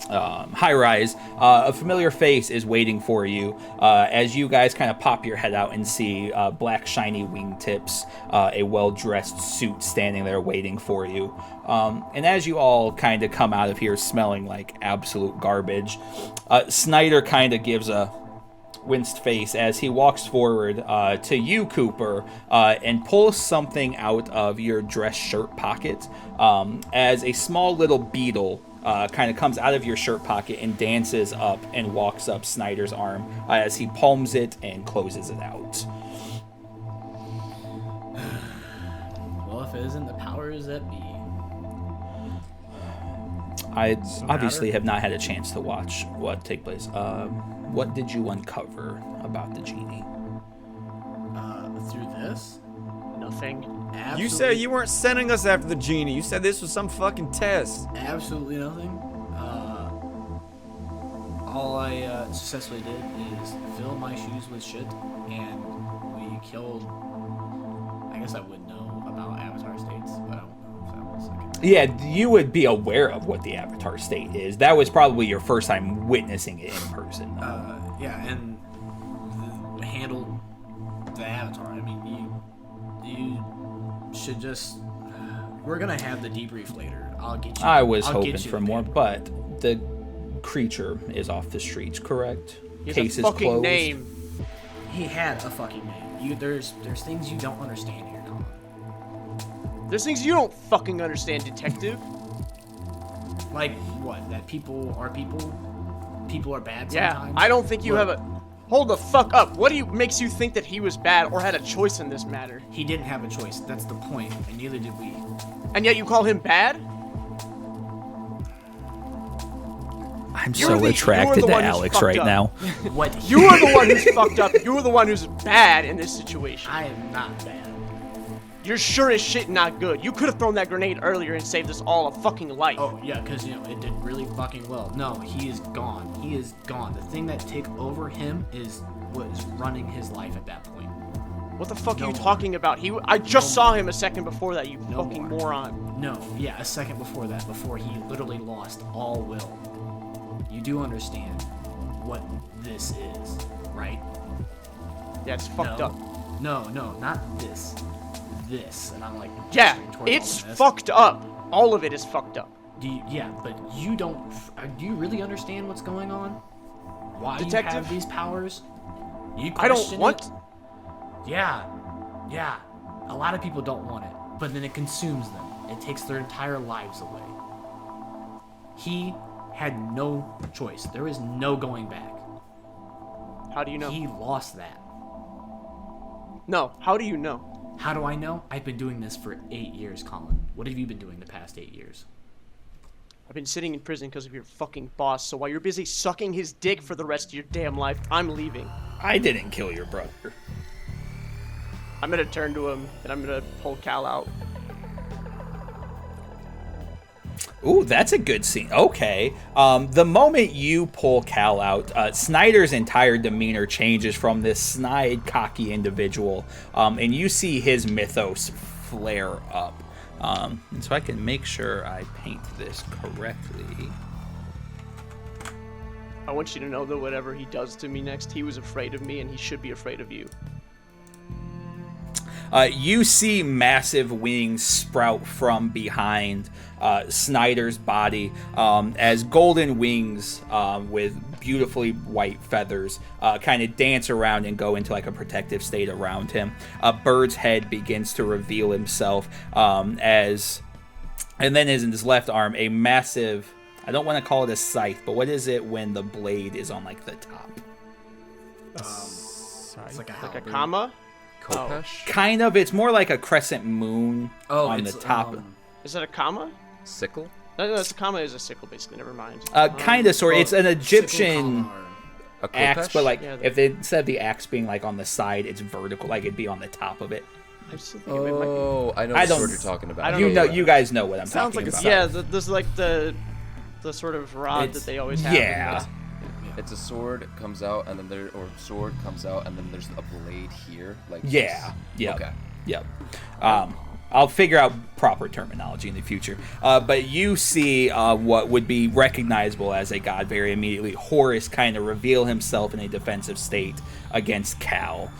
high rise, a familiar face is waiting for you as you guys kind of pop your head out and see black shiny wingtips, a well-dressed suit standing there waiting for you. And as you all kind of come out of here smelling like absolute garbage, Snyder kind of gives a winced face as he walks forward to you, Cooper, and pulls something out of your dress shirt pocket as a small little beetle kind of comes out of your shirt pocket and dances up and walks up Snyder's arm as he palms it and closes it out. Well, if it isn't the powers that be. I obviously have not had a chance to watch what take place. What did you uncover about the genie? Through this? Nothing. Absolutely, You said you weren't sending us after the genie. You said this was some fucking test. absolutely nothing. All I successfully did is fill my shoes with shit, and we killed. I guess I would know about Avatar states, but I don't know if that was like. Yeah, you would be aware of what the Avatar state is. That was probably your first time witnessing it in person. Yeah, and handled the Avatar. I mean, you should just. We're gonna have the debrief later. I'll get you. I was I'll hoping get you for the more, paper. but the creature is off the streets, correct? He has Case a is fucking closed. name. He had a fucking name. There's things you don't understand here, Colin. There's things you don't fucking understand, detective. Like what? That people are people. People are bad Yeah, sometimes. I don't think you Look, have a. Hold the fuck up. What makes you think that he was bad or had a choice in this matter? He didn't have a choice. That's the point, and neither did we. And yet you call him bad? I'm You're so the attracted to one who's Alex fucked right up. now. What? You are the one who's fucked up. You are the one who's bad in this situation. I am not bad. You're sure as shit not good. You could have thrown that grenade earlier and saved us all a fucking life. Oh, yeah, because, it did really fucking well. No, he is gone. He is gone. The thing that took over him is what is running his life at that point. What the fuck No are you more. talking about? I just No saw more. him a second before that, you No fucking more. moron. No, yeah, a second before that, before he literally lost all will. You do understand what this is, right? Yeah, it's fucked up. No, not this. This, and I'm like, Yeah, gesturing towards it's all of this. fucked up. All of it is fucked up. But you don't. Do you really understand what's going on? Why you Detective? have these powers? You I don't question want. it? Yeah. A lot of people don't want it, but then it consumes them. It takes their entire lives away. He had no choice. There is no going back. How do you know? He lost that. No, how do you know? How do I know? I've been doing this for 8 years, Colin. What have you been doing the past 8 years? I've been sitting in prison because of your fucking boss, so while you're busy sucking his dick for the rest of your damn life, I'm leaving. I didn't kill your brother. I'm gonna turn to him, and I'm gonna pull Cal out. Ooh, that's a good scene. Okay. The moment you pull Cal out, Snyder's entire demeanor changes from this snide, cocky individual, and you see his mythos flare up. And so I can make sure I paint this correctly. I want you to know that whatever he does to me next, he was afraid of me, and he should be afraid of you. You see massive wings sprout from behind Snyder's body as golden wings with beautifully white feathers kind of dance around and go into like a protective state around him. A bird's head begins to reveal himself and then in his left arm, a massive, I don't want to call it a scythe, but what is it when the blade is on like the top? It's like a Like a halberd. comma? Kopesh? Kind of, it's more like a crescent moon on the it's, top. Is that a comma? Sickle? No, it's a comma is a sickle, basically. Never mind. Kind of, sort of. It's an sickle Egyptian collar. A axe, kopesh? but like Yeah, if they, instead of the axe being like on the side, it's vertical, like it'd be on the top of it. I still think it might be. Oh, I know I what don't- sword you're talking about. I don't You know, know. you guys know what I'm Sounds talking like about. a Yeah, there's like the sort of rod It's- that they always have. yeah. It's a sword comes out and then sword comes out and then there's a blade here. Like Yeah. this. Yep. Okay. Yep. I'll figure out proper terminology in the future. But you see what would be recognizable as a god very immediately. Horus kind of reveal himself in a defensive state against Cal.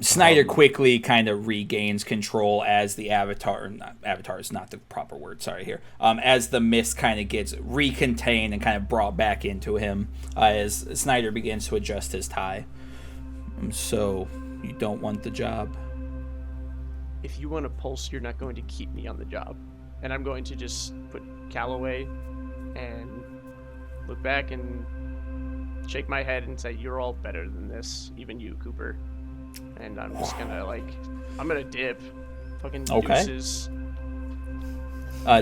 Snyder quickly kind of regains control as the avatar is not the proper word, sorry here. As the mist kind of gets recontained and kind of brought back into him as Snyder begins to adjust his tie. So, you don't want the job? If you want a pulse, you're not going to keep me on the job. And I'm going to just put Cal away and look back and shake my head and say, you're all better than this, even you, Cooper. And I'm just gonna I'm gonna dip. Fucking Okay. deuces.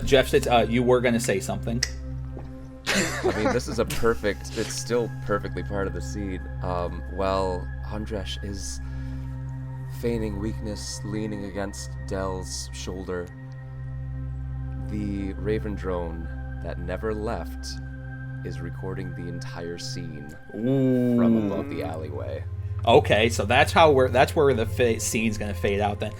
Jeff said you were going to say something. I mean, this is it's still perfectly part of the scene. While Andresh is feigning weakness, leaning against Dell's shoulder, the Raven drone that never left is recording the entire scene from above the alleyway. Okay, so that's where the scene's gonna fade out then.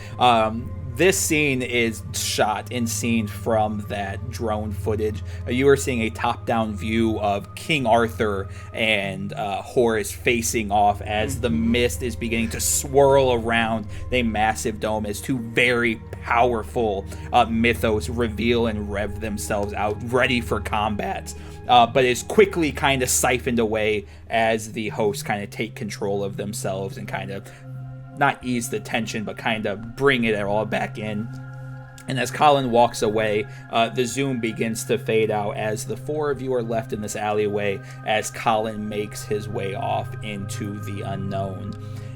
This scene is shot in scene from that drone footage. You are seeing a top-down view of King Arthur and Horus facing off as the mist is beginning to swirl around a massive dome as two very powerful mythos reveal and rev themselves out, ready for combat. But is quickly kind of siphoned away as the hosts kind of take control of themselves and kind of not ease the tension, but kind of bring it all back in. And as Colin walks away, the zoom begins to fade out as the four of you are left in this alleyway as Colin makes his way off into the unknown.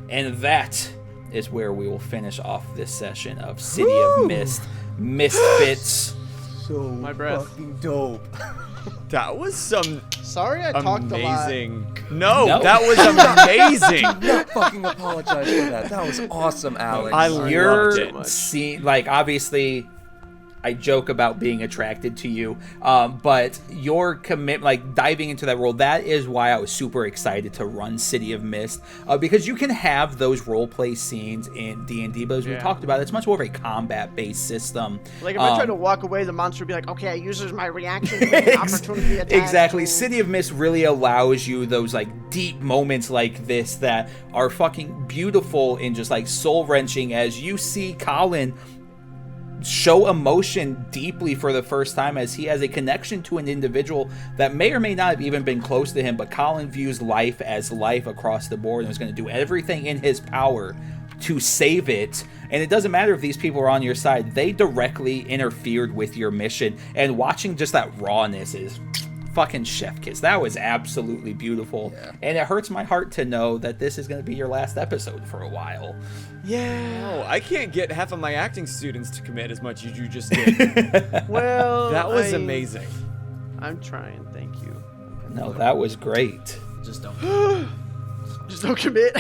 And that is where we will finish off this session of City of Mist, Misfits. My breath. dope. That was some Sorry, I talked a lot. amazing. No, No. that was amazing. Not fucking apologize for that. That was awesome, Alex. I loved Your it. scene, like, obviously, I joke about being attracted to you, but your commit, like, diving into that role, that is why I was super excited to run City of Mist, because you can have those roleplay scenes in D&D, but as we talked about, it's much more of a combat-based system. Like, if I try to walk away, the monster would be like, okay, I use my reaction to make an opportunity attack. Exactly. City of Mist really allows you those, like, deep moments like this that are fucking beautiful and just, like, soul-wrenching as you see Colin show emotion deeply for the first time as he has a connection to an individual that may or may not have even been close to him, but Colin views life as life across the board and is going to do everything in his power to save it. And it doesn't matter if these people are on your side, they directly interfered with your mission, and watching just that rawness is fucking chef kiss. That was absolutely beautiful. And it hurts my heart to know that this is going to be your last episode for a while. No, I can't get half of my acting students to commit as much as you just did. Well, That was amazing. I'm trying. Thank you. No, that was great. Just don't. Just don't commit.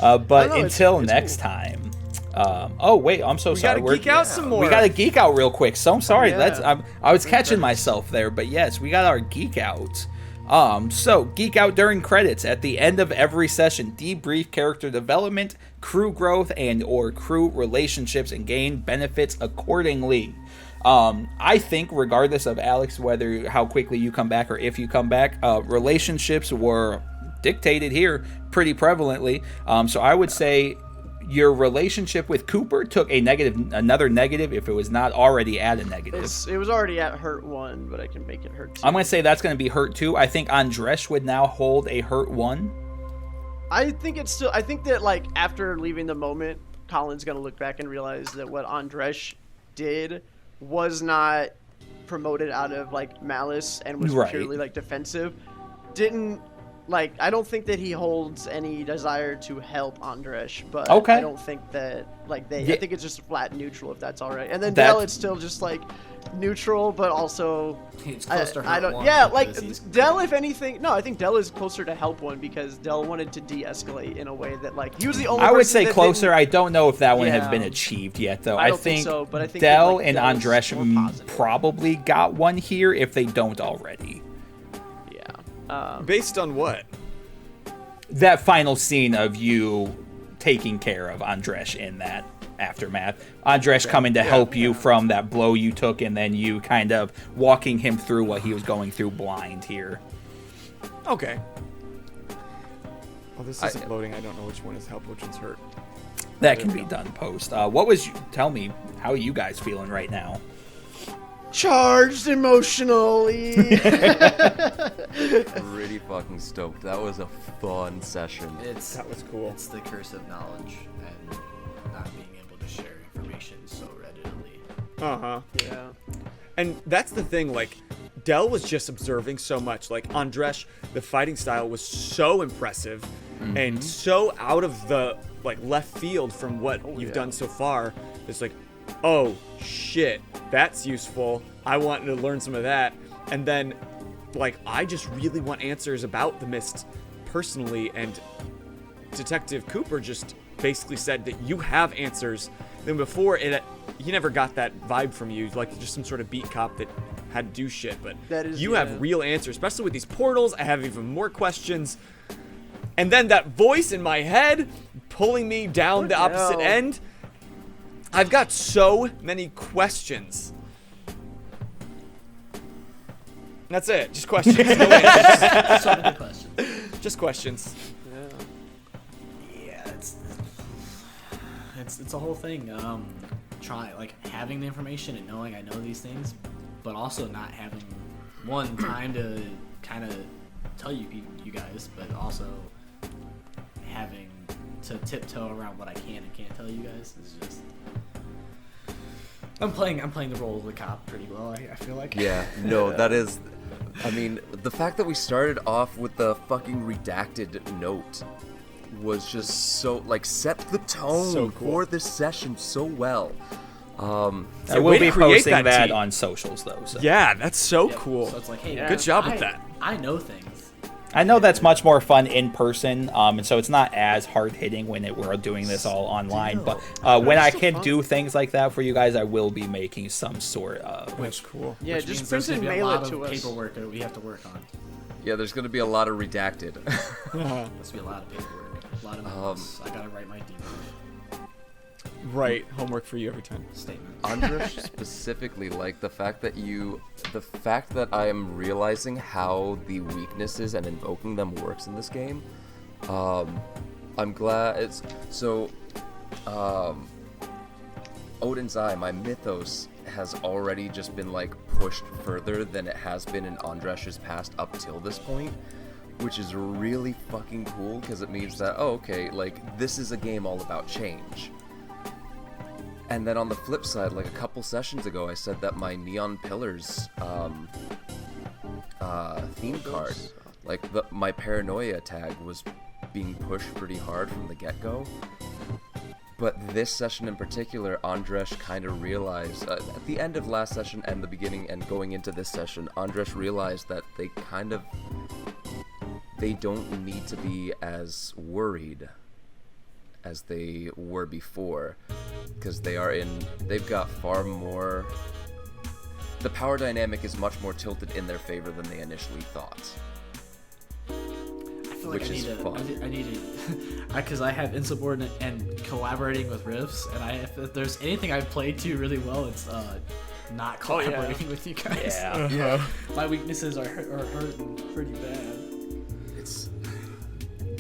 But I know, until it's next cool. time. Oh wait, I'm so We sorry. gotta geek out some more. We gotta geek out real quick. So I'm sorry. Yeah. I was catching myself there, but yes, we got our geek out. So geek out during credits at the end of every session. Debrief character development, crew growth, and or crew relationships, and gain benefits accordingly. I think regardless of Alex, whether how quickly you come back or if you come back, relationships were dictated here pretty prevalently. So I would say your relationship with Cooper took another negative if it was not already at a negative. It was already at hurt 1, but I can make it hurt 2. I'm going to say that's going to be hurt 2. I think Andresh would now hold a hurt 1. I think that, like, after leaving the moment, Colin's going to look back and realize that what Andresh did was not promoted out of, like, malice and was purely, like, defensive. I don't think that he holds any desire to help Andresh, but I don't think that, like, I think it's just flat neutral, if that's all right. And then Dell, it's still just, like, neutral, but also... It's close to hurt I don't. one Yeah, like, because he's- Dell, if anything... No, I think Dell is closer to help 1 because Dell wanted to de-escalate in a way that, like, he was the only I would person say that cleoser. didn't- I don't know if that one has Yeah. been achieved yet, though. I don't think so, but I think Dell that, like, and Dell's Andresh more positive. probably got one here if they don't already. Yeah. Based on what? That final scene of you taking care of Andresh in that aftermath. Andresh coming to help you from that blow you took, and then you kind of walking him through what he was going through blind here. Okay. Well, this isn't loading. I don't know which one is help, which one's hurt. That can be done post. Tell me, how are you guys feeling right now? Charged emotionally. Pretty fucking stoked. That was a fun session. That was cool. It's the curse of knowledge and not being able to share information so readily. Uh-huh. Yeah. And that's the thing, like, Dell was just observing so much. Like, Andresh, the fighting style was so impressive and so out of the, like, left field from what you've done so far. It's like, oh, shit, that's useful. I want to learn some of that. And then, like, I just really want answers about the Mist personally, and Detective Cooper just basically said that you have answers. Then before, he never got that vibe from you, like just some sort of beat cop that had to do shit. But you have real answers, especially with these portals. I have even more questions. And then that voice in my head pulling me down the opposite end. I've got so many questions. That's it. Just questions. No answers. So many questions. Just questions. Yeah, it's a whole thing. Having the information and knowing I know these things, but also not having time to kind of tell you guys, but also having to tiptoe around what I can and can't tell you guys is just. I'm playing the role of the cop pretty well. I feel like. Yeah, no, that is. I mean, the fact that we started off with the fucking redacted note was just so, like, set the tone So cool. for this session so well. I will way be to create posting that T. on socials though. So. Yeah, that's so Yep. cool. So it's like, hey, Good job with that. I know things. I know that's much more fun in person, and so it's not as hard hitting when we're doing this all online. But when I can do things like that for you guys, I will be making some sort of. That's cool. Yeah, Which just means there's print and gonna be a mail lot it to of us. paperwork that we have to work on. Yeah, there's gonna be a lot of redacted. Must be a lot of paperwork. A lot of memos. I gotta write my debrief Right, homework for you every time. statement. Andresh specifically, like the fact that I am realizing how the weaknesses and invoking them works in this game. I'm glad it's so. Odin's Eye, my mythos, has already just been like pushed further than it has been in Andresh's past up till this point, which is really fucking cool because it means that okay, like this is a game all about change. And then on the flip side, like a couple sessions ago, I said that my Neon Pillars theme card, like my Paranoia tag, was being pushed pretty hard from the get-go. But this session in particular, Andresh kind of realized, at the end of last session and the beginning and going into this session, Andresh realized that they don't need to be as worried as they were before, because they've got far more, the power dynamic is much more tilted in their favor than they initially thought. I feel like Which is fun. I need to, because I have insubordinate and collaborating with riffs, and if there's anything I've played to really well, it's not collaborating with you guys. Yeah. My weaknesses are hurting pretty bad.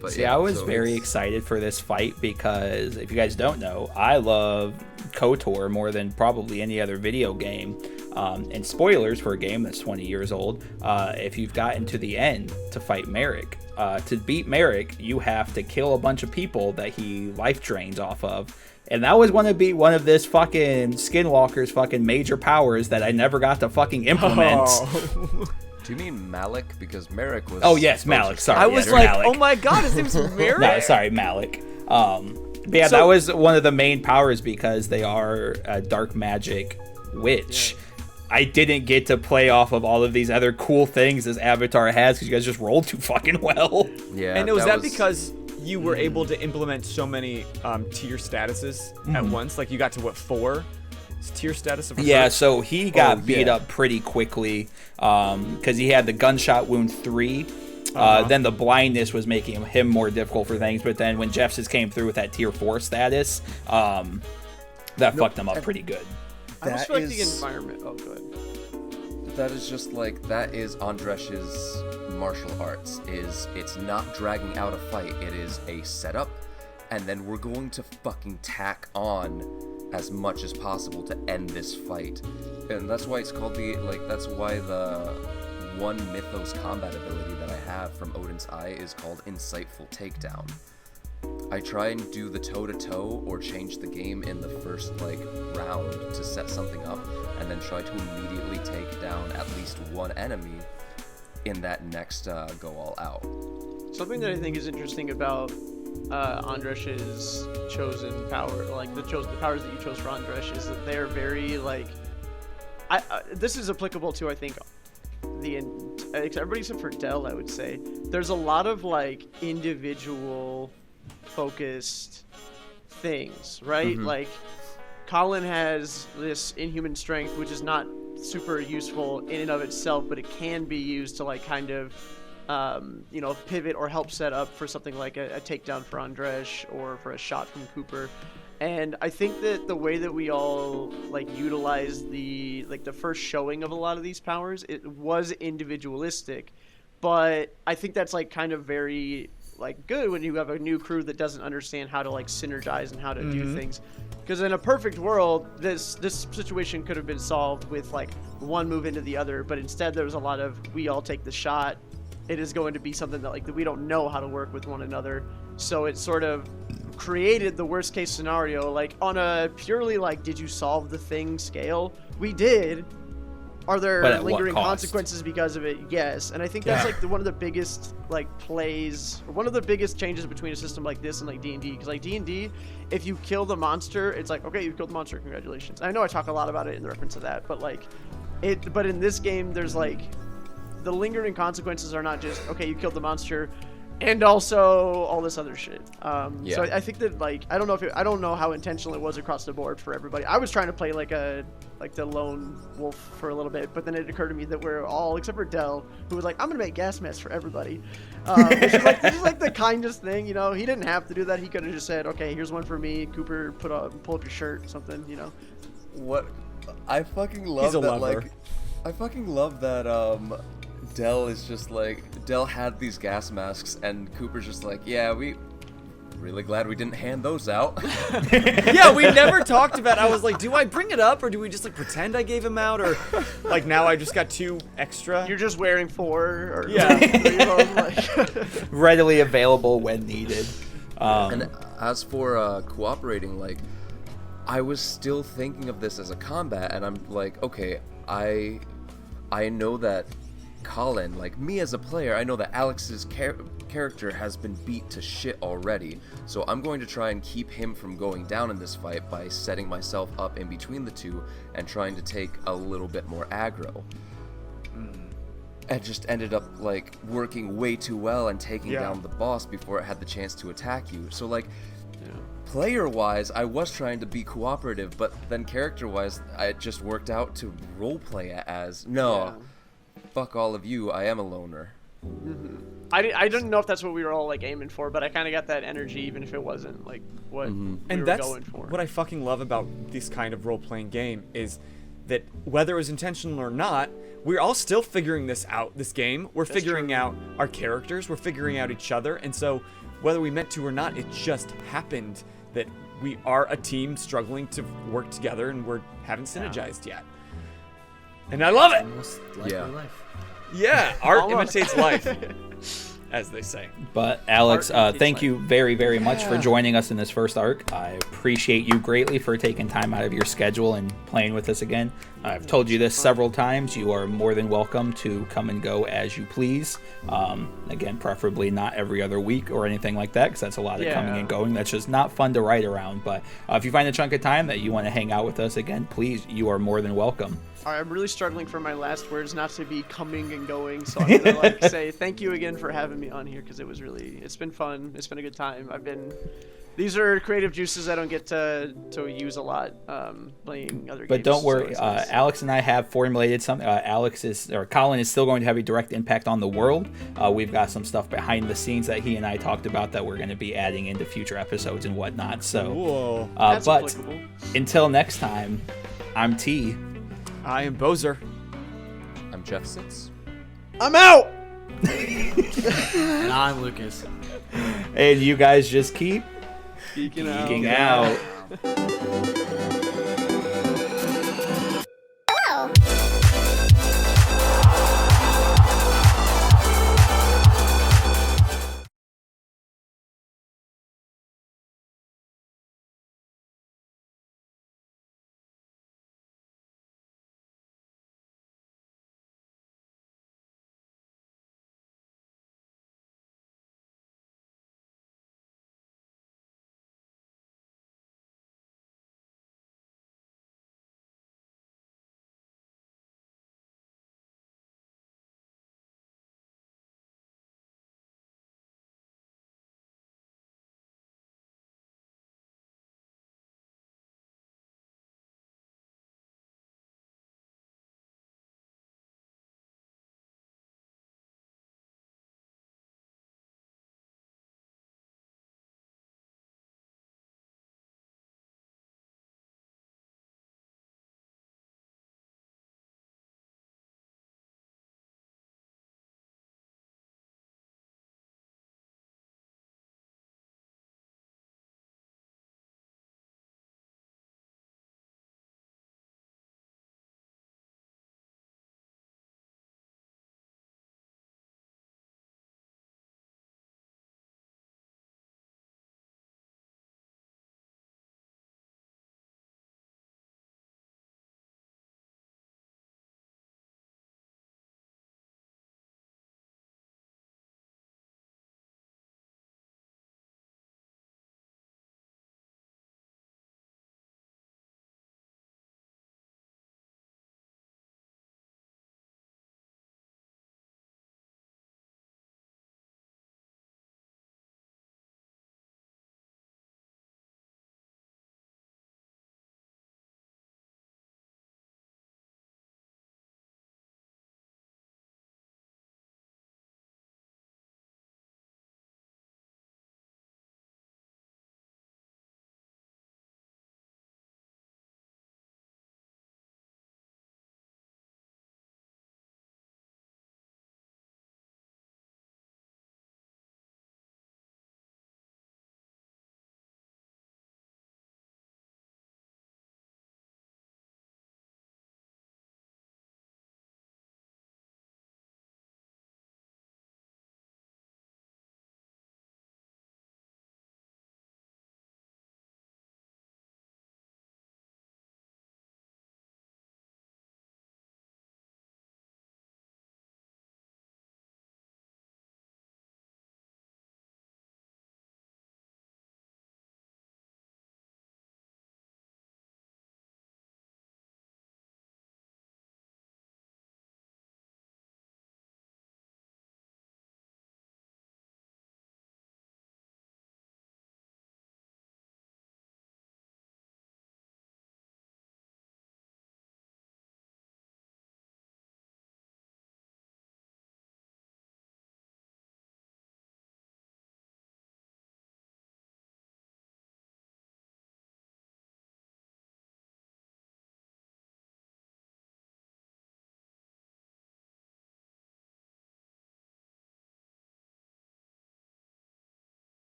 But See, yeah, I was so very it's- excited for this fight because if you guys don't know, I love KOTOR more than probably any other video game. And spoilers for a game that's 20 years old, if you've gotten to the end to fight Merrick, to beat Merrick, you have to kill a bunch of people that he life drains off of. And that was going to be one of this fucking Skinwalker's fucking major powers that I never got to fucking implement. Oh. Do you mean Malik? Because Merrick was. Oh, yes, Malik. Sorry. I was yeah, like, Malik. oh my god, his name's Merrick. No, sorry, Malik. But yeah, that was one of the main powers because they are a dark magic witch. Yeah. I didn't get to play off of all of these other cool things this avatar has because you guys just rolled too fucking well. Yeah. And was that because you were able to implement so many tier statuses at once? Like you got to what, 4 tier status of Yeah, hurt? so he got beat up pretty quickly because he had the gunshot wound 3. Then the blindness was making him more difficult for things. But then when Jeff's came through with that tier 4 status, that fucked him up pretty good. I just feel like the environment. Oh, good. That is just like, that is Andresh's martial arts. It's not dragging out a fight. It is a setup, and then we're going to fucking tack on as much as possible to end this fight. And that's why it's called that's why the one Mythos combat ability that I have from Odin's Eye is called Insightful Takedown. I try and do the toe-to-toe or change the game in the first round to set something up, and then try to immediately take down at least one enemy in that next go all out. Something that I think is interesting about Andresh's chosen power, the powers that you chose for Andresh, is that they are very this is applicable to, I think, everybody except for Dell, I would say. There's a lot of individual focused things, right? Like Colin has this inhuman strength, which is not super useful in and of itself, but it can be used to kind of pivot or help set up for something like a takedown for Andresh or for a shot from Cooper. And I think that the way that we all utilize the first showing of a lot of these powers, it was individualistic, but I think that's kind of very good when you have a new crew that doesn't understand how to synergize and how to do things. Because in a perfect world, this situation could have been solved with one move into the other, but instead there was a lot of we all take the shot. It is going to be something that that we don't know how to work with one another. So it sort of created the worst case scenario. On a purely did you solve the thing scale, we did, Are there But at what lingering cost? consequences because of it? Yes, and I think that's like one of the biggest like plays, or one of the biggest changes between a system like this and like D&D. Because like D&D, if you kill the monster, it's like, okay, you killed the monster, congratulations. I know I talk a lot about it in the reference to that, but like but in this game, there's like the lingering consequences are not just, okay, you killed the monster, and also all this other shit. So I think that like I don't know how intentional it was across the board for everybody. I was trying to play like the lone wolf for a little bit, but then it occurred to me that we're all, except for Dell, who was like, I'm gonna make gas masks for everybody. Which is like, this is like the kindest thing, you know. He didn't have to do that. He could have just said, okay, here's one for me. Cooper, pull up your shirt, or something, you know. What? I fucking love He's a that. lover. Like, I fucking love that. Dell is just like, Dell had these gas masks, and Cooper's just like, yeah, we really glad we didn't hand those out. Yeah, we never talked about it. I was like, do I bring it up, or do we just like pretend I gave him out, or like now I just got 2 extra? You're just wearing 4 or Yeah. 3 of them, like. Readily available when needed. And as for cooperating, like, I was still thinking of this as a combat, and I'm like, okay, I know that Colin, like me as a player, I know that Alex's character has been beat to shit already, so I'm going to try and keep him from going down in this fight by setting myself up in between the two and trying to take a little bit more aggro. It just ended up like working way too well and taking down the boss before it had the chance to attack you. So like, player-wise, I was trying to be cooperative, but then character-wise, it just worked out to roleplay it as, fuck all of you, I am a loner. I didn't know if that's what we were all like aiming for, but I kind of got that energy, even if it wasn't like what we And were that's going for. what I fucking love about this kind of role-playing game, is that whether it was intentional or not, we're all still figuring this out, this game. We're figuring out our characters, we're figuring out each other, and so whether we meant to or not, it just happened that we are a team struggling to work together, and we haven't synergized yet. And I love it! Almost like Yeah. real life. Yeah, art imitates life, as they say. But Alex, Art imitates thank life. you very, very much for joining us in this first arc. I appreciate you greatly for taking time out of your schedule and playing with us again. I've told you this several times. You are more than welcome to come and go as you please. Again, preferably not every other week or anything like that, because that's a lot of coming and going. That's just not fun to write around. But if you find a chunk of time that you want to hang out with us again, please, you are more than welcome. All right, I'm really struggling for my last words not to be coming and going, so I'm gonna like say thank you again for having me on here, because it's been fun. It's been a good time. These are creative juices I don't get to use a lot playing other games. But don't worry, so it's nice. Alex and I have formulated something. Colin is still going to have a direct impact on the world. We've got some stuff behind the scenes that he and I talked about that we're going to be adding into future episodes and whatnot. So, Whoa. That's but applicable. until next time, I'm T. I am Boser. I'm Jeff Sitz. I'm out. And I'm Lucas. And you guys just keep Geeking out. geeking out.